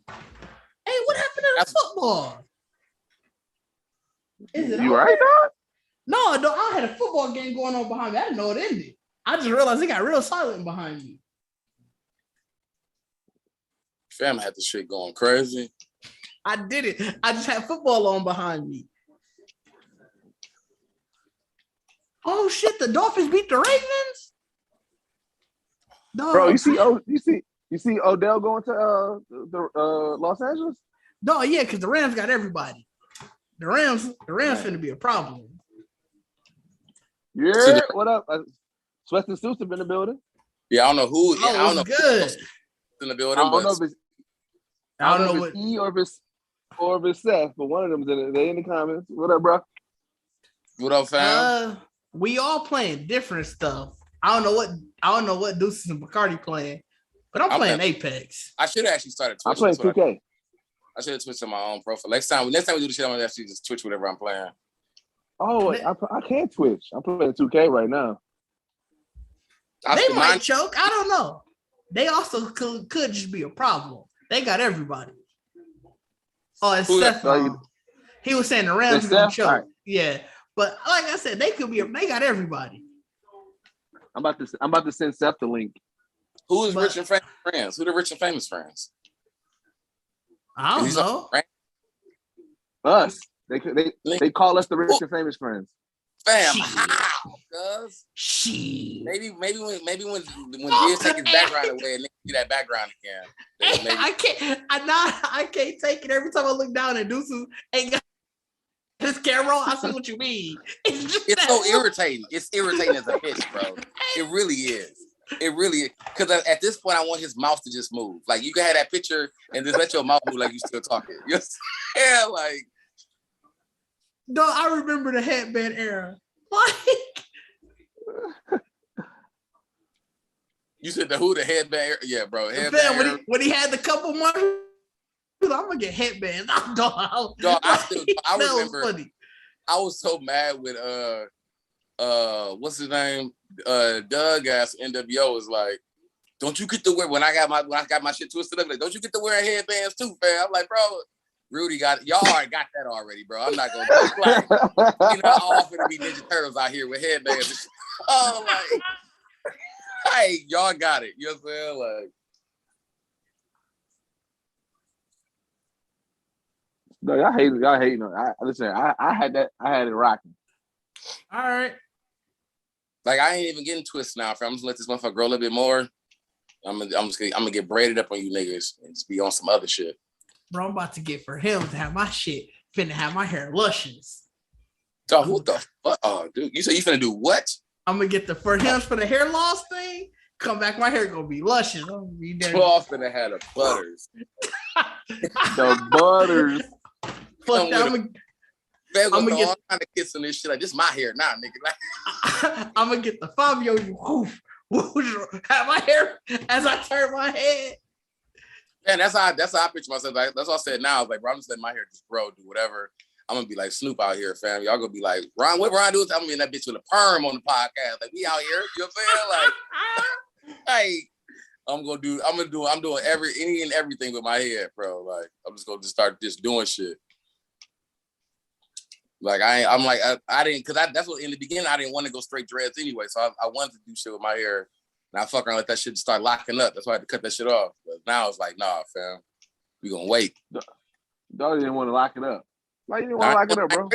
hey, what happened to the football? Is it you right, dog? No, I had a football game going on behind me. I didn't know it ended. I just realized it got real silent behind me. Fam had the shit going crazy. I did it. I just had football on behind me. Oh shit! The Dolphins beat the Ravens. No, bro, you see Odell going to Los Angeles? No, yeah, because the Rams got everybody. The Rams finna be a problem. Yeah, what up? Sweats and Suits have been in the building. Yeah, I don't know who. I don't know good in the building. I don't know if it's. I don't know what he or if it's Seth, but one of them's in it. They in the comments. What up, bro? What up, fam? We all playing different stuff. I don't know what Deuces and Bacardi playing, but I'm playing Apex. I should have actually started Twitch. I'm playing 2K. I should have switched to my own profile. Next time we do the shit, I'm gonna actually just Twitch whatever I'm playing. Oh, I can't Twitch. I'm playing 2K right now. They might choke. I don't know. They also could just be a problem. They got everybody. Oh, it's Seth. He was saying the Rams are gonna choke. Right. Yeah, but like I said, they got everybody. I'm about to send Seth the link. Who is rich and famous friends? Who the rich and famous friends? I don't know. Us. They call us the rich and famous friends. Fam, how? Maybe when Diaz take his background away and see that background again. Hey, I can't take it. Every time I look down and Deuces ain't got his camera on, I see what you mean. It's so irritating. It's irritating as a bitch, bro. It really is. It really is. Because at this point, I want his mouth to just move. Like, you can have that picture and just let your mouth move like you still talking. Yeah, like. No, I remember the headband era. Like. You said the headband era? Yeah, bro. Headband when he had the couple months, I'm going to get headbands. I remember. I was so mad with, what's his name? Doug ass NWO was like, don't you get to wear when I got my shit twisted up? Like, don't you get to wear headbands too, fam? I'm like, bro, Rudy y'all already got that already, bro. I'm not gonna like, all finna be Ninja Turtles out here with headbands. Oh, like, hey, y'all got it. You know what I'm saying? Like, no, y'all hate. Listen, I had it rocking. All right. Like, I ain't even getting twisted now, fam. I'm just gonna let this motherfucker grow a little bit more. I'm gonna get braided up on you niggas and just be on some other shit. Bro, I'm about to get for him to have my shit. Finna have my hair luscious. Dog, what the fuck? Oh, dude, you said you finna do what? I'm gonna get for the hair loss thing. Come back, my hair gonna be luscious. I'm gonna be there. 12 finna have the butters. The butters. Fuck that. I'm gonna get all kind of kiss on this shit. Like, this my hair now, nigga. Like, I'm gonna get the Fabio. Have my hair as I turn my head. Man, that's how I picture myself. Like, that's what I said now. I was like, bro, I'm just letting my hair just grow, do whatever. I'm gonna be like Snoop out here, fam. Y'all gonna be like, Ron, what Ron do? I'm gonna be in that bitch with a perm on the podcast. Like, we out here. You know what I'm saying? Like, hey, I'm doing any and everything with my head, bro. Like, I'm just gonna start just doing shit. Like, I didn't, because that's what in the beginning I didn't want to go straight dreads anyway. So I wanted to do shit with my hair. And I fuck around, let that shit start locking up. That's why I had to cut that shit off. But now it's like, nah, fam, we gonna wait. Dog didn't want to lock it up. Why you didn't want to lock it up, bro?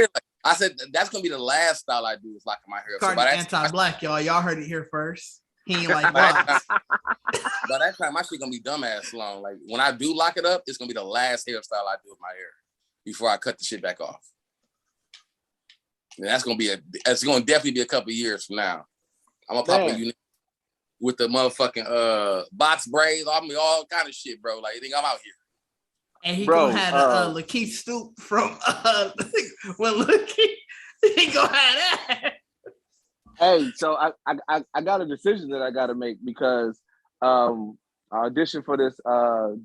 I said that's gonna be the last style I do is locking my hair. Cardi anti-black, y'all. Y'all heard it here first. He ain't like blocks. By that time, my shit gonna be dumbass long. Like, when I do lock it up, it's gonna be the last hairstyle I do with my hair before I cut the shit back off. And it's going to definitely be a couple of years from now. I'm going to pop a with the motherfucking box braids. I mean, all kind of shit, bro. Like, you think I'm out here. And he gonna have a Lakeith Stoop from when Lakeith, he gonna have that. Hey, so I got a decision that I got to make because I auditioned for this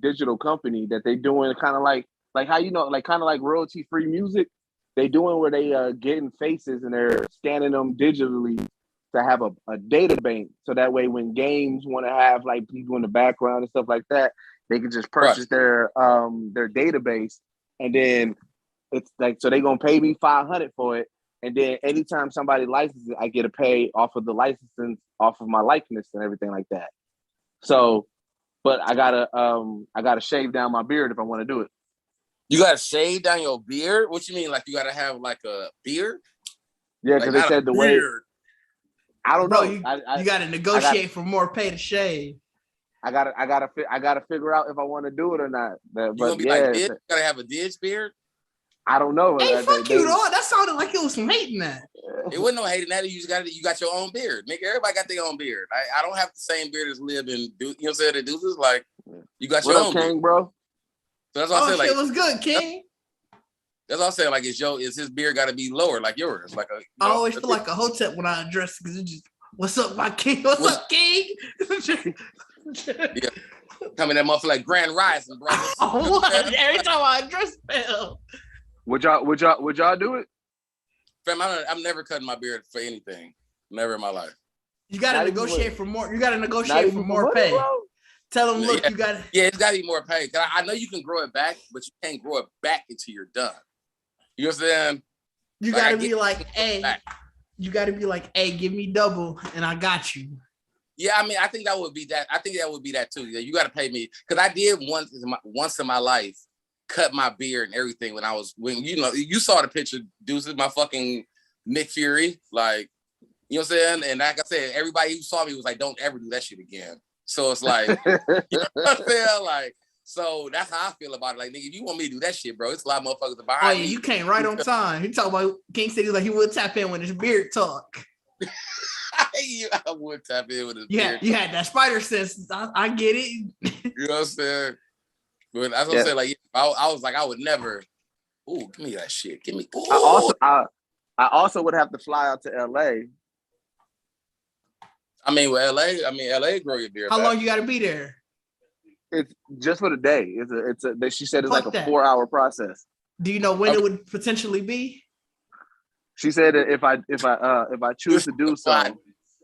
digital company that they doing kind of like how kind of like royalty free music. They doing where they getting faces and they're scanning them digitally to have a data bank, so that way when games want to have like people in the background and stuff like that, they can just purchase their database, and then it's like, so they gonna pay me $500 for it, and then anytime somebody licenses it, I get to pay off of the licensing, off of my likeness and everything like that. So, but I gotta shave down my beard if I want to do it. You gotta shave down your beard? What you mean? Like you gotta have like a beard? Yeah, because they said the way. I don't know. You got to negotiate for more pay to shave. I gotta figure out if I want to do it or not. You gonna be like this? You gotta have a ditch beard? I don't know. Hey, fuck you, dog. That sounded like it was some hating that. It wasn't no hating that. You got your own beard. Nigga, everybody got their own beard. I don't have the same beard as Liv and you know what I'm saying? The dudes like you got your own King, beard. Bro. So that's what I said. Like, it was good, King. That's what I'm saying. Like, is his beard got to be lower, like yours? Like I always feel like a hotep when I address because it's just, what's up, my king? What's up, king? Yeah. Coming that motherfucker like Grand Rising, bro. Oh, what? Every time I address him. Would y'all do it? Fam, I'm never cutting my beard for anything. Never in my life. You gotta negotiate for more. You gotta negotiate for more pay. Bro. Tell them, look, you gotta. Yeah, it's gotta be more pay. I know you can grow it back, but you can't grow it back until you're done. You know what I'm saying? You gotta be like, hey. You gotta be like, hey, give me double, and I got you. Yeah, I mean, I think that would be that. I think that would be that too. You got to pay me because I did once in my life cut my beard and everything when you saw the picture. Deuces, my fucking Nick Fury, like, you know what I'm saying. And like I said, everybody who saw me was like, "Don't ever do that shit again." So it's like, you know what I'm saying, like. So that's how I feel about it. Like, nigga, if you want me to do that shit, bro, it's a lot of motherfuckers behind me. You came right on time. He talking about King said he would tap in when his beard talk. I would tap in with his beard. You had that spider sense. I get it. You know what I'm saying? But that's what I'm saying. Like, I was like, I would never. Ooh, give me that shit. Give me. Ooh. I also would have to fly out to LA. I mean, with LA grow your beard. How long you got to be there? It's just for the day. She said it's like a 4-hour process. Do you know when it would potentially be? She said that if I choose to do so.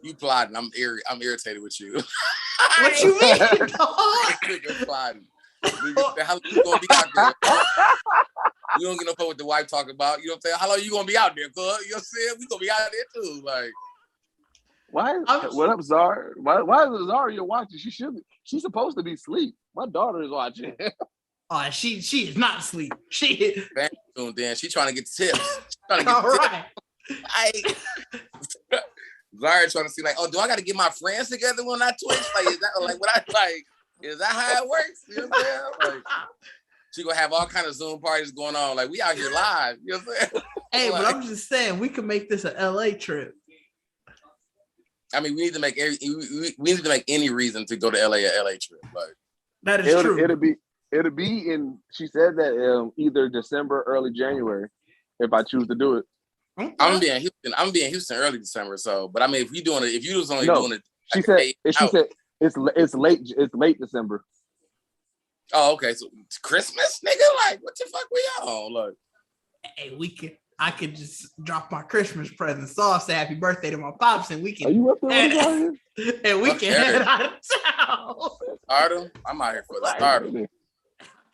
You plotting. I'm irritated with you. What you mean? Nigga plotting. How long you gonna be out there? You don't get no fuck with the wife talking about. You know what I'm saying? How long you gonna be out there, cuz? You know what I'm saying? We gonna be out there too. Like, what up, Zara? Why is Zara watching? She's supposed to be asleep. My daughter is watching. Oh, she is not asleep. She trying to get tips. Right. Zara trying to see like, oh, do I got to get my friends together when I Twitch? Like, is that like what I like? Is that how it works? You know what I'm saying? Like, she gonna have all kind of Zoom parties going on. Like, we out here live. You know what I'm saying? Hey, like, but I'm just saying we could make this an LA trip. I mean, we need to make any reason to go to LA a LA trip. Like, that is true. It'll be in. She said that either December, early January, if I choose to do it. I'm gonna be in Houston early December. So, but I mean, if you was only doing it, she said it's late December. Oh, okay. So it's Christmas, nigga. Like, what the fuck we on? Like, hey, I could just drop my Christmas presents off, say happy birthday to my pops, and we can. Are you up there? And we can head out of town. Stardom? I'm out here for the stardom.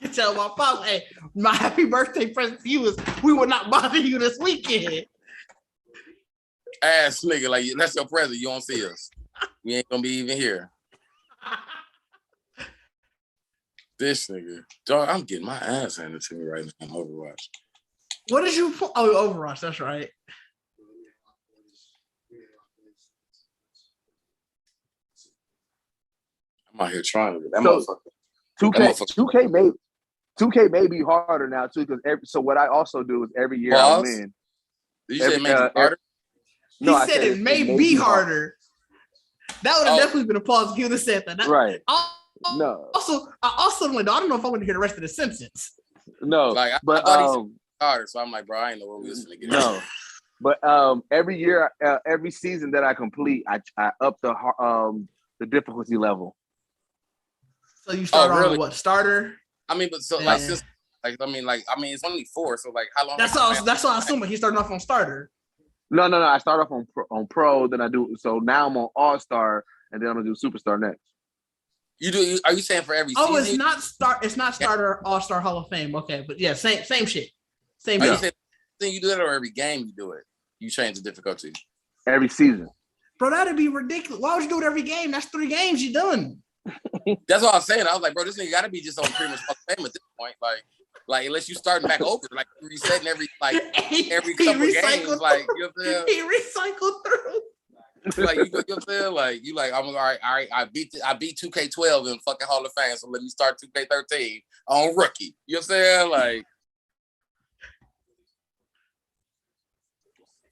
I tell my pops, hey, my happy birthday present to you is we will not bother you this weekend. Ass nigga, like that's your present. You don't see us. We ain't gonna be even here. This nigga, dog, I'm getting my ass handed to me right now on Overwatch. What did you put? Oh, Overwatch, that's right. I'm out here trying to get that motherfucker. 2K may be harder now too, because so what I also do is every year I win. Did you say it makes it harder? No, he said it may be harder. That would have definitely been a pause if he would have said that. Right. No. I don't know if I want to hear the rest of the sentence. No, like, I thought he said harder, so I'm like, bro, I ain't know what we was gonna get. No, but every year, every season that I complete, I up the difficulty level. So you start on what, starter? I mean, but so like since it's only 4, so like how long? That's all I assume. He's starting off on starter. No. I start off on pro, then I do. So now I'm on all-star, and then I'm gonna do superstar next. Are you saying for every season? Oh, it's not starter, all-star, Hall of Fame. Okay, but yeah, same shit. Same shit. Then you do that, or every game you do it? You change the difficulty. Every season. Bro, that'd be ridiculous. Why would you do it every game? That's 3 games you done. That's what I was saying. I was like, bro, this nigga gotta be just on pretty much Hall of Fame at this point. Like unless you starting back over, like resetting every couple games, like you know what I'm saying? He recycled through. Like you know what I'm saying? Like you like I'm all right. I beat 2K12 in fucking Hall of Fame, so let me start 2K13 on rookie. You know what I'm saying? Like,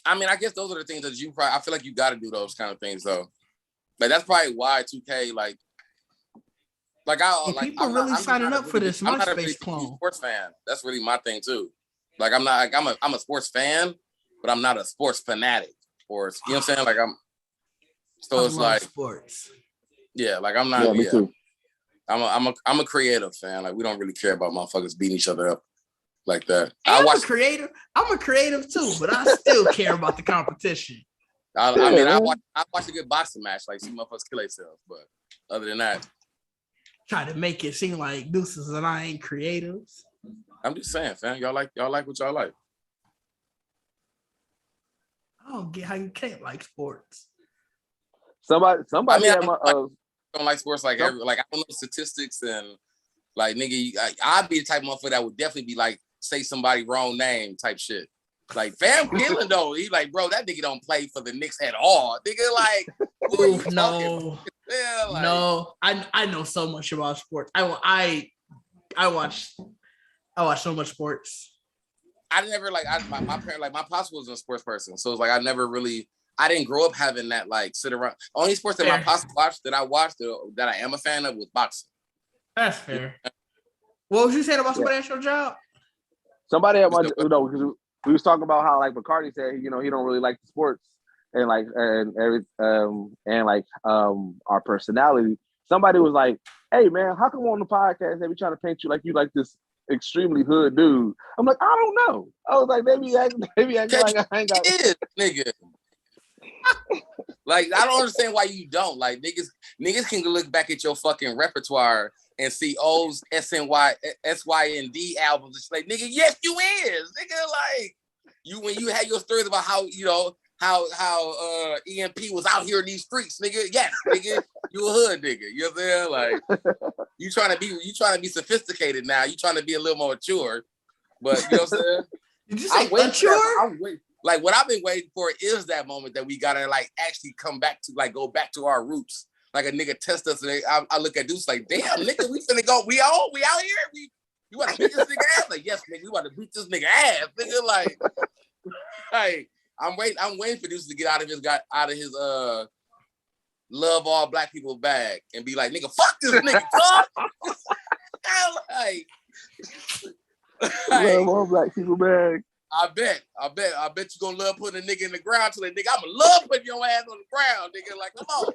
I mean, I guess those are the things that I feel like you got to do those kind of things though. Like that's probably why 2K people really signing up for this MySpace clone. Sports fan. That's really my thing too. Like I'm a sports fan, but I'm not a sports fanatic. Or you know what I'm saying? Like it's like sports. Yeah, like I'm not. Yeah, me too. I'm a creative fan. Like we don't really care about motherfuckers beating each other up like that. I'm a creative too, but I still care about the competition. I watch a good boxing match, like see motherfuckers kill themselves. But other than that, try to make it seem like Deuces and I ain't creatives. I'm just saying, fam. Y'all like what y'all like. I don't get how you can't like sports. Somebody. I don't like sports like I don't know statistics and like nigga. I'd be the type of motherfucker that would definitely be like say somebody wrong name type shit. Like Van Gillen though, he like bro, that nigga don't play for the Knicks at all. Nigga like, oof, no, yeah, like, no. I know so much about sports. I watch so much sports. I never my parent my pops was a sports person, so it's like I didn't grow up having that like sit around. Only sports that my pops watched that I am a fan of was boxing. That's fair. What was you saying about somebody at your job? Somebody at my because we was talking about how like McCarty said he don't really like the sports and our personality. Somebody was like, "Hey man, how come on the podcast they be trying to paint you like this extremely hood dude?" I'm like, I don't know. I was like, maybe act like I ain't got it, nigga. Like I don't understand why you don't. Like niggas can look back at your fucking repertoire and see O's SYND albums. Like nigga, yes you is. Nigga, like when you had your stories about how EMP was out here in these streets, nigga. Yes, nigga, you a hood nigga. You know what I'm saying? Like you trying to be sophisticated now. You trying to be a little more mature. But you know what I'm saying? Did you say mature? Like what I've been waiting for is that moment that we gotta like actually come back to like go back to our roots. Like a nigga test us and I look at dudes like, damn nigga, we finna go. We out here. You want to beat this nigga ass? Like yes, nigga, we want to beat this nigga ass. Nigga, like I'm waiting for dudes to get out of his love all black people bag and be like, nigga, fuck this nigga, dog. Love all black people bag. I bet you gonna love putting a nigga in the ground till that nigga. I'ma love putting your ass on the ground, nigga. Like, come on.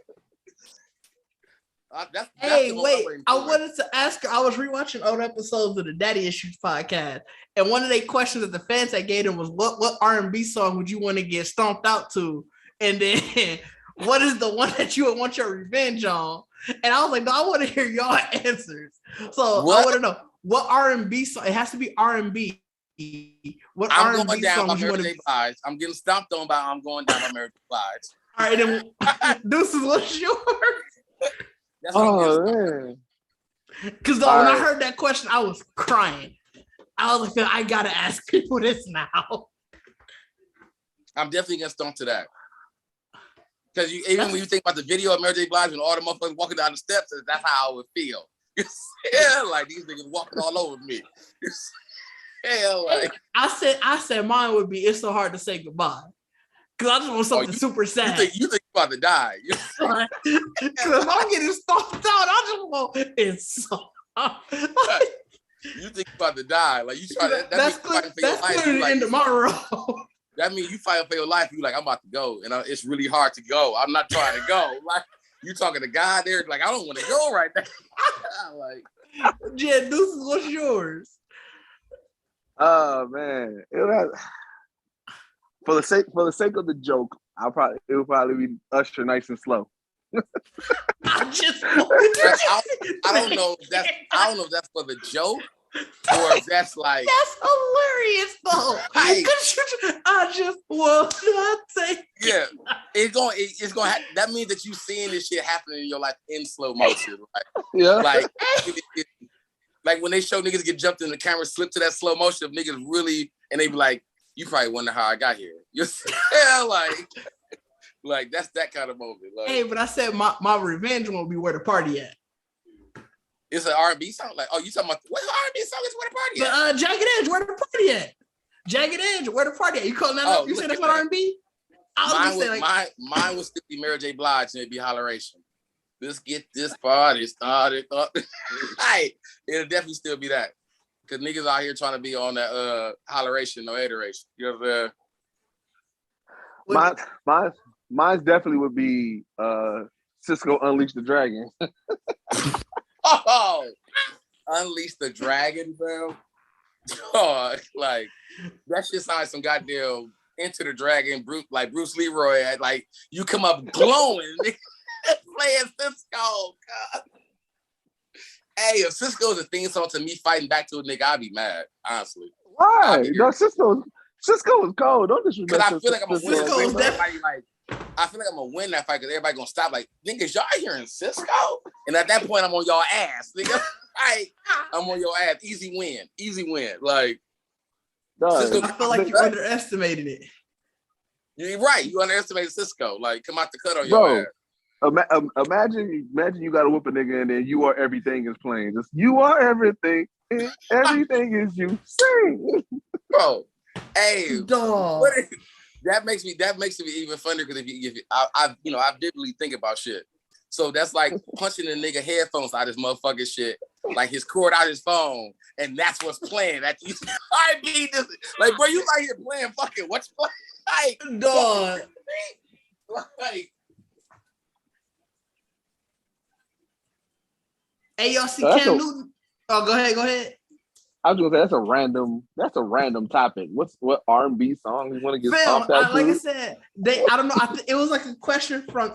I wanted to ask her. I was rewatching old episodes of the Daddy Issues podcast, and one of the questions that the fans that gave him was, "What R&B song would you want to get stomped out to?" And then, "What is the one that you would want your revenge on?" And I was like, "No, I want to hear y'all answers." So I want to know what R&B song. It has to be R&B. What I'm R&B going down song by Mary J. Blige. I'm getting stomped on by I'm going down by Mary J. Blige. All right, then Deuces, what's yours? That's what man. Because when I heard that question, I was crying. I was like, I gotta ask people this now. I'm definitely gonna stomp to that. Because even when you think about the video of Mary J. Blige and all the motherfuckers walking down the steps, that's how I would feel. Yeah, like these niggas walking all over me. Hell, like I said mine would be "It's So Hard to Say Goodbye." Cause I just want something super sad. You think you're about to die? Cause if I'm getting stomped out, I just want it's so. You think you're about to die? Like you try to. That's clearly the end of my road. That means you fighting for your life. You like I'm about to go, and it's really hard to go. I'm not trying to go. Like you talking to God there, like I don't want to go right now. Like, yeah, Deuces, what's yours? Oh man, for the sake of the joke, it would probably be Usher, Nice and Slow. I don't know if that's for the joke or if that's like that's hilarious though. I just want to say it's going that means that you seeing this shit happening in your life in slow motion. Like when they show niggas get jumped in the camera, slip to that slow motion of niggas really, and they be like, you probably wonder how I got here. Like that's that kind of moment. Like, hey, but I said my revenge one will be Where the Party At. It's an R&B song. Like, oh, you talking about what R&B song is Where the Party At? Jagged Edge, Where the Party At? Jagged Edge, Where the Party At? You calling that up? You said that's not R&B? Mine would still be Mary J. Blige and it'd be Holleration. Let's get this party started. Hey, it'll definitely still be that. Because niggas out here trying to be on that holleration, no adoration. You know what I'm saying? Mine's definitely would be Cisco Unleash the Dragon. Oh, Unleash the Dragon, bro. Oh, like that shit sounds like some goddamn Enter the Dragon, Bruce Leroy. Like you come up glowing, playing Cisco. God. Hey, if Cisco's a theme song to me fighting back to a nigga, I'd be mad, honestly. Why? No, Cisco is cold. Don't disrespect. Because I feel like I'm gonna win. I feel like I'm gonna win that fight because everybody gonna stop. Like, niggas, y'all hearing Cisco? And at that point, I'm on y'all ass, nigga. I'm on your ass. Easy win. Like, Cisco, I feel like you underestimated it. You're right. You underestimated Cisco. Like, come out the cut on your ass. Imagine you got to whoop a nigga and then You Are Everything is playing. Just You Are Everything. Everything is you. Sing. Bro. Hey. Dog. That makes it even funnier because I vividly think about shit. So that's like punching a nigga headphones out his motherfucking shit, like his cord out his phone, and that's what's playing. Like, bro, you out here playing fucking what's playing? Like, dog. Like, hey, y'all see Cam Newton? Oh, go ahead. I was gonna say that's a random topic. What R&B song you want to get stomped out to? Like I said, I don't know. It was like a question from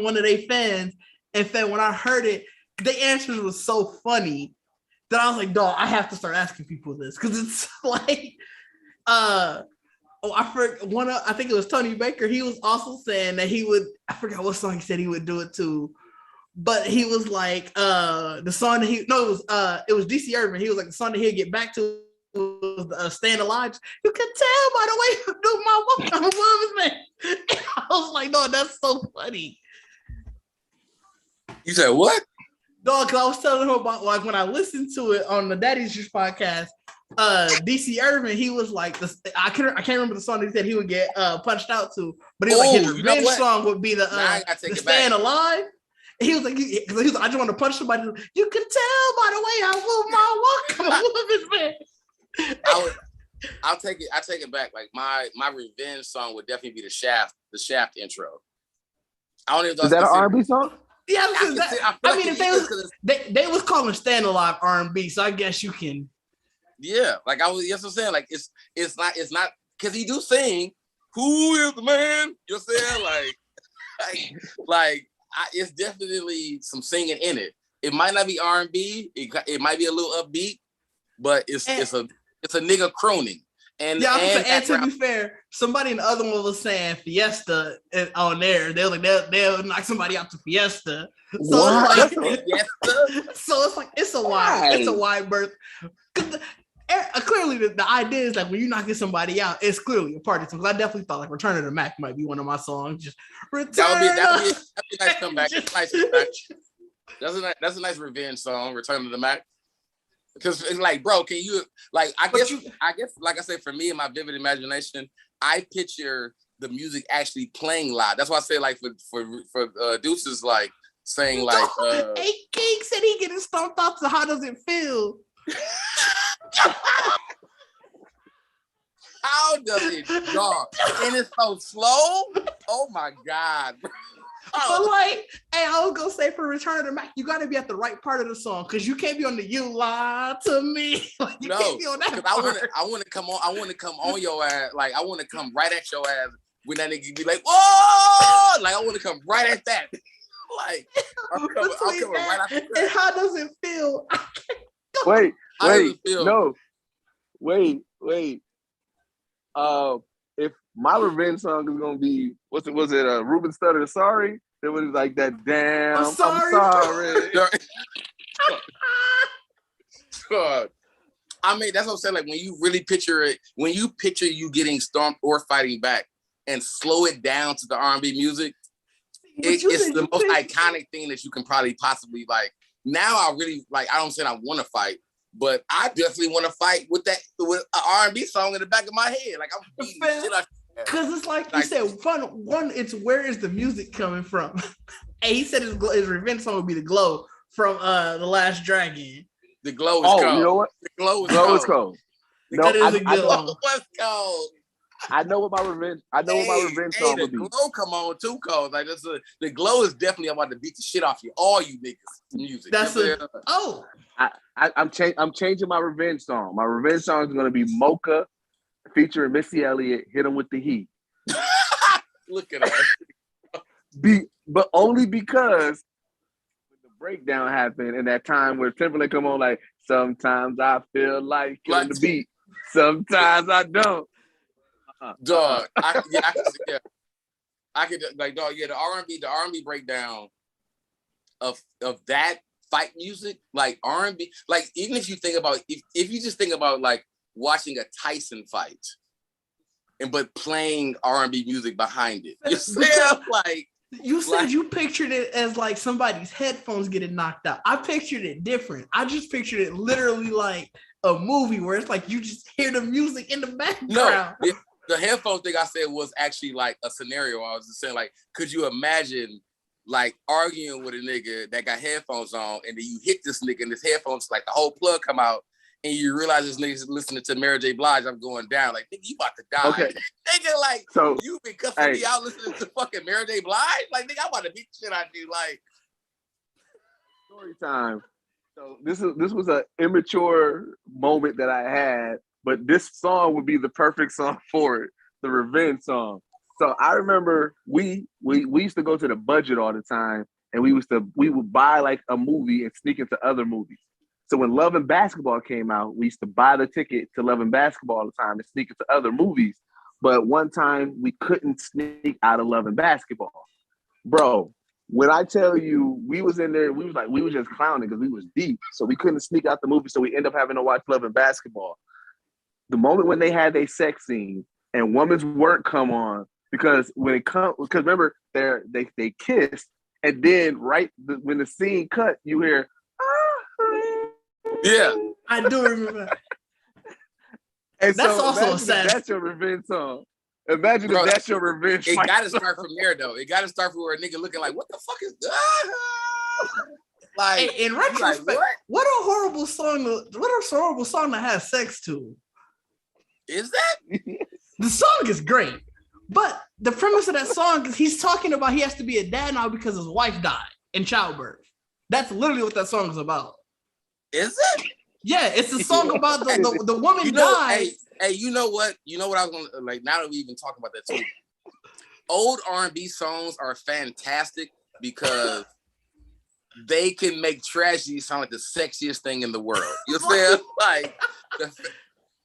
one of their fans, and when I heard it, the answers was so funny that I was like, dog, I have to start asking people this because it's like, I think it was Tony Baker. He was also saying that he would. I forgot what song he said he would do it to. But he was like, the song that it was DC Urban. He was like, the song that he'll get back to was Staying Alive. You can tell by the way you do my walk, I'm a woman's man. And I was like, no, that's so funny. You said what? No, because I was telling him about like when I listened to it on the Daddy's Juice podcast, DC Urban, he was like, I can't remember the song that he said he would get punched out to, but he was like, his revenge song would be the Staying Alive. He was like, I just want to punch somebody. You can tell by the way I move my walk. I'm a woman's man. I'll take it back. Like my revenge song would definitely be the Shaft intro. I don't even know. Is that an R&B song? Yeah, if they was calling Stand Alive R&B, so I guess you can. Yeah, like that's what I'm saying. Like it's not because he do sing. Who is the man? You're saying like. It's definitely some singing in it. It might not be R&B. It might be a little upbeat, but it's a nigga croning. And to be fair, somebody in the other one was saying Fiesta on there. They were like they'll knock somebody out to Fiesta. So it's a wide berth. Clearly, the idea is like when you're knocking somebody out, it's clearly a party song. Because I definitely thought like "Return of the Mac" might be one of my songs. Just that'd be a nice comeback. That's a nice revenge song. "Return of the Mac." Because it's like, bro, can you like? I guess, like I said, for me in my vivid imagination, I picture the music actually playing live. That's why I say, like, for Deuces, like saying like, hey, King said he getting stomped out. So how does it feel? How does it, dog? And it's so slow. Oh my God, bro. But like, hey, I was gonna say for Return of the Mac, you gotta be at the right part of the song because you can't be on the "You Lie to Me." Like, you can't be on that part. I want to come on your ass. Like I want to come right at your ass when that nigga be like, "Whoa!" Like I want to come right at that. Like I'm coming right after that. And how does it feel? Wait. If my revenge song is gonna be was it Ruben Studdard Sorry? It was like that damn I'm sorry. I mean, that's what I'm saying. Like when you really picture it, when you picture you getting stomped or fighting back and slow it down to the R&B music, it's the most iconic thing that you can probably possibly like. Now I really like, I don't say I want to fight, but I definitely want to fight with an R&B song in the back of my head. Like I'm beating the shit out. Because it's like you said, one, it's where is the music coming from? And he said his revenge song would be The Glow from The Last Dragon. The Glow is cold. You know what? The Glow is cold. That is a good one. What's cold? I know what my revenge song would be. The Glow come on too cold. Like The Glow is definitely about to beat the shit off you, all you niggas. Music. I'm changing my revenge song. My revenge song is gonna be Mocha featuring Missy Elliott. Hit him with the heat. Look at that. But only because when the breakdown happened and that time where Timberlake come on like sometimes I feel like killing the beat, sometimes I don't. Dog, I could like dog. Yeah, the R&B breakdown of that fight music, like R&B, like even if you think about if you just think about like watching a Tyson fight, but playing R&B music behind it, you see, like you said you pictured it as like somebody's headphones getting knocked out. I pictured it different. I just pictured it literally like a movie where it's like you just hear the music in the background. No, the headphone thing I said was actually like a scenario. I was just saying, like, could you imagine like arguing with a nigga that got headphones on, and then you hit this nigga and his headphones, like the whole plug come out, and you realize this nigga's listening to Mary J. Blige, I'm going down. Like, nigga, you about to die. Okay. Nigga, like, so, you been cussing me out listening to fucking Mary J. Blige? Like, nigga, I'm about to beat the shit out of you. Like, story time. So this was an immature moment that I had, but this song would be the perfect song for it, the revenge song. So I remember we used to go to the Budget all the time, and we would buy like a movie and sneak into other movies. So when Love and Basketball came out, we used to buy the ticket to Love and Basketball all the time and sneak into other movies. But one time we couldn't sneak out of Love and Basketball. Bro, when I tell you we was in there, we was just clowning because we was deep. So we couldn't sneak out the movie. So we end up having to watch Love and Basketball. The moment when they had their sex scene and Woman's Work come on, because remember they kissed, and then when the scene cut, you hear, yeah, I do remember. And that's so also a sad. That's your revenge song. Imagine if that's your revenge. It got to start from there, though. It got to start from where a nigga looking like, what the fuck is that? Like, in retrospect, like, what a horrible song! What a horrible song to have sex to. Is that? The song is great, but the premise of that song is he's talking about he has to be a dad now because his wife died in childbirth. That's literally what that song is about. Is it? Yeah, it's a song about the woman died. Hey, you know what? You know what I was gonna like. Now that we even talk about that too, old R&B songs are fantastic because they can make tragedy sound like the sexiest thing in the world. You know like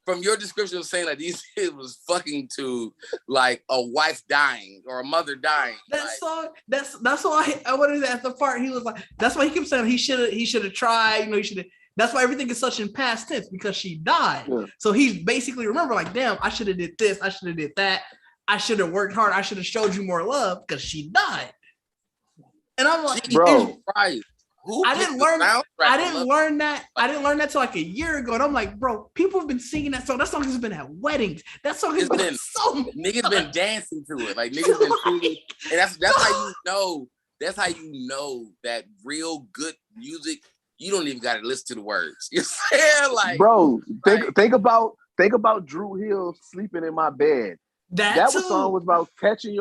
from your description of saying that these kids was fucking to like a wife dying or a mother dying. That song, that's why I wanted at the part he was like, that's why he keeps saying he should have tried, he should have. That's why everything is such in past tense because she died. Yeah. So he's basically remember like, damn, I should have did this, I should have did that, I should have worked hard, I should have showed you more love because she died. And I'm like, bro, I didn't learn that. I didn't learn that till like a year ago. And I'm like, bro, people have been singing that song. That song has been at weddings. That song has been so much. Niggas been dancing to it. Like niggas been singing. And that's how you know. That's how you know that real good music. You don't even gotta listen to the words. You saying like, bro, think about Drew Hill sleeping in my bed. That song was about catching.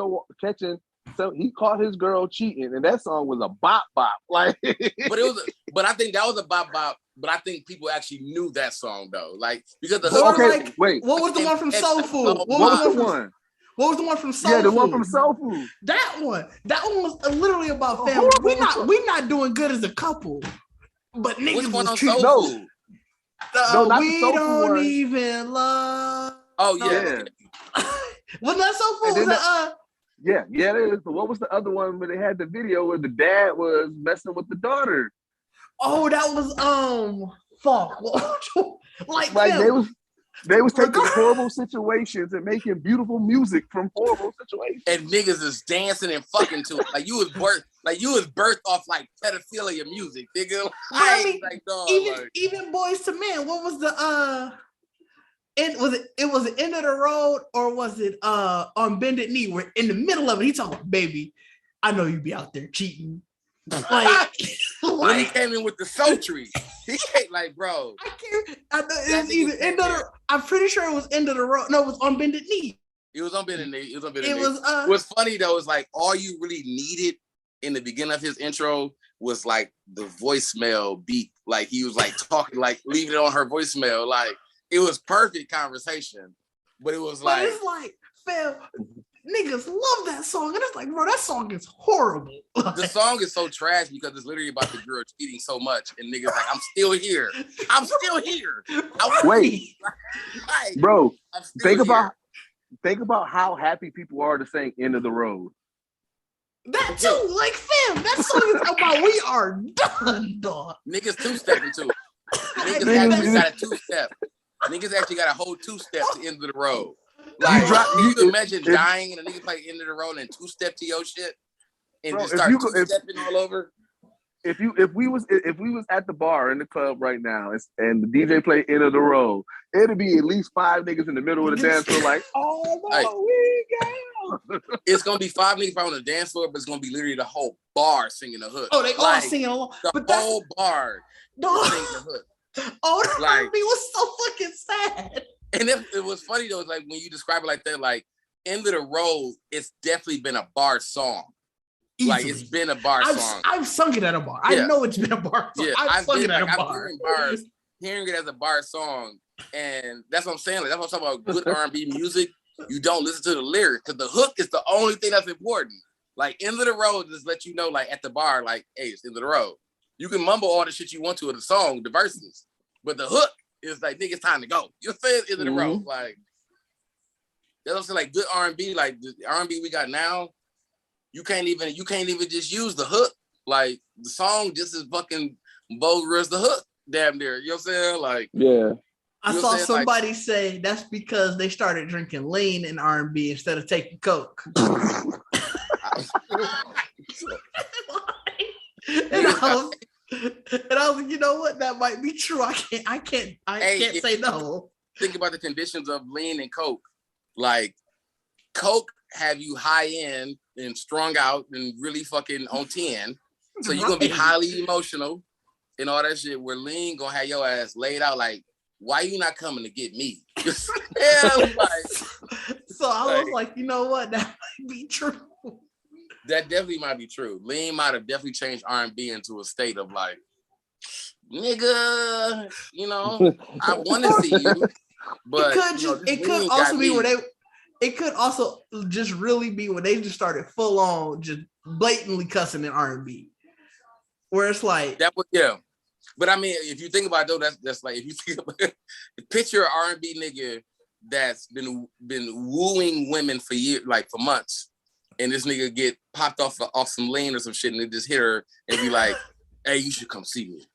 So he caught his girl cheating, and that song was a bop. Like, but I think that was a bop. But I think people actually knew that song though, like because the wait, what was the one from Soul Food? What was the one? What was the one from Soul Food? Yeah, the one from Soul Food. That one was literally about family. We not doing good as a couple, but niggas was treating. We don't even love. Oh yeah. Wasn't that Soul Food? Yeah, it is. But what was the other one where they had the video where the dad was messing with the daughter? Oh, that was fuck. like they was taking horrible situations and making beautiful music from horrible situations. And niggas is dancing and fucking to it. Like you was birthed off like pedophilia music, nigga. Even Boys to Men. What was the was it End of the Road or was it on Bended Knee? Where in the middle of it, he talking, baby, I know you be out there cheating. Like when he came in with the sultry, he came like, bro. I'm pretty sure it was End of the Road. No, it was on Bended Knee. It was on Bended Knee. What's funny though is like all you really needed in the beginning of his intro was like the voicemail beat. Like he was like talking, like leaving it on her voicemail, like. It was perfect conversation, but it was like it's like, fam, niggas love that song, and it's like, bro, that song is horrible. The song is so trash because it's literally about the girl cheating so much, and niggas like, I'm still here. Wait, bro, think about how happy people are to sing "End of the Road." That too, like, fam, that song is about we are done, dog. Niggas two-stepping to it. Niggas actually got a two-step. Niggas actually got a whole two-step to End of the Road. Like, you can imagine dying and a nigga play End of the Road and two-step to your shit and just start two-stepping all over. If we was at the bar in the club right now and the DJ played End of the Road, it'd be at least 5 niggas in the middle of the dance floor like, oh no, we go. It's gonna be 5 niggas on the dance floor, but it's gonna be literally the whole bar singing the hook. Oh, they all singing along. The whole bar singing the hook. Oh, the R&B was so fucking sad. And it was funny though, like when you describe it like that, like End of the Road, it's definitely been a bar song. Easily. Like it's been a bar song. I've sung it at a bar. Yeah. I know it's been a bar song. Yeah, I've sung it at a bar. Hearing it as a bar song, and that's what I'm saying. Like, that's what I'm talking about. Good R&B music. You don't listen to the lyrics because the hook is the only thing that's important. Like End of the Road just let you know, like at the bar, like, hey, it's End of the Road. You can mumble all the shit you want to in the song, the verses, but the hook is like, nigga, it's time to go. You feel End of the Road, like that's what I'm saying. Like good R&B, like the R&B we got now, you can't even just use the hook. Like the song just as fucking vulgar as the hook, damn near. You know what I'm saying? Like yeah. I saw somebody say that's because they started drinking lean in R&B instead of taking coke. And I was like, you know what? That might be true. I can't say no. Think about the conditions of lean and coke. Like coke have you high end and strung out and really fucking on 10. So you're gonna be highly emotional and all that shit. Where lean gonna have your ass laid out like, why you not coming to get me? So I was like, you know what? That might be true. That definitely might be true. Lean might have definitely changed R&B into a state of like, nigga, you know, I want to see you, but it could also be where they. It could also just really be when they just started full on, just blatantly cussing in R&B, where it's like that. Yeah, but I mean, if you think about it, though, that's like if you think about it, picture an R&B nigga that's been wooing women for years, like for months. And this nigga get popped off some lean or some shit, and they just hit her and be like, "Hey, you should come see me."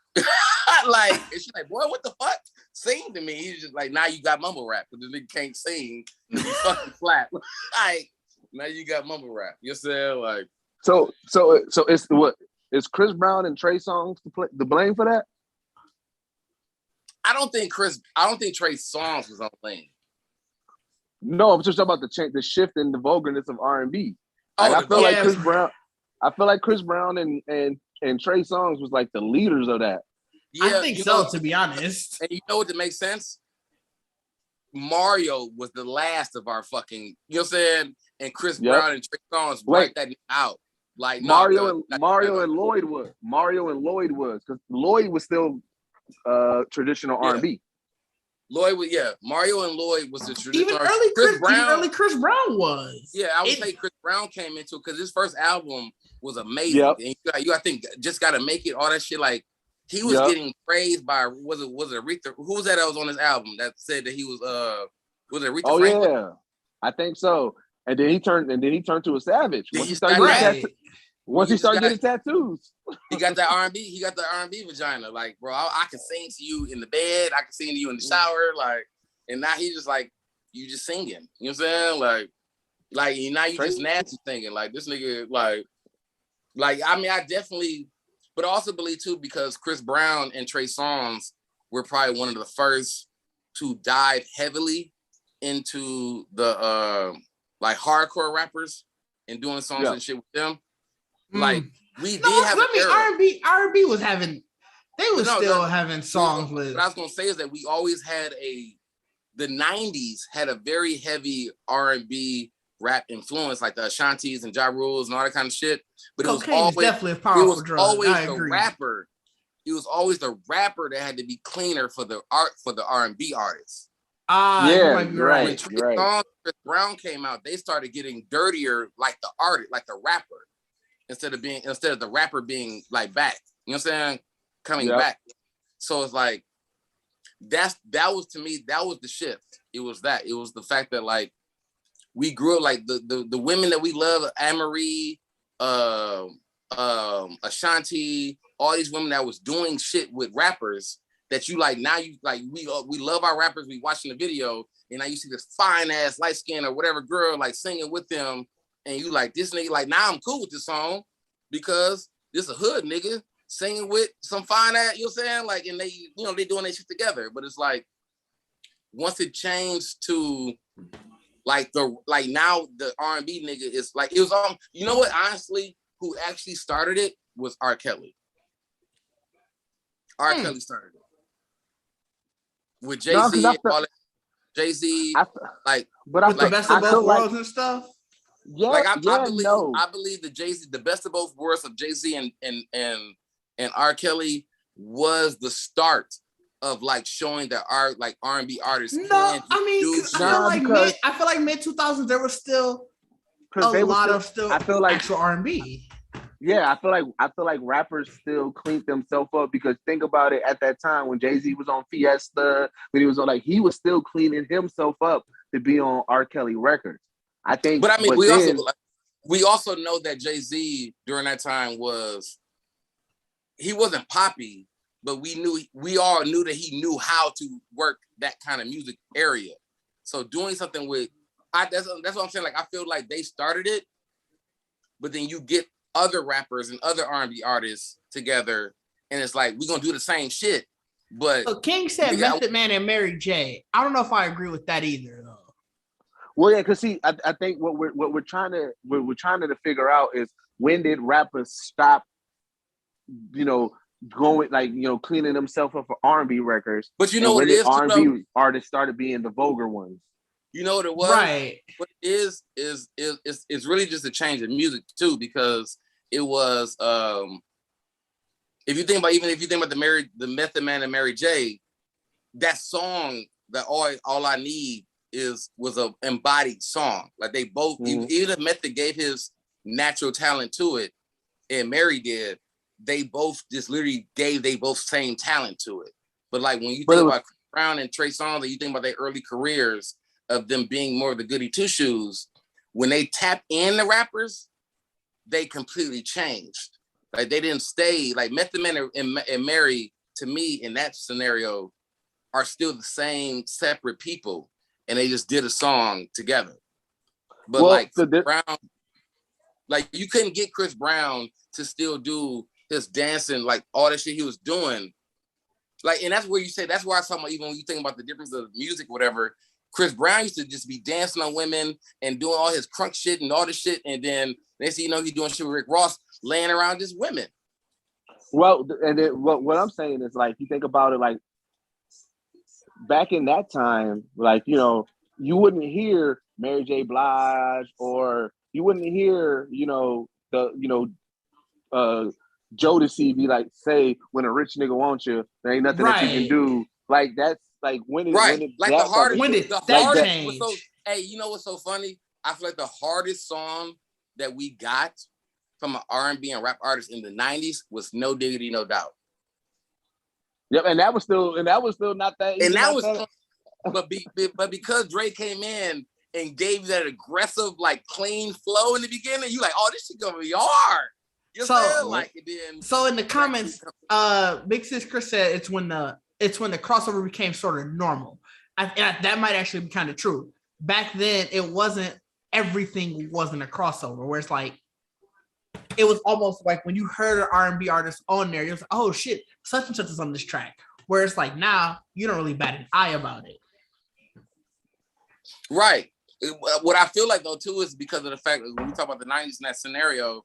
Like, and she's like, "Boy, what the fuck? Sing to me." He's just like, "Now you got mumble rap because the nigga can't sing. He's fucking flat." Like, now you got mumble rap. You know what I'm saying? Like, so it's what is Chris Brown and Trey Songz the blame for that? I don't think Trey Songz was on blame. No, I'm just talking about the shift in the vulgarness of R&B. Like, Oh, I feel like Chris Brown and Trey Songz was like the leaders of that. Yeah, I think so, to be honest. And you know what to make sense? Mario was the last of our fucking, you know what I'm saying? And Chris Brown and Trey Songz wiped that out. Like Mario and Lloyd was because Lloyd was still traditional R&B. Lloyd was Mario and Lloyd was the traditional. Even early Chris Brown was. Yeah, I would say Chris Brown came into it because his first album was amazing. Yep. And you I think just gotta make it all that shit. Like he was getting praised by was it Aretha? Who was that was on his album that said that he was it Aretha Franklin? Yeah, I think so. And then he turned to a savage. Once he started getting tattoos. He got that R&B. He got the R&B vagina. Like, bro, I can sing to you in the bed. I can sing to you in the shower. Like, and now he's just like, you just singing. You know what I'm saying? Like now you just nasty singing. Like this nigga, like I mean, I definitely, but I also believe too because Chris Brown and Trey Songz were probably one of the first to dive heavily into the like hardcore rappers and doing songs and shit with them. Like we did have R&B was having, they was still having songs with. What I was gonna say is that we always had the 90s had a very heavy R&B rap influence, like the Ashantis and Ja Rules and all that kind of shit. But cocaine it was always definitely a powerful drug. Always the rapper. It was always the rapper that had to be cleaner for the R&B artists. You might be right. When Chris Brown came out, they started getting dirtier, like the artist, like the rapper. Instead of the rapper being like back, you know what I'm saying? Coming back. So it's like that was to me, that was the shift. It was the fact that like we grew up like the women that we love, Anne-Marie, Ashanti, all these women that was doing shit with rappers that you like now you like we love our rappers, we watching the video, and now you see this fine ass light skin or whatever girl like singing with them. And you like this nigga, like now I'm cool with this song because this a hood nigga singing with some fine ass, you know what I'm saying? Like, and they, you know, they doing that shit together. But it's like, once it changed to like now the R&B nigga is like, it was you know what, honestly, who actually started it was R. Kelly. R. Kelly started it. With Jay-Z and all that. Jay-Z, like, but with the best of both worlds and stuff. Yeah, like I believe the Jay-Z, the best of both worlds of Jay-Z and R. Kelly was the start of like showing that R&B artists. No, I mean, I feel like mid 2000s there was still actual R&B. Yeah, I feel like rappers still cleaned themselves up because think about it, at that time when Jay-Z was on Fiesta, when he was on he was still cleaning himself up to be on R. Kelly records. I think, but I mean, we also know that Jay-Z during that time he wasn't poppy, but we all knew that he knew how to work that kind of music area. So doing something with, that's what I'm saying. Like I feel like they started it, but then you get other rappers and other R&B artists together, and it's like we're gonna do the same shit. But King said Method Man and Mary J. I don't know if I agree with that either, though. Well, yeah, because see, I think what we're trying to figure out is when did rappers stop, you know, going like, you know, cleaning themselves up for R&B records. But you know what it is, R&B artists started being the vulgar ones. You know what it was, right? What it is it's really just a change in music too, because it was if you think about the Method Man and Mary J, that song, that all I need was a embodied song. Like they both, even if Method gave his natural talent to it, and Mary did, they both just literally gave same talent to it. But like when you think about Chris Brown and Trey Songz, and you think about their early careers of them being more of the goody two shoes, when they tap in the rappers, they completely changed. Like they didn't stay like Method Man and Mary. To me, in that scenario, are still the same separate people. And they just did a song together. But Brown, like you couldn't get Chris Brown to still do just dancing, like all that shit he was doing. Like, and that's where you say, that's why I was talking about, even when you think about the difference of music, whatever, Chris Brown used to just be dancing on women and doing all his crunk shit and all this shit. And then next thing you know, he's doing shit with Rick Ross, laying around just women. Well, and then what I'm saying is, like, you think about it, like, back in that time, like, you know, you wouldn't hear Mary J. Blige, or you wouldn't hear, Jodeci be like, say, when a rich nigga wants you, there ain't nothing that you can do. Like, that's like, when did that change? Hey, you know what's so funny? I feel like the hardest song that we got from an R&B and rap artist in the 90s was No Diggity, No Doubt. Yep, and that was still not that. And that was, but because Dre came in and gave that aggressive, like, clean flow in the beginning, you like, oh, this shit gonna be hard. You know, like, and then, so in the comments, Big Sis Chris said it's when the crossover became sort of normal. That might actually be kind of true. Back then, everything wasn't a crossover, where it's like, it was almost like when you heard an R&B artist on there, you're like, oh shit, such and such is on this track. Where it's like, now you don't really bat an eye about it. Right. What I feel like though too is because of the fact that when we talk about the 90s in that scenario,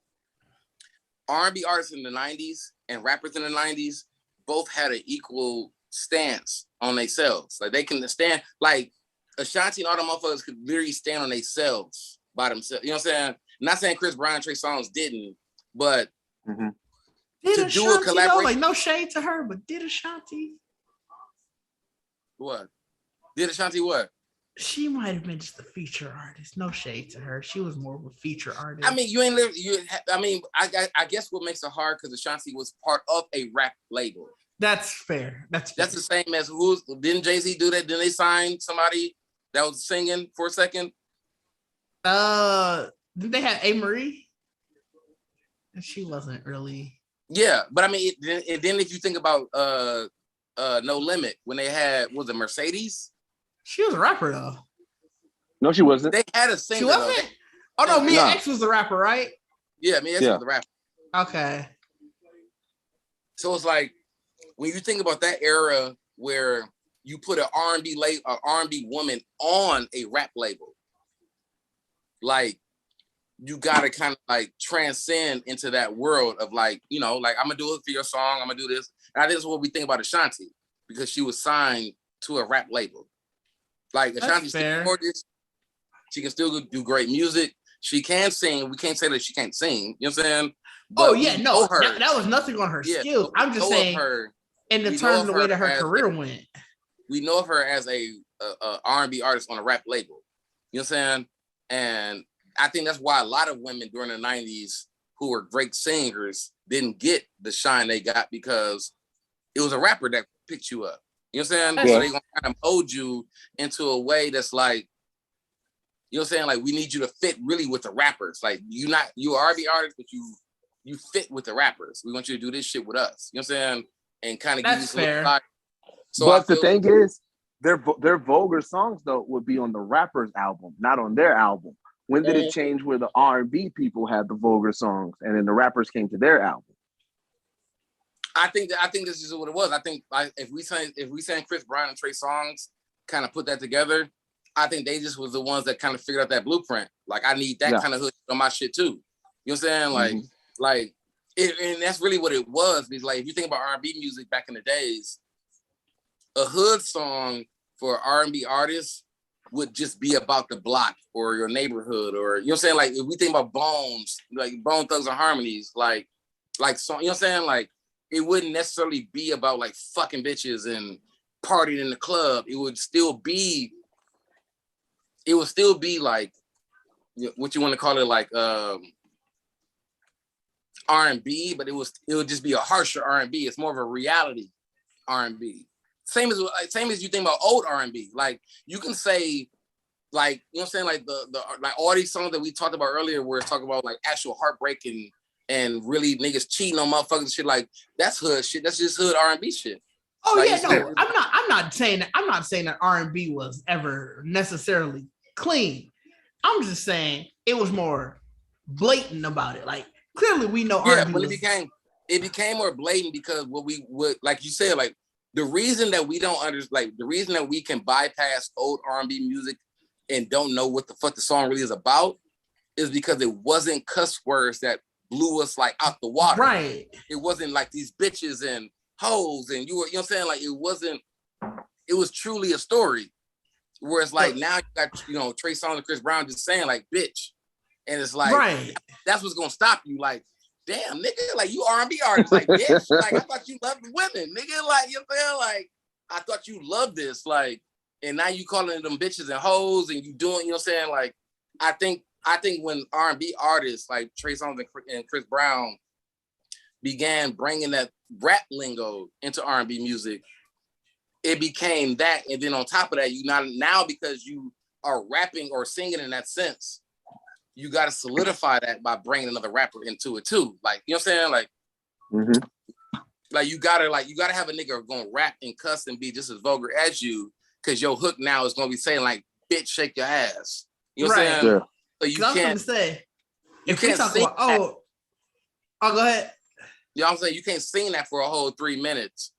R&B artists in the 90s and rappers in the 90s both had an equal stance on themselves. Like, they can stand, like Ashanti and all the motherfuckers could literally stand on themselves by themselves. You know what I'm saying? I'm not saying Chris Brown and Trey Songz didn't, but did Ashanti, do a collaboration, like, no shade to her, but did Ashanti? What? Did Ashanti what? She might have been just a feature artist. No shade to her. She was more of a feature artist. I mean, I guess what makes it hard, because Ashanti was part of a rap label. That's fair. That's the same as didn't Jay-Z do that? Didn't they sign somebody that was singing for a second? Did they have A-Marie? And she wasn't really. Yeah, but I mean, then if you think about No Limit, when they had, was it Mercedes? She was a rapper though. No, she wasn't. They had a singer. She wasn't? Oh no, Mia X was the rapper, right? Yeah, Mia X was the rapper. Okay. So it's like, when you think about that era where you put an R&B woman on a rap label, like, you gotta kind of like transcend into that world of, like, you know, like, I'm gonna do it for your song, I'm gonna do this. And I think that's what we think about Ashanti, because she was signed to a rap label. Like, Ashanti still gorgeous. She can still do great music. She can sing. We can't say that she can't sing. You know what I'm saying? But that was nothing on her skills. I'm just saying, in the terms of the way that her career went. We know of her as a R&B artist on a rap label. You know what I'm saying? And I think that's why a lot of women during the 90s who were great singers didn't get the shine they got, because it was a rapper that picked you up. You know what I'm saying? Yeah. So they're gonna kind of mold you into a way that's like, you know what I'm saying? Like, we need you to fit really with the rappers. Like, you're R&B artist, but you fit with the rappers. We want you to do this shit with us. You know what I'm saying? And kind of give you some fair. So but the thing is, their vulgar songs though would be on the rapper's album, not on their album. When did it change where the R&B people had the vulgar songs and then the rappers came to their album? I think this is what it was. I think, like, if we saying Chris Brown and Trey Songz kind of put that together, I think they just was the ones that kind of figured out that blueprint. Like, I need that kind of hood on my shit too. You know what I'm saying? Like, and that's really what it was. Because, like, if you think about R&B music back in the days, a hood song for R&B artists would just be about the block or your neighborhood, or, you know what I'm saying? Like, if we think about Bones, like Bone Thugs and Harmonies, like song, you know what I'm saying? Like, it wouldn't necessarily be about, like, fucking bitches and partying in the club. It would still be like, what you want to call it, like, R&B, but it would just be a harsher R&B. It's more of a reality R&B. Same as you think about old R&B. Like, you can say, like, you know what I'm saying, like, the like all these songs that we talked about earlier, where it's talking about, like, actual heartbreak and really niggas cheating on motherfuckers and shit, like, that's hood shit. That's just hood R&B shit. Oh, like, yeah, no, I'm not saying that R&B was ever necessarily clean. I'm just saying it was more blatant about it. Like, clearly we know R&B. Yeah, when it became it became more blatant because what we would, like you said, like the reason that we don't understand, like the reason that we can bypass old R&B music and don't know what the fuck the song really is about is because it wasn't cuss words that blew us like out the water. Right. It wasn't like these bitches and hoes and you know what I'm saying? Like it was truly a story. Whereas like now you got, Trey Songz and Chris Brown just saying like bitch. And it's like, right. That's what's gonna stop you. Like, damn, nigga, like you R&B artists, like bitch. Like I thought you loved women, nigga. Like, you know what I'm saying? Like, I thought you loved this. Like, and now you calling them bitches and hoes and you doing, you know what I'm saying? Like, I think when R&B artists like Trey Songz and Chris Brown began bringing that rap lingo into R&B music, it became that. And then on top of that, you now because you are rapping or singing in that sense, you got to solidify that by bringing another rapper into it too. Like, you know what I'm saying? Like, like you gotta have a nigga gonna rap and cuss and be just as vulgar as you, because your hook now is gonna be saying like, bitch, shake your ass. You know what I'm saying? Yeah. So you can't say, if we talk about, go ahead. You know what I'm saying? You can't sing that for a whole 3 minutes.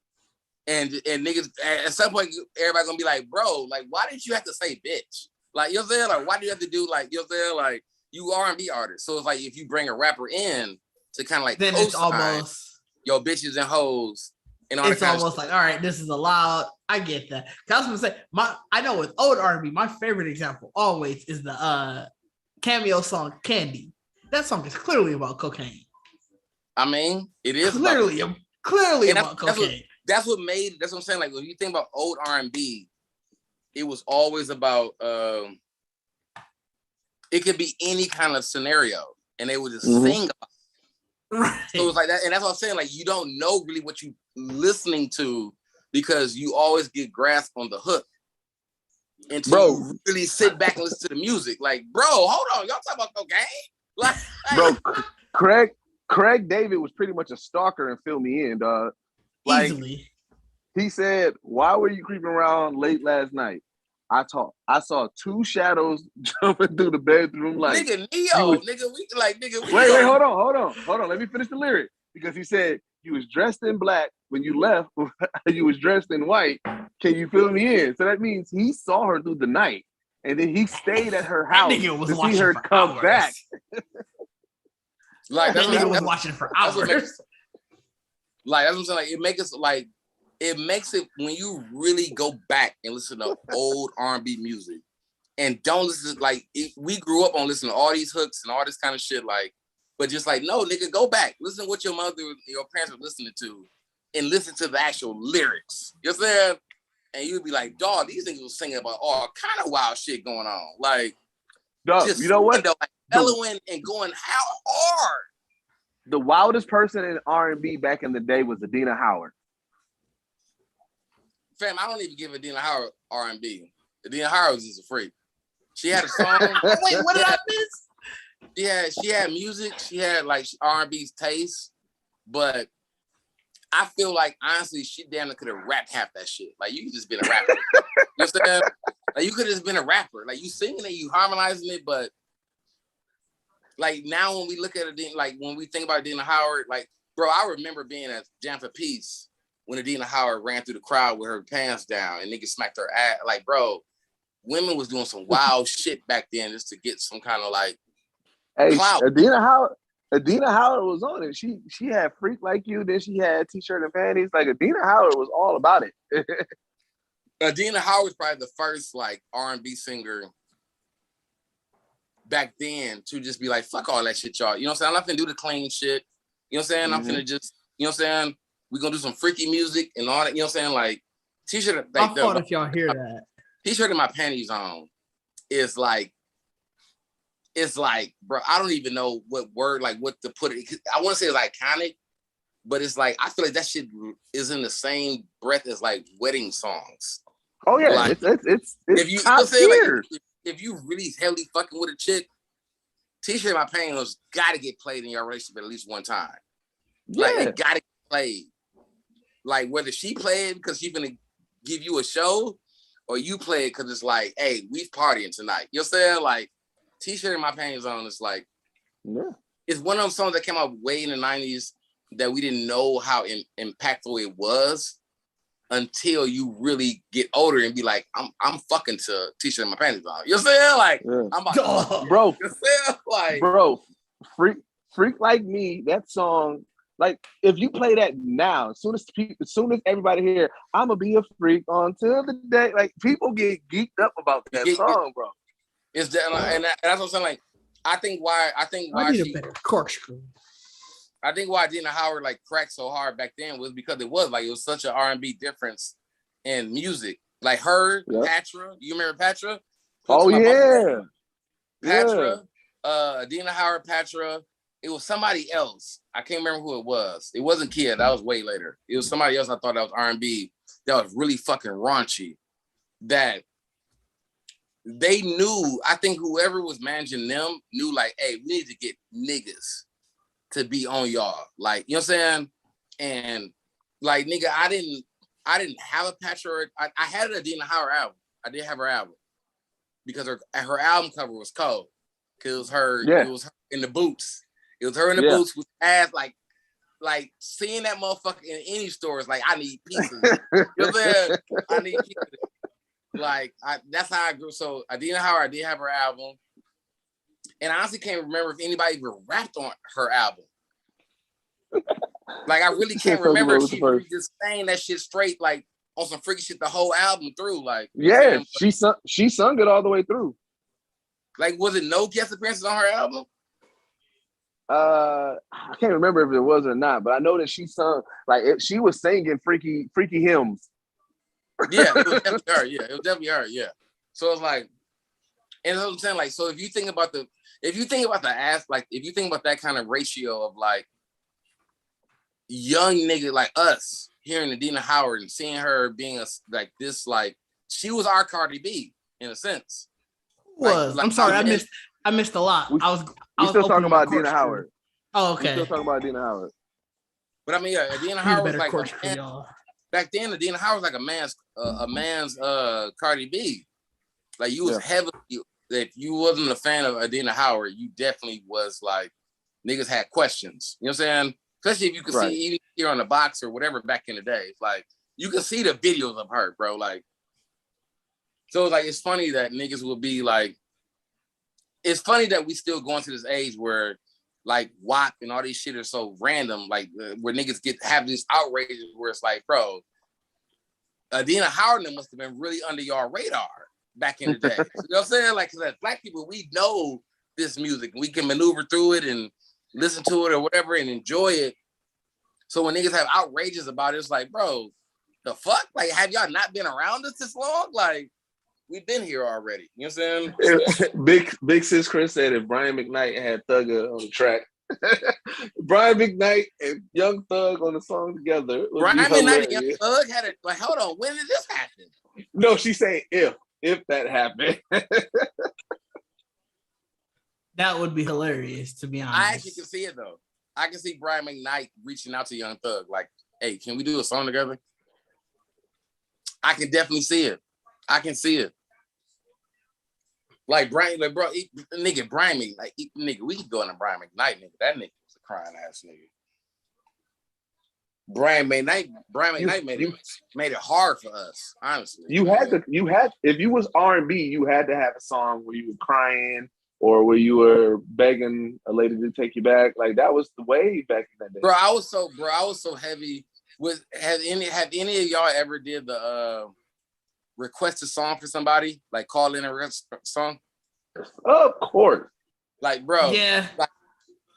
And niggas, at some point, everybody gonna be like, bro, like, why did you have to say bitch? Like, you know what I'm saying? Like, why do you have to do like, you know what I'm saying? Like, you R&B artist. So it's like, if you bring a rapper in to kind of like, then it's almost, yo, bitches and hoes. And all it's almost like, all right, this is allowed. I get that. I was gonna say, I know with old R&B, my favorite example always is the cameo song Candy. That song is clearly about cocaine. I mean, it is clearly about cocaine. That's what I'm saying. Like when you think about old R&B, it was always about it could be any kind of scenario and they would just sing about it. Right. So it's like that, and that's what I'm saying. Like you don't know really what you listening to because you always get grasped on the hook until you really sit back and listen to the music. Like, bro, hold on, y'all talking about cocaine? Like, bro, Craig David was pretty much a stalker and fill me in, dog. Like, easily. He said, "Why were you creeping around late last night?" I saw two shadows jumping through the bedroom light. Nigga, Neo, Wait, hold on. Let me finish the lyric. Because he said, you was dressed in black when you left, you was dressed in white. Can you fill me in? So that means he saw her through the night. And then he stayed at her house to see her come back. Like that nigga was watching for hours. Like that's what I'm saying. Like it makes it when you really go back and listen to old R&B music and don't listen to, like we grew up on listening to all these hooks and all this kind of shit, like, but just like, no, nigga, go back, listen to what your parents were listening to and listen to the actual lyrics. You know what I'm saying? And you'd be like, dog, these niggas was singing about all kind of wild shit going on. Like, dog, you know what? Like, bellowing and going how hard. The wildest person in R&B back in the day was Adina Howard. Fam, I don't even give Adina Howard R&B. Adina Howard was just a freak. She had a song. Wait, what did I miss? She had music. She had like R&B's taste, but I feel like honestly, she damn near could have rapped half that shit. Like you could just been a rapper. You understand? Like you could have just been a rapper. Like you singing it, you harmonizing it, but like now when we look at it, like when we think about Adina Howard, like bro, I remember being at Jam for Peace when Adina Howard ran through the crowd with her pants down and niggas smacked her ass. Like bro, women was doing some wild shit back then just to get some kind of like clout. Adina Howard was on it. She had Freak Like You, then she had T-shirt and panties. Like Adina Howard was all about it. Adina Howard's probably the first like R&B singer back then to just be like, fuck all that shit, y'all. You know what I'm saying? I'm not finna do the clean shit. You know what I'm saying? I'm finna just, you know what I'm saying? We're gonna do some freaky music and all that. You know what I'm saying? Like T-shirt. Like, I thought if y'all hear that. T-shirt and my panties on is like, it's like, bro, I don't even know what word, like what to put it. I want to say it's iconic, but it's like, I feel like that shit is in the same breath as like wedding songs. Oh yeah, like, it's if you say like, if you really heavily fucking with a chick, T-shirt my panties got to get played in your relationship at least one time. Yeah. Like it got to get played. Like whether she played because she's gonna give you a show, or you play it because it's like, hey, we partying tonight. You know what I'm saying? Like T-shirt and my panties on. It's like, yeah, it's one of those songs that came out way in the 90s. that we didn't know how impactful it was until you really get older and be like, I'm fucking to T-shirt and my panties on. You know what I'm saying? Like, I'm about to bro. You know what I'm saying? Like, bro, freak like me. That song, like, if you play that now, as soon as everybody here, I'ma be a freak until the day. Like, people get geeked up about that song, bro. It's that, and that's what I'm saying. Like, I think why I need a better corkscrew. I think why Dina Howard like cracked so hard back then was because it was such an R&B difference in music. Like her, Patra, you remember Patra? Oh yeah, Patra, Dina Howard, Patra. It was somebody else. I can't remember who it was. It wasn't Kia. That was way later. It was somebody else. I thought that was R&B. That was really fucking raunchy. That they knew. I think whoever was managing them knew. Like, hey, we need to get niggas to be on y'all, like, you know what I'm saying? And like, nigga, I didn't have a Patchwork. I had a Dina Howard album. I did have her album because her album cover was cold. Cause it was her in the boots. It was her in the boots with ass like seeing that motherfucker in any store is like, I need pieces. You know what I'm saying? I need pieces. Like, that's how I grew. So Dina Howard, I did have her album. And I honestly can't remember if anybody ever rapped on her album. Like, I really can't remember if she was just saying that shit straight, like on some freaky shit the whole album through. Like, yeah, she sung it all the way through. Like, was it no guest appearances on her album? I can't remember if it was or not, but I know that she sung she was singing freaky hymns. Yeah, it was definitely her. Yeah, it was definitely her. Yeah. So it's like, and that's what I'm saying. Like, so if you think about the ass, like, if you think about that kind of ratio of like young nigga like us hearing Dina Howard and seeing her being like this, like, she was our Cardi B in a sense. I'm sorry, I missed a lot. I was still talking about Dina Howard. Oh, okay. We still talking about Dina Howard. But I mean, Dina Howard was like back then. Dina Howard was like a man's Cardi B. Like, you was heavily. If you wasn't a fan of Dina Howard, you definitely was like, niggas had questions. You know what I'm saying? Especially if you could see even here on the box or whatever back in the day. It's like, you can see the videos of her, bro. Like, so like, it's funny that niggas will be like, it's funny that we still going to this age where like WAP and all these shit are so random, like where niggas have these outrages where it's like, bro, Dina Howard must have been really under your radar back in the day. You know what I'm saying? Like, because as black people, we know this music. We can maneuver through it and listen to it or whatever and enjoy it. So when niggas have outrages about it, it's like, bro, the fuck? Like, have y'all not been around us this long? Like, we've been here already. You know what I'm saying? Big Sis Chris said if Brian McKnight had Thugger on the track, Brian McKnight and Young Thug on the song together. Brian McKnight and Young Thug had it. Like, hold on, when did this happen? No, she's saying if that happened. That would be hilarious, to be honest. I actually can see it though. I can see Brian McKnight reaching out to Young Thug, like, hey, can we do a song together? I can definitely see it. I can see it. Like, Brian, like, bro, nigga, Brian McKnight, nigga, we could go into Brian McKnight, nigga. That nigga was a crying ass nigga. Brian McKnight made it hard for us, honestly. If you was R&B, you had to have a song where you were crying or where you were begging a lady to take you back. Like, that was the way back in that day. Bro, I was so heavy with. Have any of y'all ever did the request a song for somebody, like call in a song? Of course. Like, bro, yeah,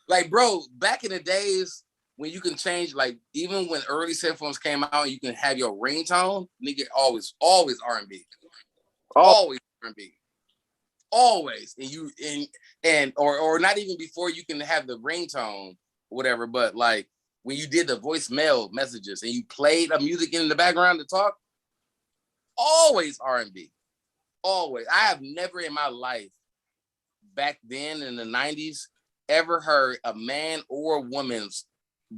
like bro, back in the days when you can change, like, even when early cell phones came out, you can have your ringtone, nigga, always R&B, always R&B, always, or not even before you can have the ringtone, whatever, but like when you did the voicemail messages and you played a music in the background to talk. Always R&B. Always. I have never in my life back then in the 90s ever heard a man or a woman's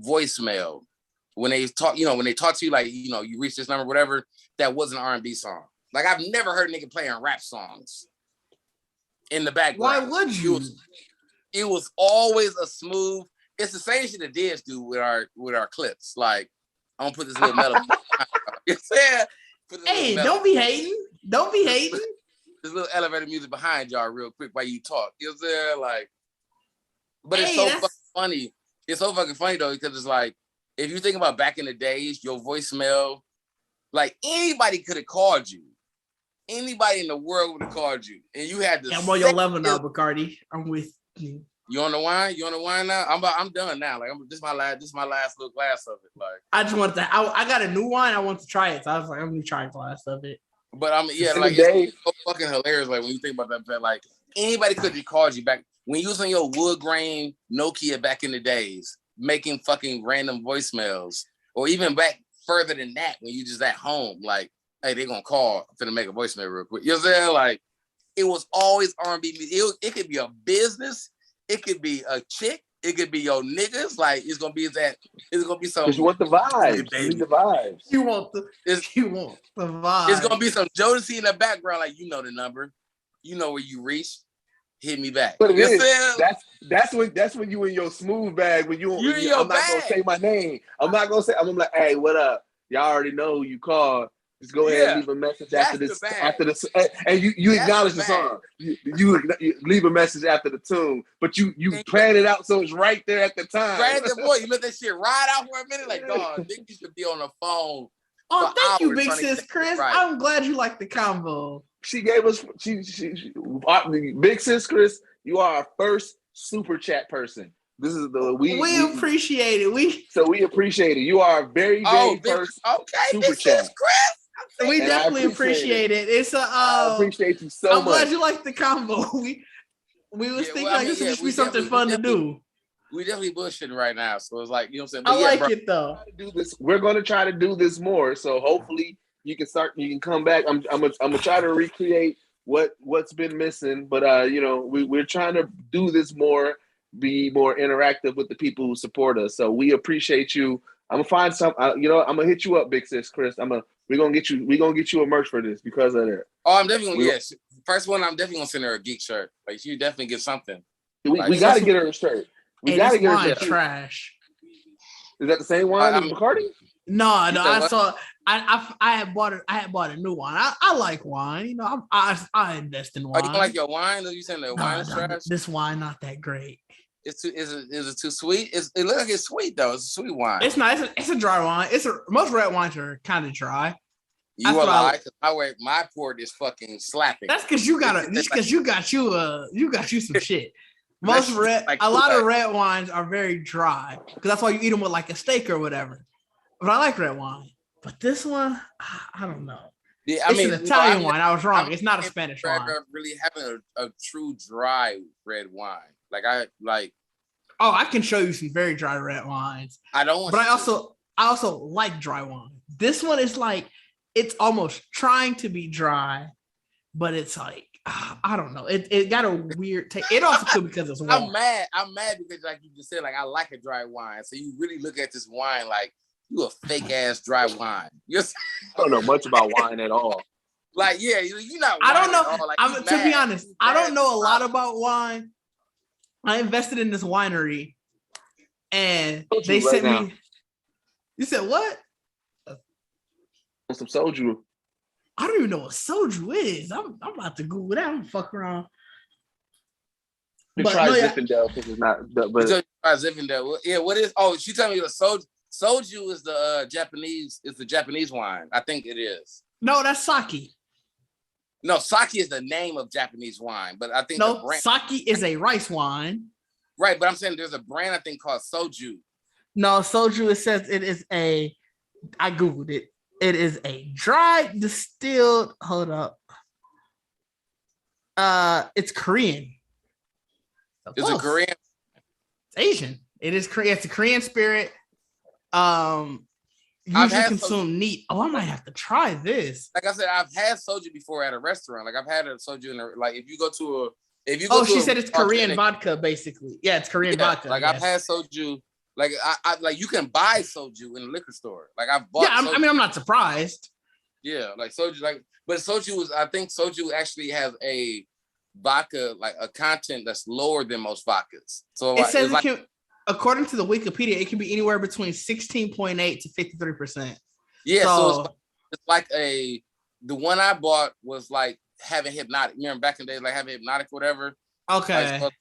voicemail when they talk, when they talk to you, like, you reach this number, whatever, that wasn't an R&B song. Like, I've never heard a nigga playing rap songs in the background. Why would you? It was always a smooth, it's the same shit that Diz do with our clips. Like, I'm gonna put this little melody. You know hey, don't be hating. Don't be hating. This little elevator music behind y'all real quick while you talk. You know what I'm saying? Like, but it's so fucking funny. It's so fucking funny though, because it's like, if you think about back in the days, your voicemail, like anybody could have called you. Anybody in the world would have called you. And you had to I'm on your level now, Bacardi. I'm with you. You on the wine? You on the wine now? I'm done now. Like, this is my last little glass of it. Like, I just wanted to. I got a new wine. I want to try it. So I was like, I'm gonna try a glass of it. But it's so fucking hilarious. Like when you think about that, like anybody could have called you back when you was on your wood grain Nokia back in the days, making fucking random voicemails, or even back further than that when you just at home. Like, hey, they gonna call. I'm finna make a voicemail real quick. You know what I'm saying? Like, it was always R&B music. It could be a business. It could be a chick. It could be your niggas. Like, it's gonna be that. It's gonna be some. Because you want the vibes. You need the vibes. You want the vibes. It's gonna be some Jodeci in the background. Like, you know the number. You know where you reach. Hit me back. But that's when you in your smooth bag. When I'm not gonna say my name. I'm not gonna say. I'm like, hey, what up? Y'all already know who you called. Just go ahead and leave a message after this, and you acknowledge the song. You leave a message after the tune, but you plan it out so it's right there at the time. Right at the point, you let that shit ride out for a minute. Like, dog, niggas should be on the phone. Oh, thank you, Big Sis Chris. Right. I'm glad you like the combo. She gave us Big Sis Chris. You are our first super chat person. This is we appreciate it. We appreciate it. You are our very first super chat. Chris. We definitely appreciate it. It's I appreciate you so much. I'm glad you like the combo. We was thinking this would just be something fun to do. We definitely bullshitting right now, so it's like, you know what I'm saying. But I like it though. We're going to try to do this more. So hopefully you can come back. I'm gonna try to recreate what's been missing. But we're trying to do this more, be more interactive with the people who support us. So we appreciate you. I'm gonna find some. I'm gonna hit you up, Big Sis Chris. We're gonna get you a merch for this because of that. Oh, I'm definitely gonna. Yes, first one. I'm definitely gonna send her a geek shirt. Like, she definitely get something. We gotta get her a shirt. We gotta get her a shirt. Trash. Is that the same wine as Bacardi? No. I saw. I had bought a new wine. I like wine. You know, I invest in wine. Oh, you don't like your wine? Or you saying the wine is trash? This wine not that great. Is it too sweet? It looks like it's sweet though. It's a sweet wine. It's nice. It's a dry wine. Most red wines are kind of dry. You are lying. My port is fucking slapping. That's because you got you some shit. Most a lot of red wines are very dry because that's why you eat them with like a steak or whatever. But I like red wine. But this one, I don't know. Yeah, it's an Italian wine. I was wrong. It's not a Spanish wine. Really having a true dry red wine. Oh, I can show you some very dry red wines. I don't want. But I also like dry wine. This one is like, it's almost trying to be dry, but it's like, I don't know. It got a weird taste. It also could because it's warm. I'm mad because, like you just said, like, I like a dry wine. So you really look at this wine like you a fake ass dry wine. I don't know much about wine at all. Like, yeah, you're not. I don't know. Like, to be honest, I don't know a lot about wine. I invested in this winery, and they sent me. You said what? Some soju. I don't even know what soju is. I'm about to Google that. I'm gonna fuck around. Try Zinfandel because it's not. But try Zinfandel. Yeah, what is? Oh, she told me the soju. Soju is the Japanese. Is the Japanese wine? I think it is. No, that's sake. No, sake is the name of Japanese wine, but I think the brand, sake is a rice wine. Right, but I'm saying there's a brand I think called soju. No, soju. It says it is a. I googled it. It is a dry distilled. Hold up. It's Korean. Is it Korean? It's Asian. It is Korean. It's a Korean spirit. Usually consumed neat. Oh, I might have to try this. Like I said, I've had soju before at a restaurant. Like, I've had a soju in if you go to she said it's Korean vodka, basically. Yeah, it's Korean vodka. Like, yes. I've had soju. Like, I like, you can buy soju in a liquor store. Like, I've bought. Yeah, I mean, I'm not surprised. Yeah, like soju, but soju is. I think soju actually has a vodka, like a content that's lower than most vodkas. So it says according to the Wikipedia, it can be anywhere between 16.8 to 53%. Yeah, so it's like the one I bought was like having hypnotic. Remember back in the day, like having hypnotic, whatever. Okay. Like,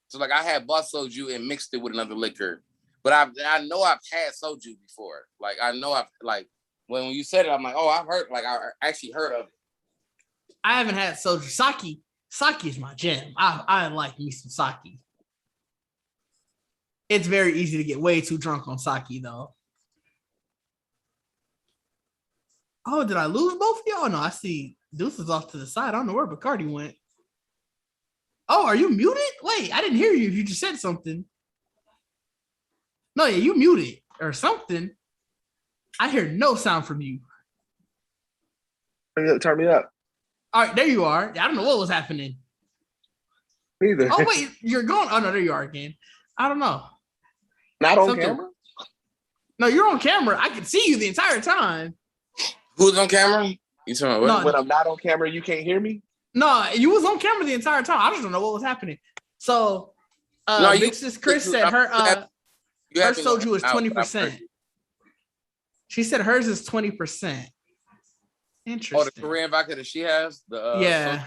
so like I had bought soju and mixed it with another liquor, but I know I've had soju before. Like I know I've like when you said it, I'm like, oh, I've heard. Like I actually heard of it. I haven't had soju. Sake is my jam. I like me some sake. It's very easy to get way too drunk on sake though. Oh, did I lose both of y'all? No, I see Deuce is off to the side. I don't know where Bacardi went. Oh, are you muted? Wait, I didn't hear you. You just said something. No, yeah, you muted or something. I hear no sound from you. Turn me up. All right, there you are. I don't know what was happening. Neither. Oh, wait, you're gone. Oh, no, there you are again. I don't know. Not on camera? No, you're on camera. I can see you the entire time. Who's on camera? You talking about what? No, when I'm not on camera, you can't hear me? No, you was on camera the entire time. I just don't know what was happening. So, Big Sis Chris said her soju is 20%. She said hers is 20%. Interesting. Oh, the Korean vodka that she has? Yeah.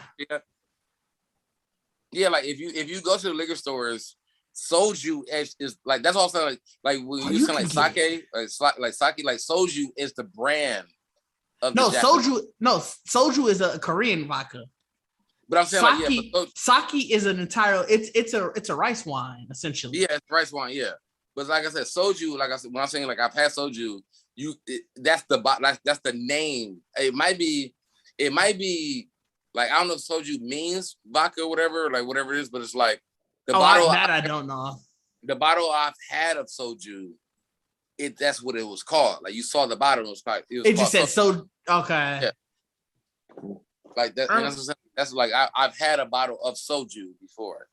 Yeah, like if you go to the liquor stores, soju is like that's also like when you saying like sake, like sake, like soju is the brand of soju is a Korean vodka. But I'm saying sake is an entire it's a rice wine essentially. Yeah, it's rice wine, yeah. But like I said, soju, like I said, when I'm saying like I've had soju, that's the name. It might be like I don't know if soju means vodka or whatever, like whatever it is, but it's like the bottle I don't know. The bottle I've had of soju, that's what it was called. Like you saw the bottle, it just said so. Okay. Yeah. Like that. That's like I've had a bottle of soju before.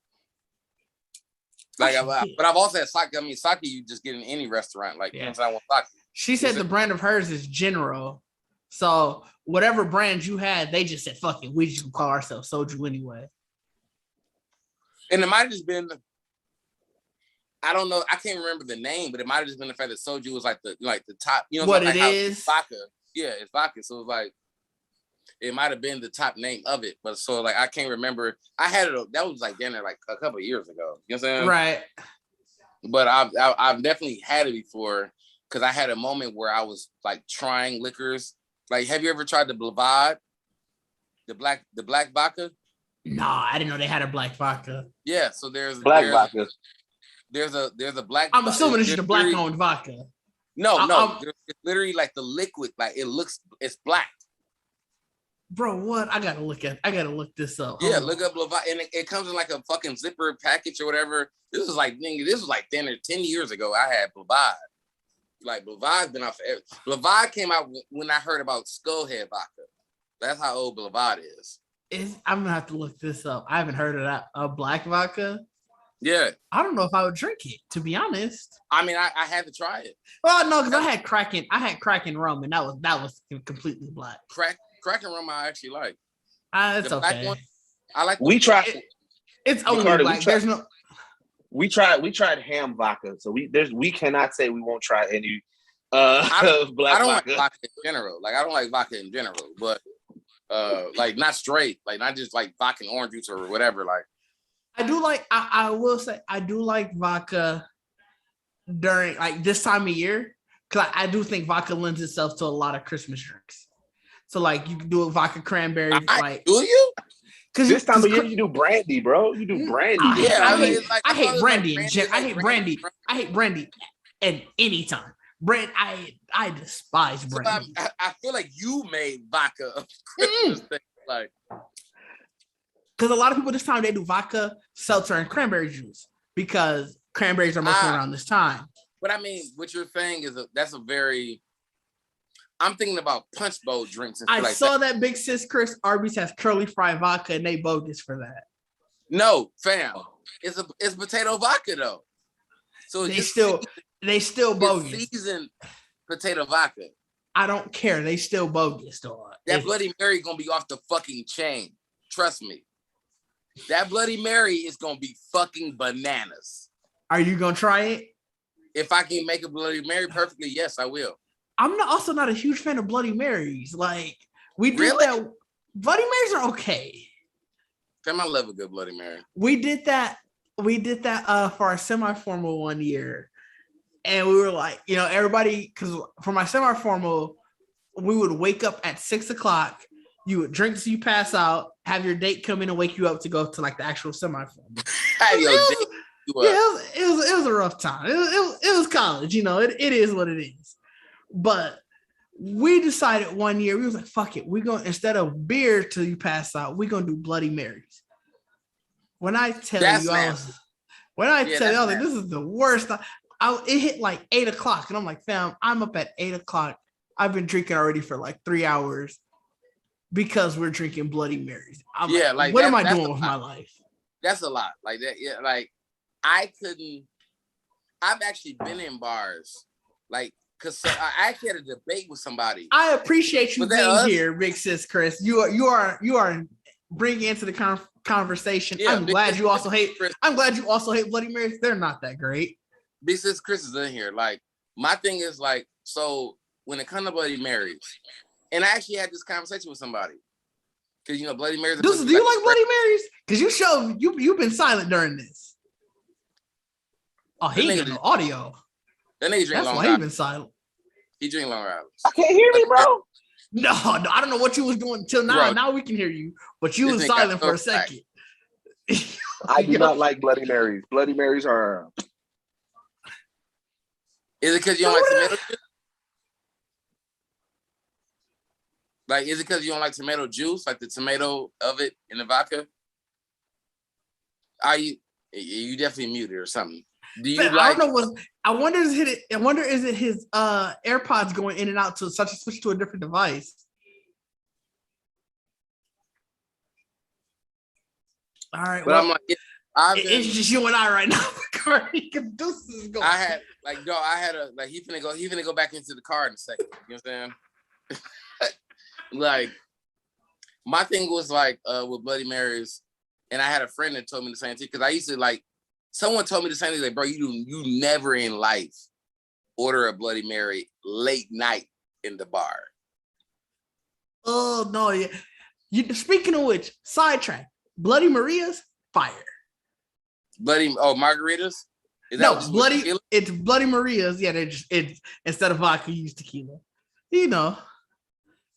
Like, but I've also had sake. I mean, sake you just get in any restaurant. Like, yeah. I want sake. She said the brand of hers is General. So whatever brand you had, they just said, "Fuck it, we just call ourselves soju anyway." And it might have just been, I don't know, I can't remember the name, but it might have just been the fact that soju was like the top. You know what like it is? Vodka. Yeah, it's vodka. So it's like it might have been the top name of it, but so like I can't remember. I had it. That was like then like a couple of years ago. You know what I'm saying? Right. But I've definitely had it before because I had a moment where I was like trying liquors. Like, have you ever tried the Blavad? The black vodka? No, I didn't know they had a black vodka. Yeah, so there's vodka. There's a black. I'm assuming it's just a black owned vodka. No, it's literally like the liquid. Like it's black. Bro, what? I gotta look this up. Yeah, look up Blavad, and it comes in like a fucking zipper package or whatever. This was like 10 years ago. I had Blavad. Like Blavad's been out forever. Blavad came out when I heard about Skullhead vodka. That's how old Blavad is. I'm gonna have to look this up. I haven't heard of that. A black vodka. Yeah. I don't know if I would drink it, to be honest. I mean, I had to try it. Well, no, because I had Kraken rum, and that was completely black. Kraken rum I actually like. It's okay. One, I like. It's only black. There's no. We tried ham vodka, so we cannot say we won't try any black I don't vodka. like vodka in general. Like I don't like vodka in general, but like not straight, like not just like vodka and orange juice or whatever. Like I do like. I will say I do like vodka during like this time of year because I do think vodka lends itself to a lot of Christmas drinks. So like you can do a vodka cranberry. Like do you? Because this time of year you do brandy, bro. You do brandy. I hate brandy in general. I hate brandy. I hate brandy at any time. I despise brandy. So I feel like you made vodka a Christmas thing, like because a lot of people this time they do vodka, seltzer, and cranberry juice because cranberries are mostly around this time. But I mean, what you're saying is that's a very. I'm thinking about punch bowl drinks. And I saw that Big Sis Chris Arby's has curly fried vodka and they bogus for that. No, fam, it's potato vodka though. So they still bogus. Seasoned potato vodka. I don't care. They still bogus, dog. That Bloody Mary gonna be off the fucking chain. Trust me. That Bloody Mary is gonna be fucking bananas. Are you gonna try it? If I can make a Bloody Mary perfectly, yes, I will. I'm also not a huge fan of Bloody Marys. Like we did that. Bloody Marys are okay. I love a good Bloody Mary. We did that for our semi-formal one year. And we were like, everybody, because for my semi-formal, we would wake up at 6:00. You would drink till you pass out, have your date come in and wake you up to go to like the actual semi-formal. It was a rough time. It was college, it is what it is. But we decided one year, we was like, fuck it. We're going, instead of beer till you pass out, we're going to do Bloody Marys. When I tell you, I was like, this is the worst. It hit like 8:00 and I'm like, fam, I'm up at 8:00. I've been drinking already for like 3 hours because we're drinking Bloody Marys. What am I doing with my life? That's a lot. Like that. Yeah. Like I've actually been in bars, like, because I actually had a debate with somebody. I appreciate you being here, big sis Chris. You are bringing into the conversation. Yeah, I'm glad you also hate Bloody Marys. They're not that great. Big sis Chris is in here. Like, my thing is like, so when it comes to Bloody Marys, and I actually had this conversation with somebody, because Bloody Marys. Do you like Bloody Marys? Because you've been silent during this. Oh, he ain't got no audio. That nigga drink That's Long why Island. he been silent. He drink Long Island. I can't hear me, bro. No, I don't know what you was doing until now. Bro, now we can hear you, but you was silent for a second. I do not like Bloody Marys. Bloody Marys are. Is it because you don't like tomato juice? Like, is it because you don't like tomato juice, like the tomato of it in the vodka? You definitely muted or something. Do you like? I don't know what. I wonder is it his AirPods going in and out to such a switch to a different device? All right, but I'm like, it's just you and I right now. I had he finna go back into the car in a second. You know what I'm saying? Like, my thing was like with Bloody Marys, and I had a friend that told me the same thing, because I used to like. Someone told me the same thing, like, bro, you never in life order a Bloody Mary late night in the bar. Oh no, yeah. Speaking of which, sidetrack. Bloody Maria's fire. Margaritas? It's Bloody Maria's. Yeah, it's instead of vodka, you use tequila.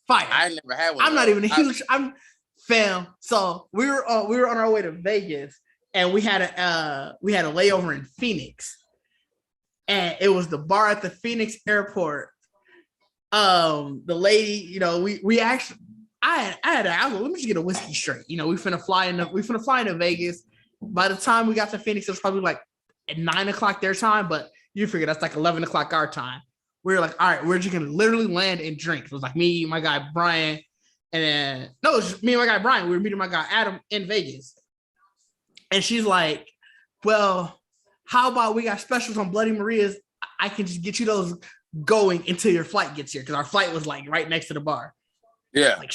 Fire. I never had one. I'm not even a huge. Fam. So we were on our way to Vegas. And we had a layover in Phoenix, and it was the bar at the Phoenix airport. The lady, we actually, I was like, let me just get a whiskey straight. We finna fly into Vegas. By the time we got to Phoenix, it was probably like at 9:00 their time, but you figure that's like 11:00 our time. We were like, all right, we're just gonna literally land and drink. It was like me, my guy Brian, and then it was just me and my guy Brian. We were meeting my guy Adam in Vegas. And she's like, well, how about we got specials on Bloody Maria's? I can just get you those going until your flight gets here. Because our flight was like right next to the bar. Yeah. I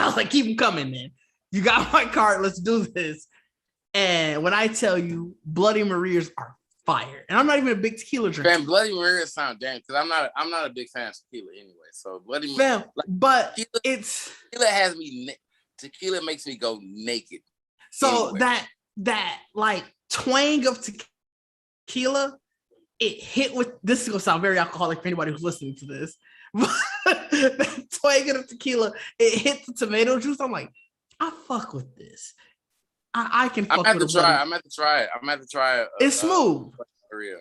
was like, keep them coming, man. You got my card. Let's do this. And when I tell you, Bloody Maria's are fire. And I'm not even a big tequila drinker. Man, Bloody Maria's sound damn, because I'm not a big fan of tequila anyway. So Bloody Maria. But tequila makes me go naked. So anyway. That like twang of tequila, it hit with, this is gonna sound very alcoholic for anybody who's listening to this, but that twang of the tequila, it hit the tomato juice. I'm like, I fuck with this. I can fuck with it. I'm gonna have to try it. It's smooth. For real.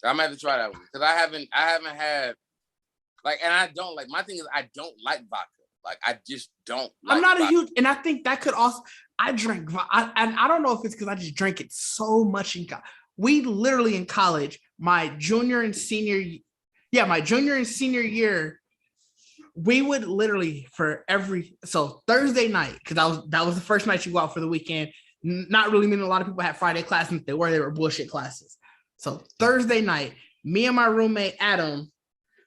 I'm gonna have to try that one, because I haven't had, like, and I don't like, my thing is I don't like vodka. Like, I just don't like I'm not vodka. a huge, and I think that could also, I drink, and I don't know if it's because I just drank it so much in college. We literally in college, my junior and senior year, we would literally so Thursday night, because that was the first night you go out for the weekend. Not really meaning a lot of people had Friday classes. They were bullshit classes. So Thursday night, me and my roommate Adam,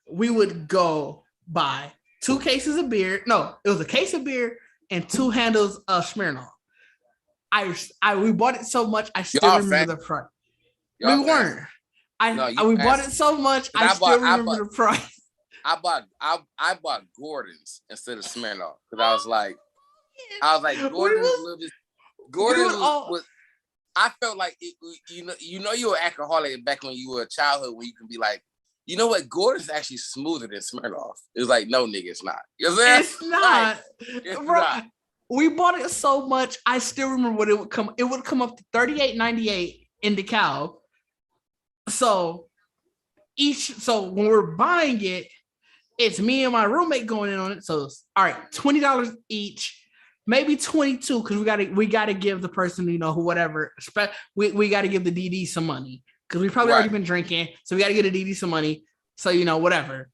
we would go buy 2 cases of beer. No, it was a case of beer and 2 handles of Smirnoff. We bought it so much, I still remember the price. We weren't. We bought it so much. I still remember the price. I bought Gordon's instead of Smirnoff because I was like Gordon's was. I felt like you were an alcoholic back when you were a childhood when you can be like, you know what, Gordon's actually smoother than Smirnoff. It's like, no, nigga, it's not. You know what I'm saying? It's not. It's not. We bought it so much. I still remember what it would come. It would come up to $38.98 in DeKalb. So when we're buying it, it's me and my roommate going in on it. So it's, all right, $20 each. Maybe 22 because we gotta give the person, whatever. We gotta give the DD some money because we've probably already been drinking, so we gotta give the DD some money. So whatever.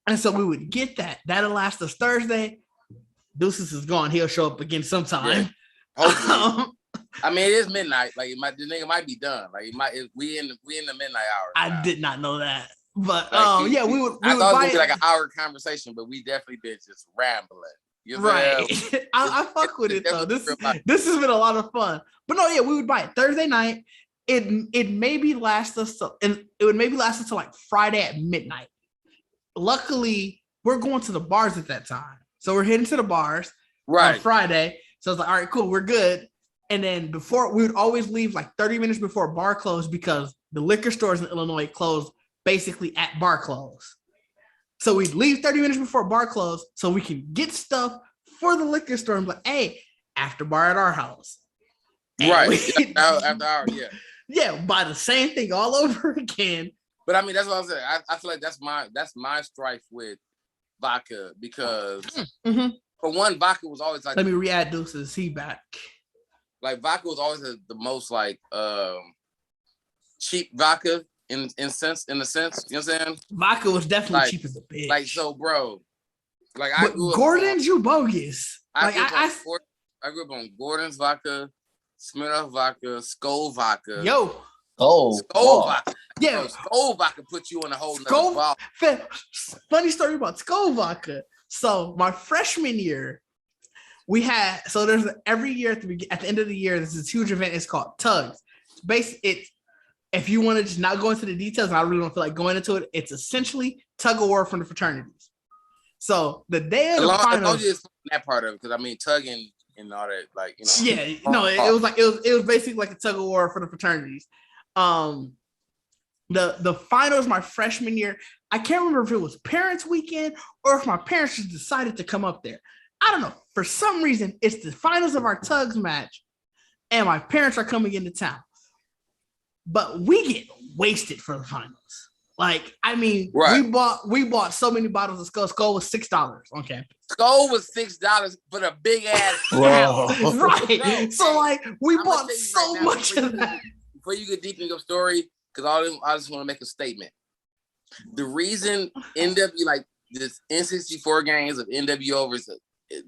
And so we would get that. That'll last us Thursday. Deuces is gone. He'll show up again sometime. Yeah. Hopefully. I mean, it is midnight. Like the nigga might be done. Like we in the midnight hour. I did not know that, but we would. I thought it was gonna be like an hour conversation, but we definitely been just rambling. Right. I fuck with it though. This has been a lot of fun. But no, yeah, we would buy it Thursday night. It maybe last us till like Friday at midnight. Luckily, we're going to the bars at that time. So we're heading to the bars on Friday. So it's like, all right, cool, we're good. And then we would always leave like 30 minutes before bar close because the liquor stores in Illinois close basically at bar close. So we'd leave 30 minutes before bar close so we can get stuff for the liquor store and be like, hey, after bar at our house. And after hour, yeah. Yeah, buy the same thing all over again. But I mean, that's what I'm saying. I feel like that's my strife with vodka because for one, vodka was always like. Let me re-add Deuces. He back. Like vodka was always the most like cheap vodka in a sense. You know what I'm saying? Vodka was definitely cheap as a bitch. Like so, bro. Like Gordon's, you bogus. I grew up on Gordon's vodka, Smirnoff vodka, Skull vodka. Yo. Skull vodka. Yeah. Bro, Skull vodka put you on a whole nother ball. Funny story about Skull vodka. So my freshman year, there's every year at the end of the year, there's this huge event. It's called Tugs. If you want to just not go into the details, and I really don't feel like going into it, it's essentially tug of war from the fraternities. So the day of the finals, that part of it, because I mean tugging and all that, like it was basically like a tug of war for the fraternities. The finals my freshman year, I can't remember if it was parents' weekend or if my parents just decided to come up there. I don't know. For some reason, it's the finals of our tugs match, and my parents are coming into town. But we get wasted for the finals. Like, I mean, we bought so many bottles of Skull. Skull was $6 on campus. Skull was $6 for the big ass. Right. So like we bought so much of that. Before you get deep in your story, because I just want to make a statement. The reason NW like this N64 games of NWO versus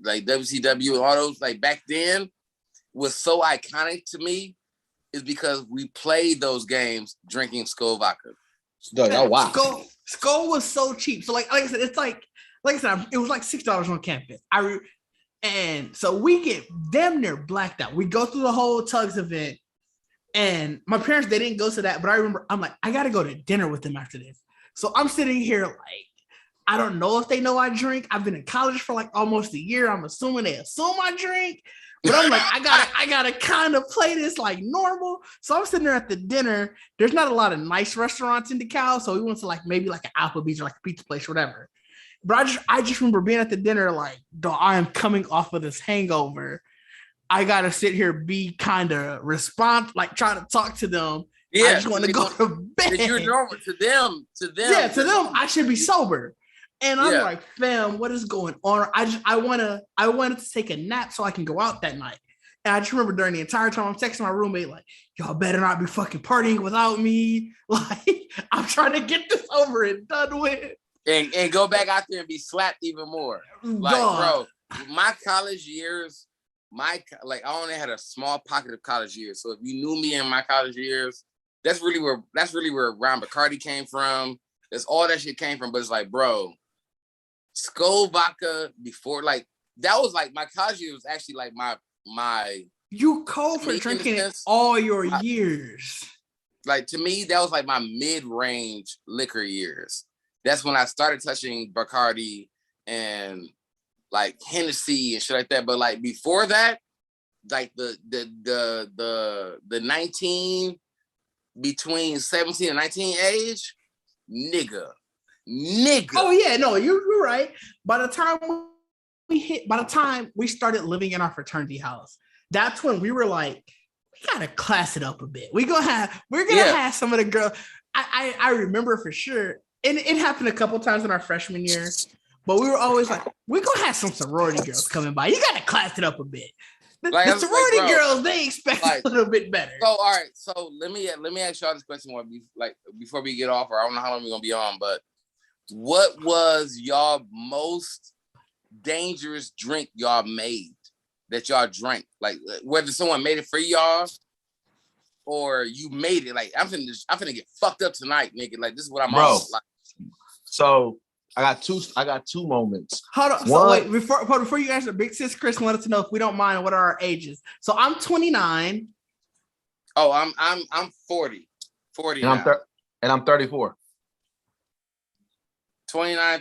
like WCW and all those like back then was so iconic to me is because we played those games drinking Skull vodka. Oh wow! Skull was so cheap. So like I said, it's like I said, it was like $6 on campus. And so we get damn near blacked out. We go through the whole Tugs event, and my parents, they didn't go to that, but I remember I'm like, I gotta go to dinner with them after this. So I'm sitting here like, I don't know if they know I drink. I've been in college for like almost a year. I'm assuming they assume I drink. But I'm like, I gotta kind of play this like normal. So I'm sitting there at the dinner. There's not a lot of nice restaurants in DeKalb, so we went to like maybe like an Applebee's or like a pizza place or whatever. But I just remember being at the dinner like, dog, I am coming off of this hangover. I gotta sit here, be kind of like try to talk to them. Yeah, I just want to go to bed. You're normal to them. Yeah, to them, I should be sober. And I'm like, fam, what is going on? I wanted to take a nap so I can go out that night. And I just remember during the entire time I'm texting my roommate, like, y'all better not be fucking partying without me. Like, I'm trying to get this over and done with. And go back out there and be slapped even more. Like, bro, my college years, I only had a small pocket of college years. So if you knew me in my college years, that's really where Ron Bacardi came from. That's all that shit came from. But it's like, bro, Skull vodka before, like, that was like my college year was actually like my you cold for drinking it all your years. like to me, that was like my mid-range liquor years. That's when I started touching Bacardi and like Hennessy and shit like that. But like before that, like the 19 between 17 and 19 age, nigga. Oh yeah, no, you're right. By the time we started living in our fraternity house, that's when we were like, we gotta class it up a bit. We're gonna have some of the girls. I remember for sure, and it happened a couple times in our freshman year, but we were always like, we're gonna have some sorority girls coming by. You gotta class it up a bit. The sorority girls, they expect a little bit better. So all right, so let me ask y'all this question before we get off, or I don't know how long we're gonna be on, but what was y'all most dangerous drink y'all made that y'all drank? Like whether someone made it for y'all or you made it. Like I'm finna get fucked up tonight, nigga. Like this is what I'm on. Like, so I got two moments. Hold on. So wait, before you answer, Big Sis Chris wanted to know if we don't mind what are our ages. So I'm 29. Oh, I'm 40. 40 and now. I'm 34. 29,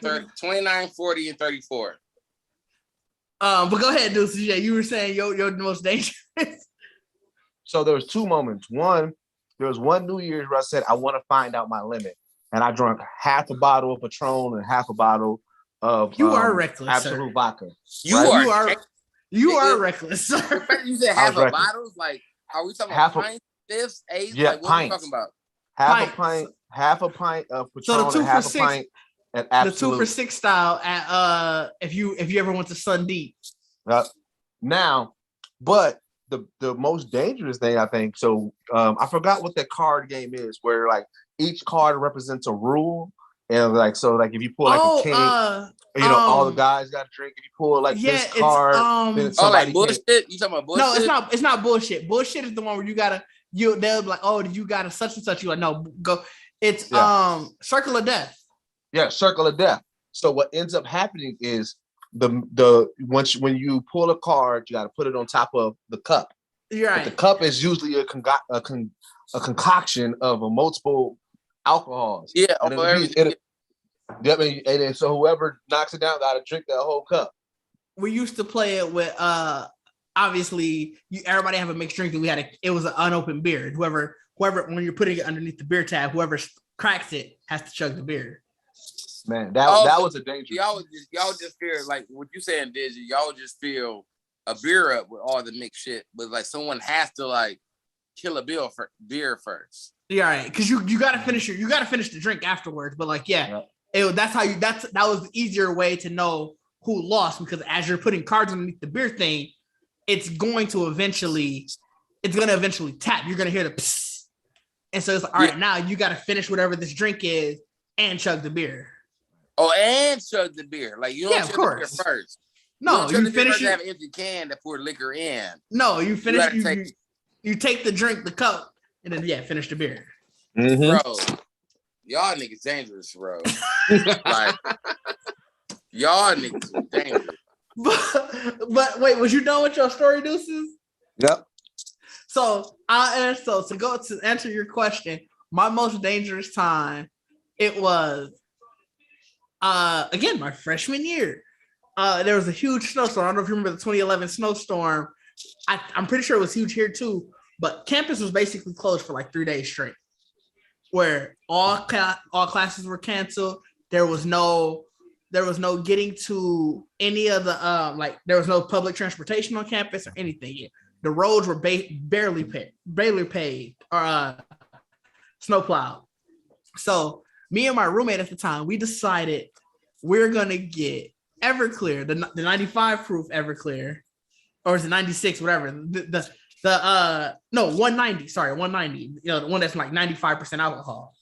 40, and 34. But go ahead, Deuce. Yeah, you were saying you're the most dangerous. So there was two moments. One, there was one New Year's where I said I want to find out my limit, and I drank half a bottle of Patron and half a bottle of you are reckless, Absolute sir. Vodka. You are reckless, sir. You said half a bottle? Like, are we talking about pints, fifths, eighths? Yeah, like, what pints. are we talking about? Half a pint of Patron so the 2 and half for a 6, pint at Absolute. The 2 for 6 style at if you ever went to Sun Deep. Now, but the most dangerous thing I think, so I forgot what that card game is where like each card represents a rule, and like so like if you pull like a king, all the guys got to drink. If you pull like this card, then like bullshit. You talking about bullshit? No, it's not bullshit. Bullshit is the one where they'll be like, oh, you got a such and such. You like, no, go. It's Circle of Death. Yeah, Circle of Death. So what ends up happening is when you pull a card, you got to put it on top of the cup. You're right. But the cup is usually a concoction of multiple alcohols. Yeah. And so whoever knocks it down got to drink that whole cup. We used to play it with obviously everybody have a mixed drink, and it was an unopened beer. Whoever when you're putting it underneath the beer tab, whoever cracks it has to chug the beer. Man, that was a danger. Y'all just feel like what you saying, Digi. Y'all just feel a beer up with all the mixed shit, but like someone has to like kill a beer first. Yeah, right. Because you gotta finish the drink afterwards. But like, that was the easier way to know who lost, because as you're putting cards underneath the beer thing, it's going to eventually tap. You're gonna hear the psst. And so it's like, all right, now you gotta finish whatever this drink is and chug the beer. Oh, and chug the beer. Like you don't chug the beer first. No, you finish it. Have an empty can to pour liquor in. No, you finish. You take the drink, the cup, and then finish the beer. Mm-hmm. Bro, y'all niggas dangerous, bro. Like y'all niggas are dangerous. But wait, was you done with your story, Deuces? Yep. So to answer your question, my most dangerous time, it was again my freshman year. There was a huge snowstorm. I don't know if you remember the 2011 snowstorm. I'm pretty sure it was huge here too, but campus was basically closed for like 3 days straight, where all classes were canceled. There was no getting to any of the there was no public transportation on campus or anything yet. The roads were barely paved or snowplowed. So me and my roommate at the time, we decided we're gonna get Everclear, the 95 proof Everclear, or is it 96, whatever. The 190, sorry, 190, the one that's like 95% alcohol.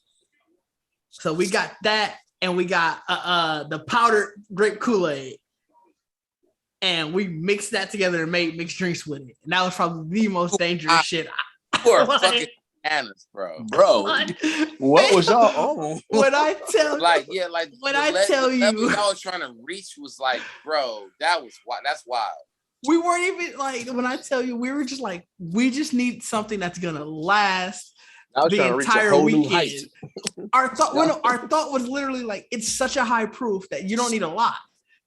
So we got that, and we got the powdered grape Kool-Aid, and we mixed that together and made mixed drinks with it. And that was probably the most dangerous shit. You are fucking bananas, bro. What was y'all on? When I tell you, y'all was trying to reach was like, bro, that's wild. We weren't even like, when I tell you, we were just like, we just need something that's gonna last. the entire weekend. Our thought was literally like, it's such a high proof that you don't need a lot.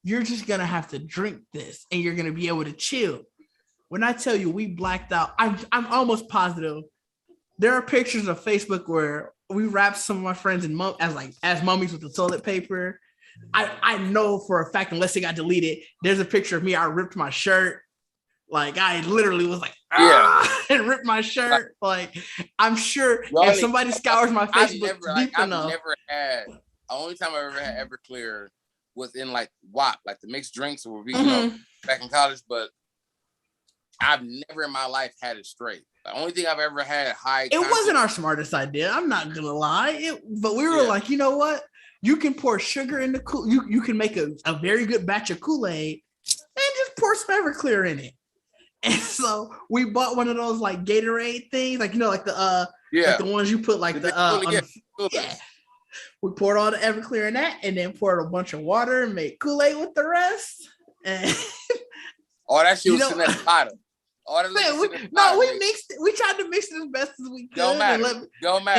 You're just gonna have to drink this, and you're gonna be able to chill. When I tell you we blacked out, I'm almost positive. There are pictures of Facebook where we wrapped some of my friends in as mummies with the toilet paper. I know for a fact, unless it got deleted, there's a picture of me. I ripped my shirt. Like I literally was like, and ripped my shirt. Like I'm sure if somebody scours my Facebook I've never had. The only time I ever had Everclear was in like WAP, like the mixed drinks, where we back in college. But I've never in my life had it straight. The only thing I've ever had high. It wasn't our smartest idea. I'm not gonna lie. But we were like, you know what? You can pour sugar in the you can make a very good batch of Kool-Aid and just pour some Everclear in it. And so we bought one of those like Gatorade things, like like the like the ones you put like We poured all the Everclear in that, and then poured a bunch of water and made Kool-Aid with the rest. And all that shit was in that bottom. We mixed it. We tried to mix it as best as we could. Don't matter.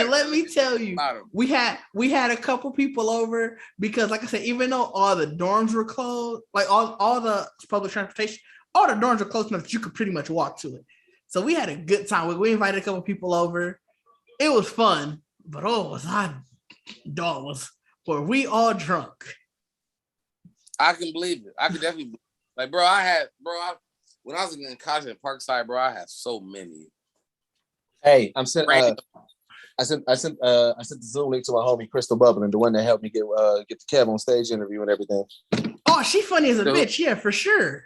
And let me tell you, we had a couple people over because, like I said, even though all the dorms were closed, like all the public transportation, all the dorms were close enough that you could pretty much walk to it. So we had a good time. We invited a couple people over. It was fun, but were we all drunk? I can believe it. I could definitely like, bro. When I was in college at Parkside, bro, I had so many. Hey, I sent the Zoom link to my homie Crystal Bubbling, the one that helped me get the Kev on stage interview and everything. Oh, she funny as a bitch, yeah, for sure.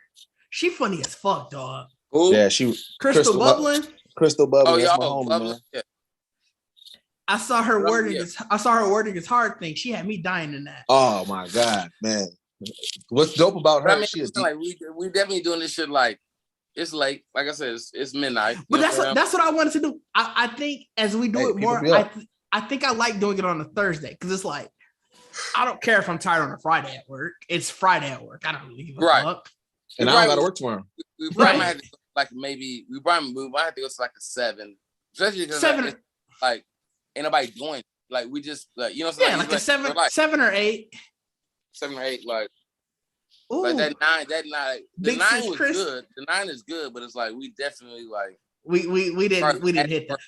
She funny as fuck, dog. Ooh. Yeah, she Crystal Bubbling. Crystal Bubbling. Oh, that's my homie, man. Yeah. I saw her wording his hard thing. She had me dying in that. Oh my god, man! What's dope about her? Like we definitely doing this shit like. It's late, like I said, it's midnight. But that's what I wanted to do. I think as we do it more, I think I like doing it on a Thursday because it's like I don't care if I'm tired on a Friday at work. It's Friday at work. I don't really give a fuck. And I don't got to work tomorrow. We probably might have to we might have to go to like a 7, especially because 7 like ain't nobody doing like we just like like a 7 or 8. 7 or 8 like. Ooh. Like that 9, the 9 was good. The 9 is good, but it's like we definitely like we didn't hit that.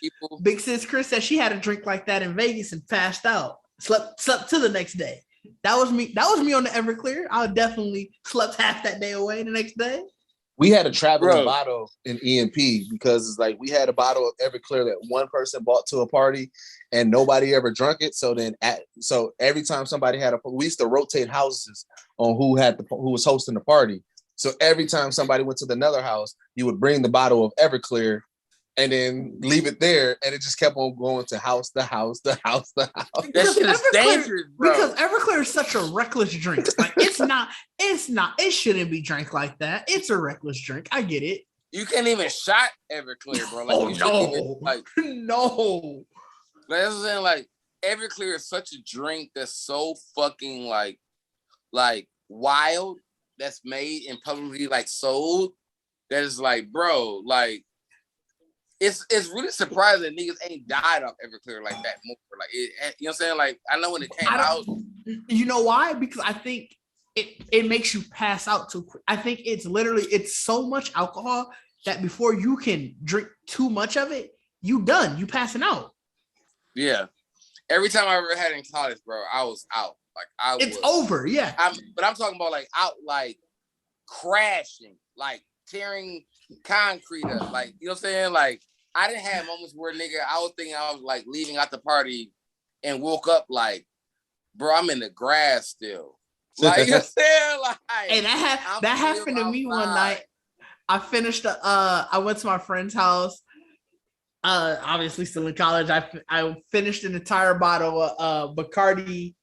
Big sis Chris said she had a drink like that in Vegas and passed out. Slept to the next day. That was me on the Everclear. I definitely slept half that day away the next day. We had a traveling bottle in EMP because it's like we had a bottle of Everclear that one person bought to a party and nobody ever drunk it. So then, so every time somebody had we used to rotate houses on who was hosting the party. So every time somebody went to another house, you would bring the bottle of Everclear and then leave it there, and it just kept on going to house to house to house to house. That shit is dangerous, bro. Because Everclear is such a reckless drink. Like it's not. It shouldn't be drank like that. It's a reckless drink. I get it. You can't even shot Everclear, bro. Like, no. Like that's what I'm saying. Like Everclear is such a drink that's so fucking like wild. That's made and publicly like sold. That is like, bro, like. It's really surprising that niggas ain't died off Everclear like that more. Like you know what I'm saying? Like I know when it came out. You know why? Because I think it makes you pass out too quick. I think it's so much alcohol that before you can drink too much of it, you passing out. Yeah. Every time I ever had in college, bro, I was out. Like it's over, yeah. But I'm talking about like out like crashing, like tearing concrete up. Like, you know what I'm saying? Like I didn't have moments where I was thinking I was like leaving out the party and woke up like, bro, I'm in the grass still. Like, you know what I'm saying? Like, hey, that happened to me one night. I finished I went to my friend's house. Obviously still in college. I finished an entire bottle of Bacardi.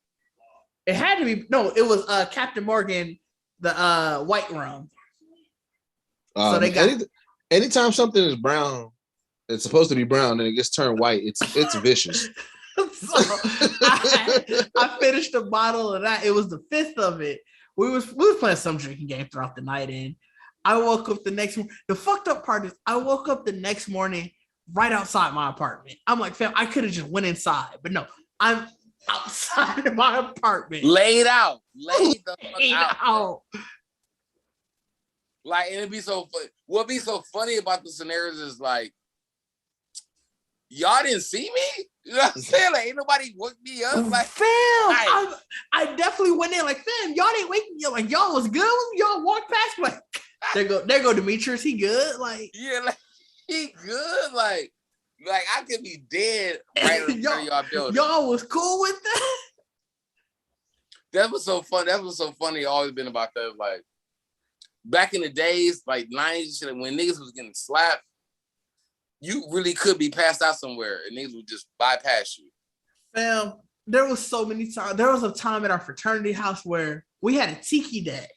It was Captain Morgan, the white rum. So they got anytime something is brown, it's supposed to be brown, and it gets turned white. It's vicious. So I finished a bottle of that. It was the 5th of it. We was playing some drinking game throughout the night, and I woke up the next morning. The fucked up part is I woke up the next morning right outside my apartment. I'm like, fam, I could have just went inside, but no, I'm outside of my apartment. Laid out. Laid the fuck out. Like, and it'd be so funny. What'd be so funny about the scenarios is like, y'all didn't see me? You know what I'm saying? Like, ain't nobody woke me up. Like, fam, I definitely went in like, fam, y'all didn't wake me up. Like, y'all was good. Y'all walked past, like, there go Demetrius. He good. Like, yeah, like, he good. Like I could be dead right in front of y'all building. Y'all was cool with that? That was so fun. That was so funny. Always been about that. Like, back in the days, like 90s, shit, when niggas was getting slapped, you really could be passed out somewhere and niggas would just bypass you. Fam, there was so many times. There was a time at our fraternity house where we had a tiki deck.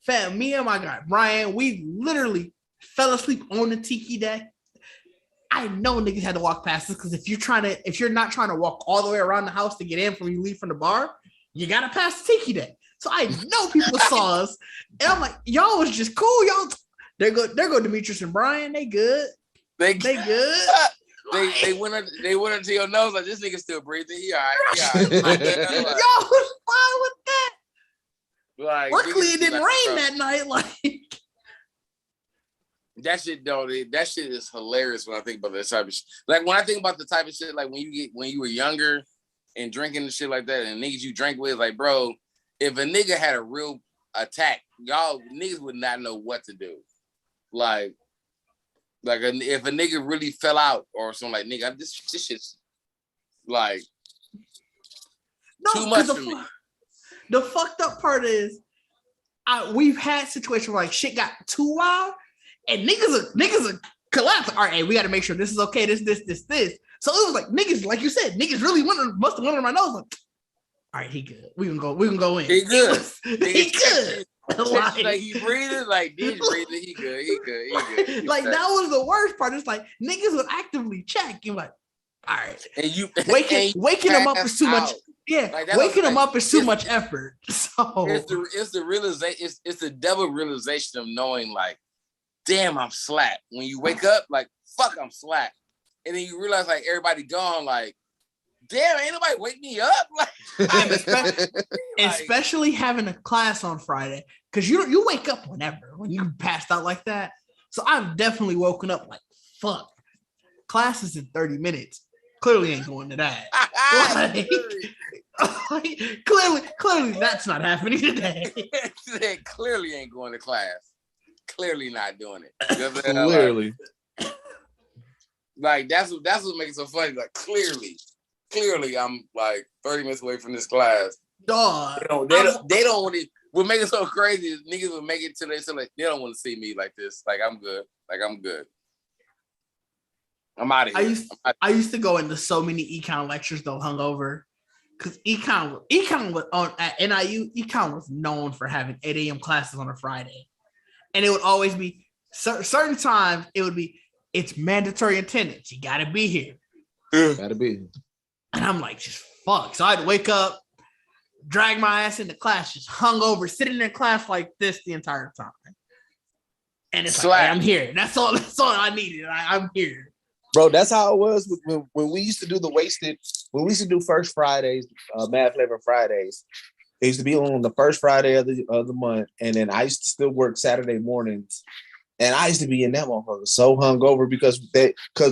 Fam, me and my guy Brian, we literally fell asleep on the tiki deck. I know niggas had to walk past us because if you're not trying to walk all the way around the house to get in from you leave from the bar, you gotta pass the tiki deck. So I know people saw us, and I'm like, y'all was just cool. Y'all, there go Demetrius and Brian. They good. They good. They went into your nose like, this nigga still breathing. He all right. Like, y'all was fine with that. Like, luckily it didn't rain that night. Like, that shit though, that shit is hilarious when I think about that type of shit. Like, when I think about the type of shit, like when you were younger and drinking and shit like that, and niggas you drank with, like, bro, if a nigga had a real attack, y'all niggas would not know what to do. Like if a nigga really fell out or something, like, nigga, this shit's like too much for me. The fucked up part is, we've had situations where like shit got too wild, and niggas are collapsing. All right, hey, we got to make sure this is okay. This. So it was like niggas, like you said, niggas really must have went on my nose. Like, all right, he good. We can go in. He good. He good. Like he breathing, like he's breathing. He good. Like that was the worst part. It's like niggas would actively check. You're like, all right, and you waking them up is too much. Yeah, like waking them up is too much effort. So it's the realization. It's the double realization of knowing, like, damn, I'm slack. When you wake up, like, fuck, I'm slack, and then you realize, like, everybody gone, like, damn, ain't nobody wake me up. Like, especially having a class on Friday, because you wake up whenever when you passed out like that. So I've definitely woken up like, fuck, class is in 30 minutes. Clearly ain't going to that. Clearly that's not happening today. Clearly ain't going to class. Clearly not doing it. You know what I'm saying? Clearly. Like that's what makes it so funny. Like, clearly I'm like 30 minutes away from this class. Dog. They don't want it. What makes it so crazy is niggas will make it to they don't want to see me like this. Like, I'm good. I'm out of here. I used to go into so many econ lectures though, hungover, because econ was at NIU. Econ was known for having 8 a.m. classes on a Friday, and it would always be certain times. It would be it's mandatory attendance. You got to be here. Gotta be. And I'm like, just fuck. So I'd wake up, drag my ass into class, just hungover, sitting in class like this the entire time. And it's like, hey, I'm here. That's all I needed. I'm here. Bro, that's how it was when we used to do when we used to do First Fridays, Mad Flavor Fridays. It used to be on the first Friday of the month, and then I used to still work Saturday mornings, and I used to be in that motherfucker so hungover because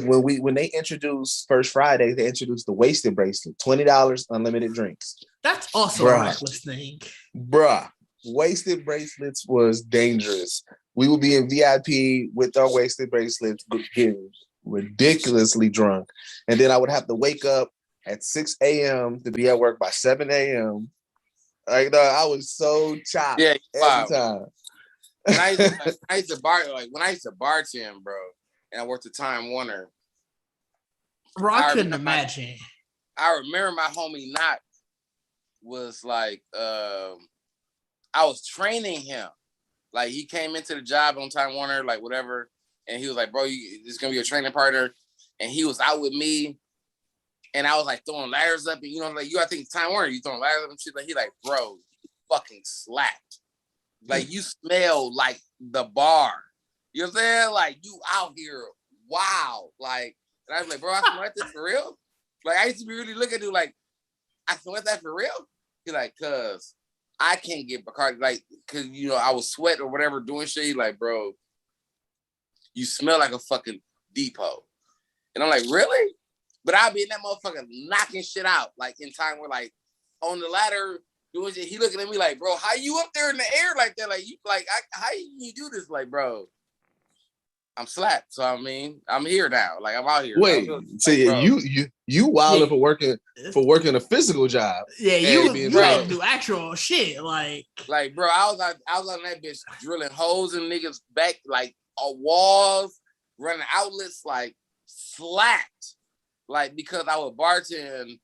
when they introduced First Friday, they introduced the wasted bracelet, $20 unlimited drinks. That's also a reckless thing, bruh. Wasted bracelets was dangerous. We would be in VIP with our wasted bracelets, getting ridiculously drunk, and then I would have to wake up at 6 a.m. to be at work by 7 a.m. Like, I was so chopped every time. When I used to bartend, bro, and I worked at Time Warner. Bro, I couldn't imagine. I remember my homie Knock was like, I was training him. Like, he came into the job on Time Warner, like, whatever. And he was like, bro, this is going to be your training partner. And he was out with me. And I was like throwing ladders up. And, you know, like, I think it's Time Warner, you throwing ladders up and shit. Like, he like, bro, you fucking slapped. Like, you smell like the bar. You know what I'm saying? Like, you out here wow. Like, and I was like, bro, I smell this for real? Like, I used to be really looking at you like, I smell that for real? He's like, cuz I can't get Bacardi, like, cause you know, I was sweating or whatever doing shit. He's like, bro, you smell like a fucking depot. And I'm like, really? But I'll be in that motherfucker knocking shit out, like in time where like on the ladder doing shit. He looking at me like, bro, how you up there in the air like that? Like you like how you do this? Like, bro, I'm slapped. So I mean, I'm here now. Like I'm out here. Wait, so like, you wilding for working a physical job. Yeah, you had to do actual shit. Like bro, I was on that bitch drilling holes in niggas' back, like walls, running outlets, like slapped. Like because I was bartending,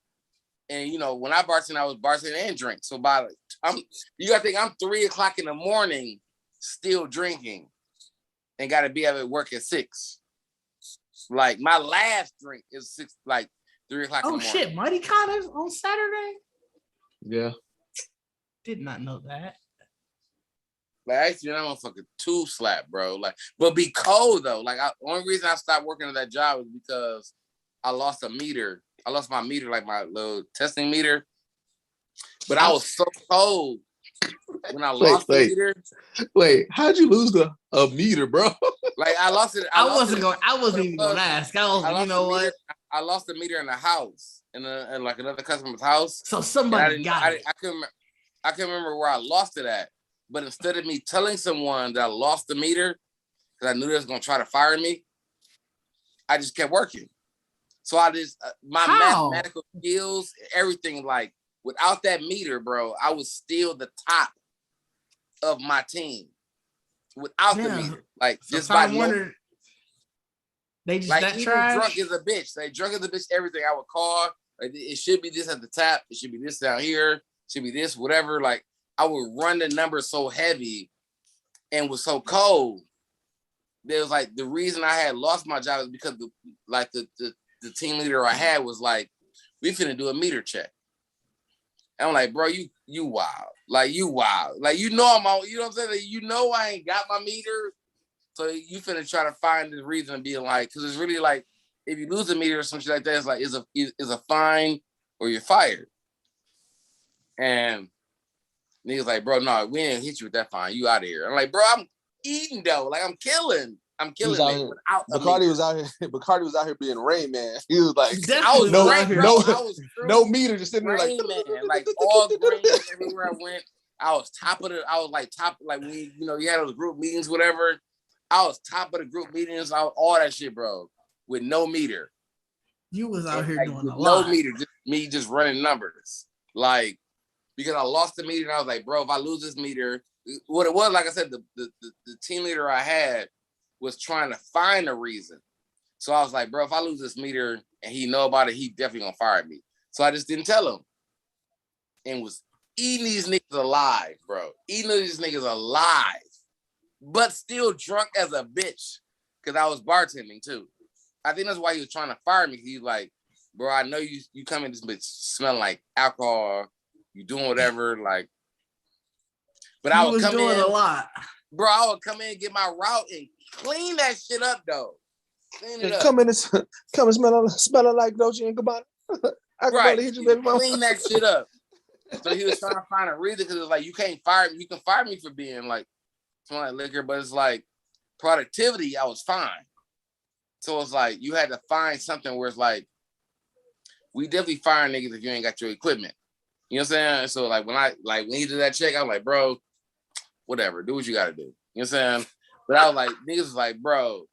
and you know when I bartend, I was bartending and drink. So you gotta think I'm 3:00 in the morning still drinking, and gotta be at work at 6. Like my last drink is 6, like 3:00 in the morning. Oh shit, Mighty Connor's on Saturday? Yeah. Did not know that. Like actually, that motherfucker too slap, bro. Like, but be cold though. Like, only reason I stopped working at that job was because I lost a meter. I lost my meter, like my little testing meter. But I was so cold when I lost the meter. Wait, how'd you lose a meter, bro? Like I lost it. I wasn't even gonna ask. You know what? I lost the meter in the house, in like another customer's house. So somebody got it. I couldn't remember where I lost it at. But instead of me telling someone that I lost the meter, because I knew they was gonna try to fire me, I just kept working. So I just my mathematical skills, everything, like without that meter, bro, I was still the top of my team. Without the meter, like so just by they just like that even trash? Drunk as a bitch. Like drunk as a bitch. Everything I would call. Like it should be this at the tap. It should be this down here. It should be this, whatever. Like I would run the numbers so heavy, and was so cold. There was like the reason I had lost my job is because the team leader I had was like, we finna do a meter check. And I'm like, bro, you wild. Like you wild. Like you know I'm out, you know what I'm saying? Like, you know I ain't got my meter. So you finna try to find the reason and be like, cause it's really like if you lose a meter or some shit like that, it's like is a fine or you're fired. And niggas like, bro, no, we ain't hit you with that fine. You out of here. I'm like, bro, I'm eating though. Like I'm killing. Bacardi was out here. Bacardi was out here being Rain Man. He was like, no meter, just sitting there like, like all green everywhere I went. I was top, like when you had those group meetings, whatever. I was top of the group meetings, all that shit, bro, with no meter. You was out here doing a lot. No meter, just me just running numbers, like because I lost the meter. And I was like, bro, if I lose this meter, what it was, like I said, the team leader I had was trying to find a reason. So I was like, bro, if I lose this meter and he know about it, he definitely gonna fire me. So I just didn't tell him. And was eating these niggas alive, bro. Eating these niggas alive. But still drunk as a bitch. Cause I was bartending too. I think that's why he was trying to fire me. He's like, bro, I know you come in this bitch smelling like alcohol. You doing whatever, like. But I would come in a lot. Bro, I would come in and get my route and clean that shit up though. Clean it up. Come and smelling like Dolce and Gabbana. Right. Hit you, baby mama. Clean that shit up. So he was trying to find a reason because it's like you can't fire me. You can fire me for being like smelling like liquor, but it's like productivity. I was fine. So it's like you had to find something where it's like we definitely fire niggas if you ain't got your equipment. You know what I'm saying? So like when he did that check, I was like, bro, whatever, do what you gotta do. You know what I'm saying? But I was like, niggas was like, bro,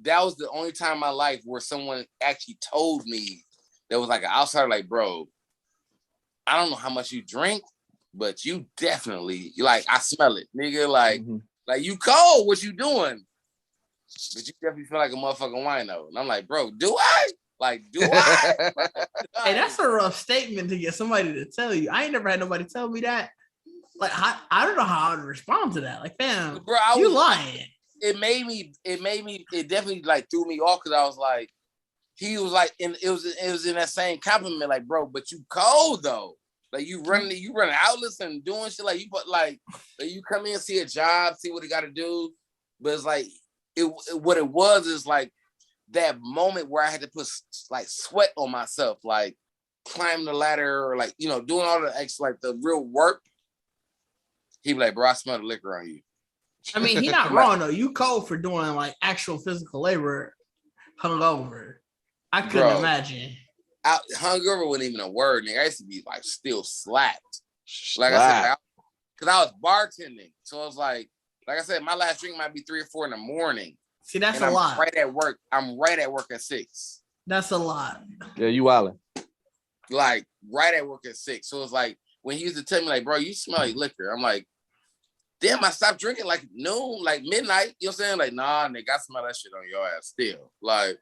that was the only time in my life where someone actually told me that was like an outsider, like, bro, I don't know how much you drink, but you definitely, like, I smell it, nigga. Like, like you cold, what you doing? But you definitely feel like a motherfucking wino. And I'm like, bro, do I? Like, do I? Hey, that's a rough statement to get somebody to tell you. I ain't never had nobody tell me that. Like, I don't know how I would respond to that. Like, fam, bro, you lying. It definitely like threw me off because I was like, he was like, and it was in that same compliment, like, bro, but you cold though. Like you running outlets and doing shit like you, but like you come in, see a job, see what he got to do, but it's like what it was is like that moment where I had to put like sweat on myself, like climbing the ladder or like, you know, doing all the extra, like the real work. He be like, bro, I smell the liquor on you. I mean, he not wrong though. You cold for doing like actual physical labor hungover. I couldn't imagine. Hungover wasn't even a word, nigga. I used to be like still slapped. Like I said, because I was bartending. So it was like I said, my last drink might be 3 or 4 in the morning. See, that's a lot. Right at work. I'm right at work at 6. That's a lot. Yeah, you wildin'. Like right at work at 6. So it's like when he used to tell me, like, bro, you smell like liquor. I'm like, damn, I stopped drinking like noon, like midnight. You know what I'm saying? Like, nah, nigga, I smell that shit on your ass still. Like,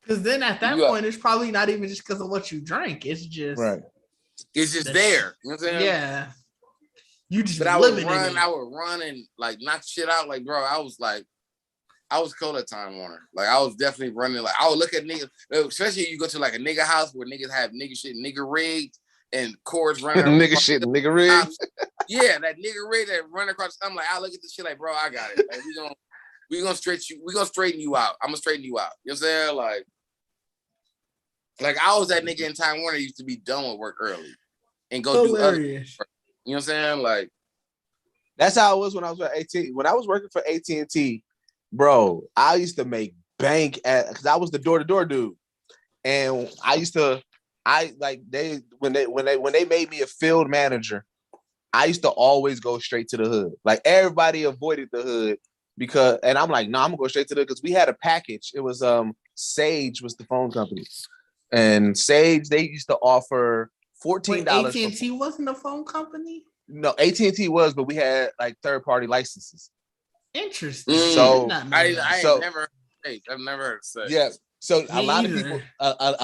because then at that point, it's probably not even just because of what you drank. It's just It's just there. You know what I'm saying? Yeah. You just I would run and like knock shit out. Like, bro, I was cold at Time Warner. Like, I was definitely running. Like, I would look at niggas, especially if you go to like a nigga house where niggas have nigga shit, nigga rigged, and cords running. Nigga shit, nigga rigged. Yeah, that nigga rig that run across. I'm like, I look at this shit like, bro, I got it. Like, we gonna stretch you. We gonna straighten you out. I'm gonna straighten you out. You know what I'm saying? Like I was that nigga in Time Warner used to be done with work early and go do other work. You know what I'm saying? Like, that's how it was when I was at AT. When I was working for AT&T, bro, I used to make bank because I was the door-to-door dude, and when they made me a field manager, I used to always go straight to the hood. Like, everybody avoided the hood and I'm like, no, I'm gonna go straight to the hood because we had a package. It was Sage was the phone company, and Sage, they used to offer $14. AT&T wasn't a phone company? No, AT&T was, but we had like third-party licenses. Interesting. So I've never heard of Sage. Yeah. So a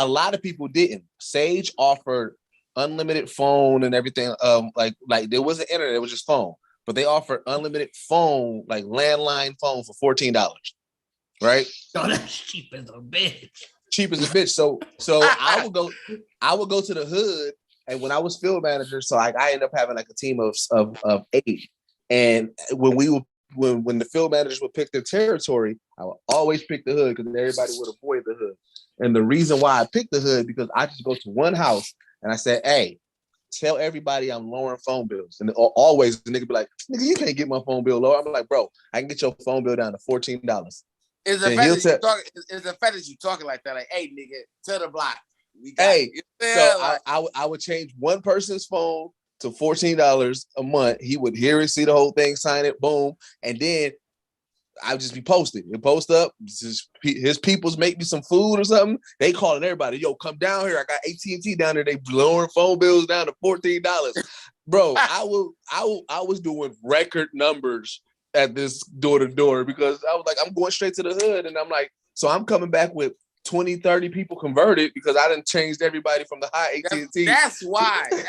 lot of people didn't. Sage offered unlimited phone and everything. Like there wasn't internet, it was just phone. But they offered unlimited phone, like landline phone for $14. Right? Oh, that's cheap as a bitch. Cheap as a bitch. So I would go to the hood, and when I was field manager, so like I ended up having like a team of 8. And when the field managers would pick their territory, I would always pick the hood because everybody would avoid the hood. And the reason why I picked the hood because I just go to one house and I said, hey, tell everybody I'm lowering phone bills. And always the nigga be like, nigga, you can't get my phone bill lower. I'm like, bro, I can get your phone bill down to $14. It's the fact that you talking like that, like, hey, nigga, tell the block. I would change one person's phone to $14 a month. He would hear it, see the whole thing, sign it, boom, and then I would just be posted. He'll post up. His peoples make me some food or something. They calling everybody, yo, come down here. I got AT&T down there. They lowering phone bills down to $14. Bro, I was doing record numbers at this door to door because I was like, I'm going straight to the hood, and I'm like, so I'm coming back with 20, 30 people converted because I done changed everybody from the high AT&T. That's why they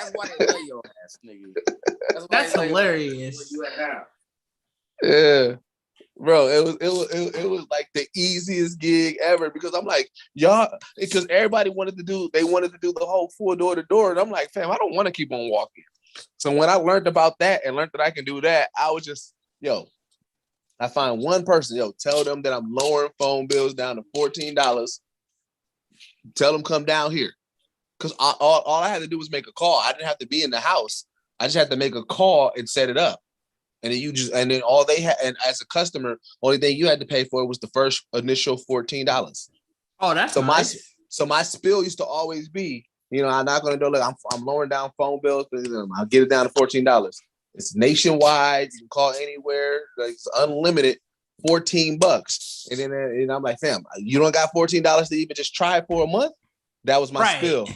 love your ass, nigga. That's hilarious. Yeah, bro, it was like the easiest gig ever because I'm like, y'all, because everybody wanted to do the whole full door to door, and I'm like, fam, I don't want to keep on walking. So when I learned about that and learned that I can do that, I was just, I find one person, tell them that I'm lowering phone bills down to $14. Tell them come down here. Because all I had to do was make a call. I didn't have to be in the house. I just had to make a call and set it up. And then all they had, and as a customer, only thing you had to pay for was the first initial $14. Oh, that's nice. My spill used to always be, I'm not gonna do, look, I'm lowering down phone bills, but I'll get it down to $14. It's nationwide. You can call anywhere. Like, it's unlimited. $14. And then I'm like, fam, you don't got $14 to even just try it for a month? That was my spill.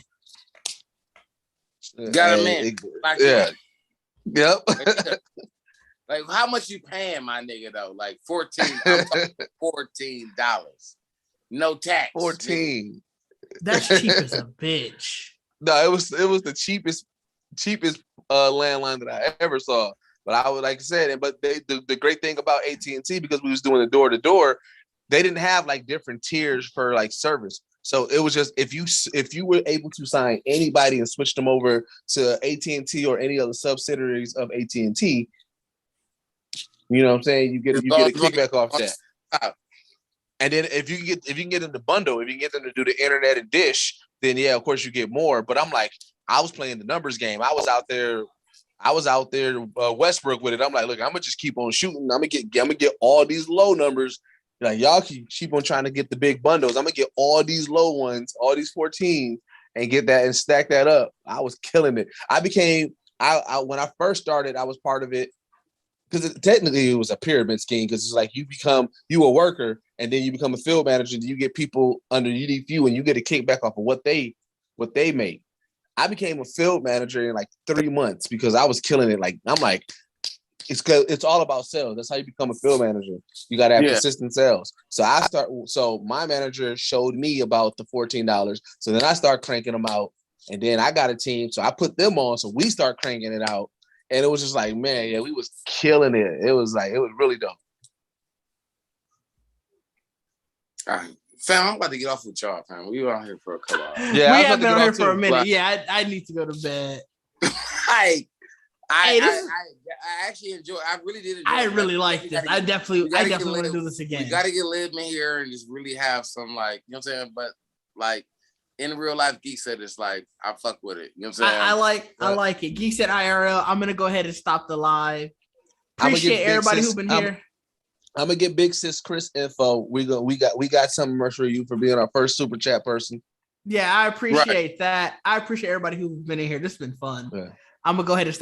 Got him in. Yeah. Yep. Like, how much you paying, my nigga, though? Like $14. No tax. 14. That's cheap as a bitch. No, it was the cheapest landline that I ever saw. But I would, like I said, but the great thing about AT&T, because we was doing the door to door, they didn't have like different tiers for like service. So it was just if you were able to sign anybody and switch them over to AT&T or any other subsidiaries of AT&T, you know what I'm saying? You get a kickback off that. And then if you can get them to bundle, if you can get them to do the internet and dish, then yeah, of course you get more. But I'm like, I was playing the numbers game. I was out there Westbrook with it. I'm like, look, I'm gonna just keep on shooting. I'm gonna get all these low numbers. Like y'all keep on trying to get the big bundles. I'm gonna get all these low ones, all these 14s, and get that and stack that up. I was killing it. I when I first started, I was part of it because technically it was a pyramid scheme. Because it's like you a worker, and then you become a field manager, and you get people underneath you, and you get a kickback off of what they make. I became a field manager in like 3 months because I was killing it. Like I'm like, it's all about sales. That's how you become a field manager. You got to have consistent sales. So my manager showed me about the $14. So then I start cranking them out, and then I got a team, so I put them on. So we start cranking it out, and it was just like, man, yeah, we was killing it. It was really dope. All right. Fam, I'm about to get off with y'all, fam. We were out here for a couple hours. Yeah, we have been out here for a minute. Yeah, I need to go to bed. I actually enjoy. I really did enjoy. I really like this. I definitely want to do this again. We got to get Liv in here and just really have some, like, you know what I'm saying. But like in real life, Geekset is like, I fuck with it. You know what I'm saying. I like it. Geekset IRL. I'm gonna go ahead and stop the live. Appreciate everybody who's been here. I'm gonna get Big Sis Chris info. We got something for you for being our first super chat person. Yeah, I appreciate that. I appreciate everybody who's been in here. This has been fun. Yeah. I'm gonna go ahead and stop.